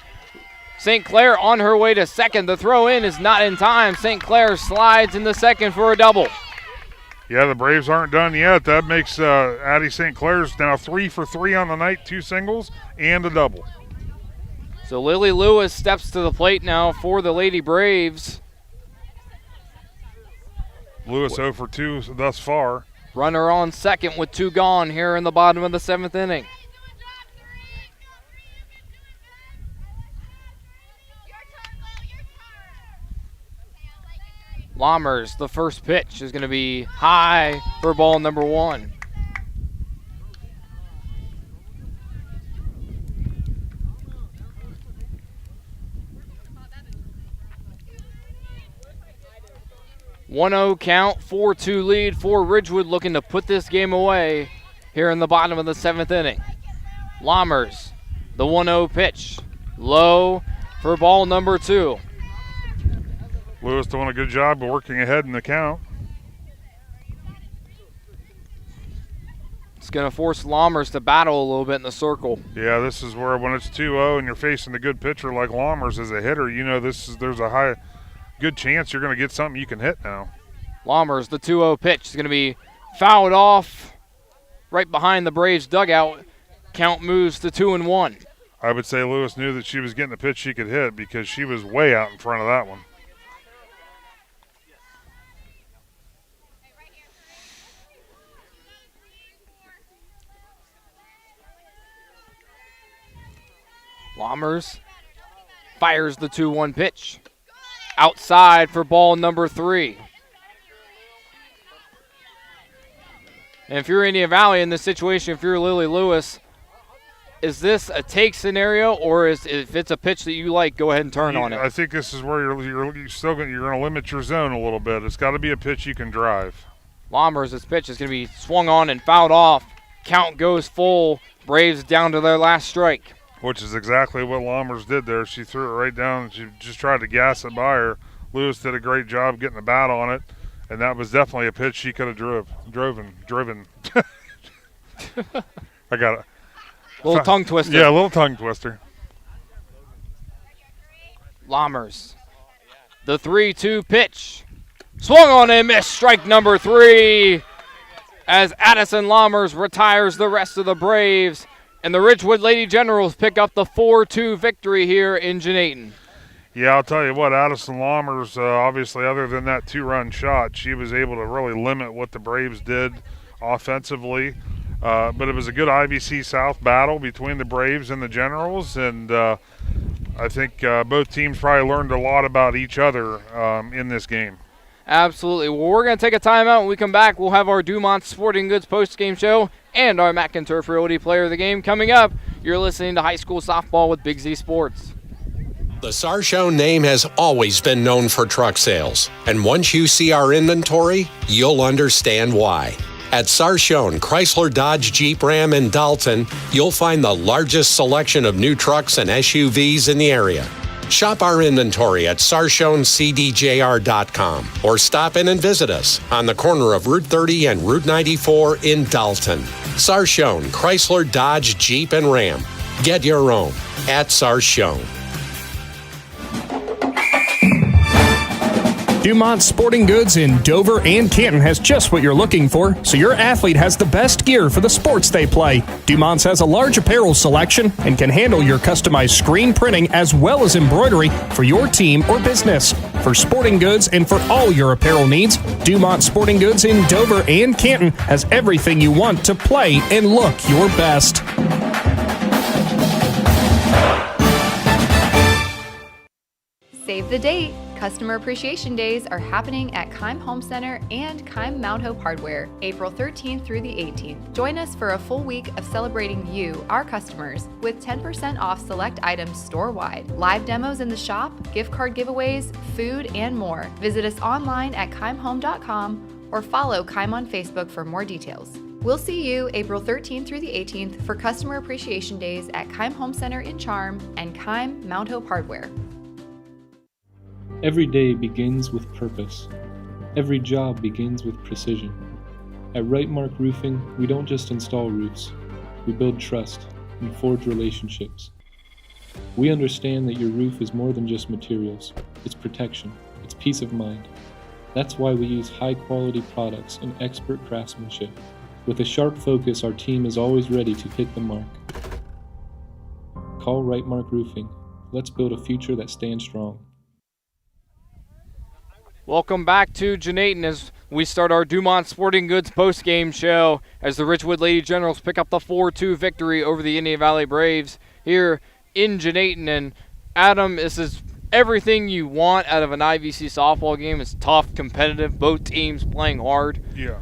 St. Clair on her way to second. The throw in is not in time. St. Clair slides in the second for a double. Yeah, the Braves aren't done yet. That makes Addie St. Clair's now 3 for 3 on the night, 2 singles and a double. So Lily Lewis steps to the plate now for the Lady Braves. Lewis 0 for 2 thus far. Runner on second with 2 gone here in the bottom of the 7th inning. Lammers, the first pitch is going to be high for ball number 1. (1-0) count, 4-2 lead for Ridgewood, looking to put this game away here in the bottom of the 7th inning. Lammers, the 1-0 pitch, low for ball number 2. Lewis doing a good job of working ahead in the count. It's going to force Lammers to battle a little bit in the circle. Yeah, this is where when it's 2-0 and you're facing a good pitcher like Lammers as a hitter, you know there's a good chance you're going to get something you can hit now. Lammers, the 2-0 pitch is going to be fouled off right behind the Braves dugout. Count moves to 2-1. I would say Lewis knew that she was getting a pitch she could hit because she was way out in front of that one. Lammers fires the 2-1 pitch. Outside for ball number 3. And if you're Indian Valley in this situation, if you're Lily Lewis, is this a take scenario, or if it's a pitch that you like, go ahead and turn on it? I think this is where you're going to limit your zone a little bit. It's got to be a pitch you can drive. Lammers, this pitch is going to be swung on and fouled off. Count goes full. Braves down to their last strike. Which is exactly what Lammers did there. She threw it right down. She just tried to gas it by her. Lewis did a great job getting the bat on it, and that was definitely a pitch she could have driven. I got it. Little tongue twister. Yeah, a little tongue twister. Lammers, the 3-2 pitch. Swung on and missed. Strike number 3 as Addison Lammers retires the rest of the Braves. And the Ridgewood Lady Generals pick up the 4-2 victory here in Jenaton. Yeah, I'll tell you what, Addison Lammers, obviously, other than that 2-run shot, she was able to really limit what the Braves did offensively. But it was a good IVC South battle between the Braves and the Generals, and I think both teams probably learned a lot about each other in this game. Absolutely. Well, we're going to take a timeout. When we come back, we'll have our Dumont Sporting Goods post-game show and our McInturf Realty Player of the Game coming up. You're listening to High School Softball with Big Z Sports. The Sarshone name has always been known for truck sales, and once you see our inventory, you'll understand why. At Sarshone Chrysler Dodge Jeep Ram in Dalton, you'll find the largest selection of new trucks and SUVs in the area. Shop our inventory at sarshonecdjr.com or stop in and visit us on the corner of Route 30 and Route 94 in Dalton. Sarshone Chrysler Dodge Jeep and Ram. Get your own at Sarshone. Dumont Sporting Goods in Dover and Canton has just what you're looking for, so your athlete has the best gear for the sports they play. Dumont's has a large apparel selection and can handle your customized screen printing as well as embroidery for your team or business. For sporting goods and for all your apparel needs, Dumont Sporting Goods in Dover and Canton has everything you want to play and look your best. Save the date. Customer Appreciation Days are happening at Keim Home Center and Keim Mount Hope Hardware, April 13th through the 18th. Join us for a full week of celebrating you, our customers, with 10% off select items store-wide, live demos in the shop, gift card giveaways, food, and more. Visit us online at keimhome.com or follow Keim on Facebook for more details. We'll see you April 13th through the 18th for Customer Appreciation Days at Keim Home Center in Charm and Keim Mount Hope Hardware. Every day begins with purpose. Every job begins with precision. At Rightmark Roofing, we don't just install roofs. We build trust and forge relationships. We understand that your roof is more than just materials. It's protection. It's peace of mind. That's why we use high-quality products and expert craftsmanship. With a sharp focus, our team is always ready to hit the mark. Call Rightmark Roofing. Let's build a future that stands strong. Welcome back to Jenaton as we start our Dumont Sporting Goods postgame show as the Ridgewood Lady Generals pick up the 4-2 victory over the Indian Valley Braves here in Jenaton. And Adam, this is everything you want out of an IVC softball game. It's tough, competitive, both teams playing hard. Yeah.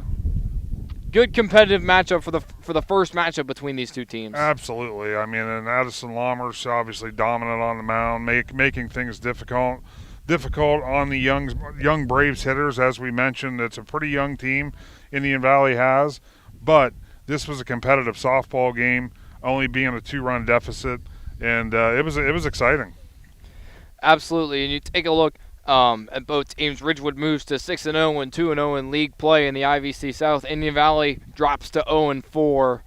Good competitive matchup for the first matchup between these two teams. Absolutely. I mean, and Addison Lammers obviously dominant on the mound, making things difficult on the young Braves hitters. As we mentioned, it's a pretty young team Indian Valley has, but this was a competitive softball game, only being a 2-run deficit, and it was exciting. Absolutely, and you take a look at both teams. Ridgewood moves to 6-0 and 2-0 in league play in the IVC South. Indian Valley drops to 0-4.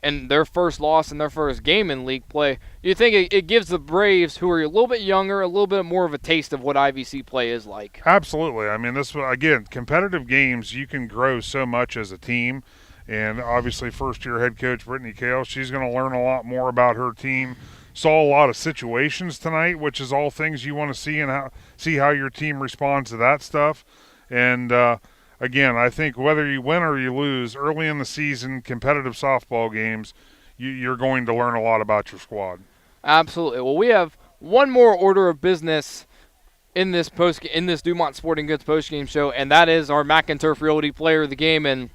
And their first loss in their first game in league play. You think it gives the Braves, who are a little bit younger, a little bit more of a taste of what IVC play is like? Absolutely. I mean, this, again, competitive games, you can grow so much as a team. And obviously first-year head coach Brittany Kale, she's going to learn a lot more about her team. Saw a lot of situations tonight, which is all things you want to see and see how your team responds to that stuff. And again, I think whether you win or you lose, early in the season, competitive softball games, you're going to learn a lot about your squad. Absolutely. Well, we have one more order of business in this Dumont Sporting Goods postgame show, and that is our McInturf Realty Player of the Game. And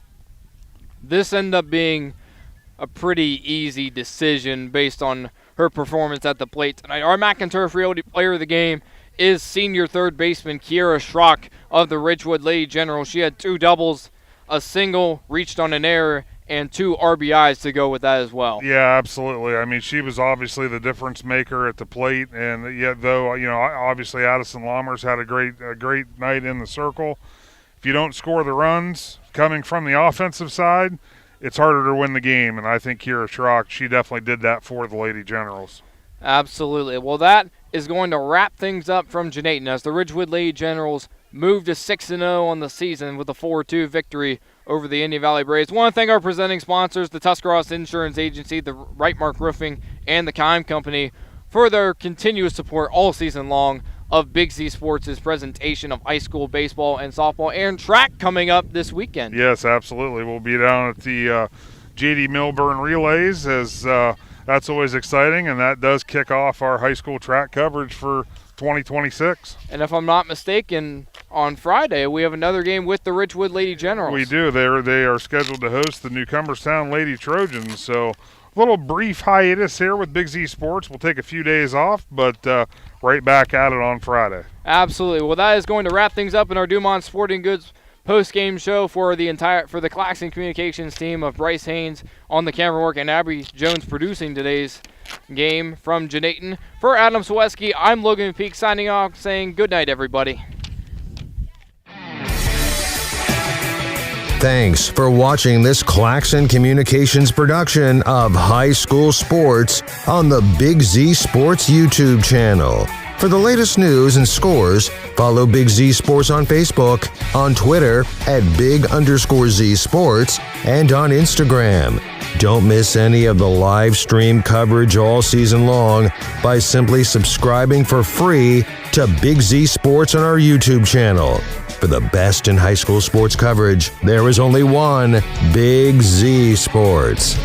this ended up being a pretty easy decision based on her performance at the plate tonight. Our McInturf Realty Player of the Game is senior third baseman Ciereszewski of the Ridgewood Lady Generals. She had 2 doubles, a single, reached on an error, and 2 RBIs to go with that as well. Yeah, absolutely. I mean, she was obviously the difference maker at the plate, and yet though, obviously Addison Lammers had a great night in the circle. If you don't score the runs coming from the offensive side, it's harder to win the game, and I think Ciereszewski, she definitely did that for the Lady Generals. Absolutely. Well, that is going to wrap things up from Jenaton as the Ridgewood Lady Generals move to 6-0 on the season with a 4-2 victory over the Indian Valley Braves. I want to thank our presenting sponsors, the Tuscarawas Insurance Agency, the Rightmark Roofing, and the Keim Company for their continuous support all season long of Big Z Sports' presentation of high school baseball and softball and track coming up this weekend. Yes, absolutely. We'll be down at the J.D. Milburn Relays as that's always exciting, and that does kick off our high school track coverage for 2026. And if I'm not mistaken, on Friday we have another game with the Ridgewood Lady Generals. We do. They are scheduled to host the New Cumberstown Lady Trojans, so little brief hiatus here with Big Z Sports. We'll take a few days off, but right back at it on Friday. Absolutely. Well, that is going to wrap things up in our Dumont Sporting Goods post-game show for the Claxon Communications team of Bryce Hains on the camera work and Abby Jones producing today's game from Janaton. For Adam Ciereszewski, I'm Logan McPeek signing off, saying good night, everybody. Thanks for watching this Claxon Communications production of high school sports on the Big Z Sports YouTube channel. For the latest news and scores, follow Big Z Sports on Facebook, on Twitter at @Big_Z Sports, and on Instagram. Don't miss any of the live stream coverage all season long by simply subscribing for free to Big Z Sports on our YouTube channel. For the best in high school sports coverage, there is only one Big Z Sports.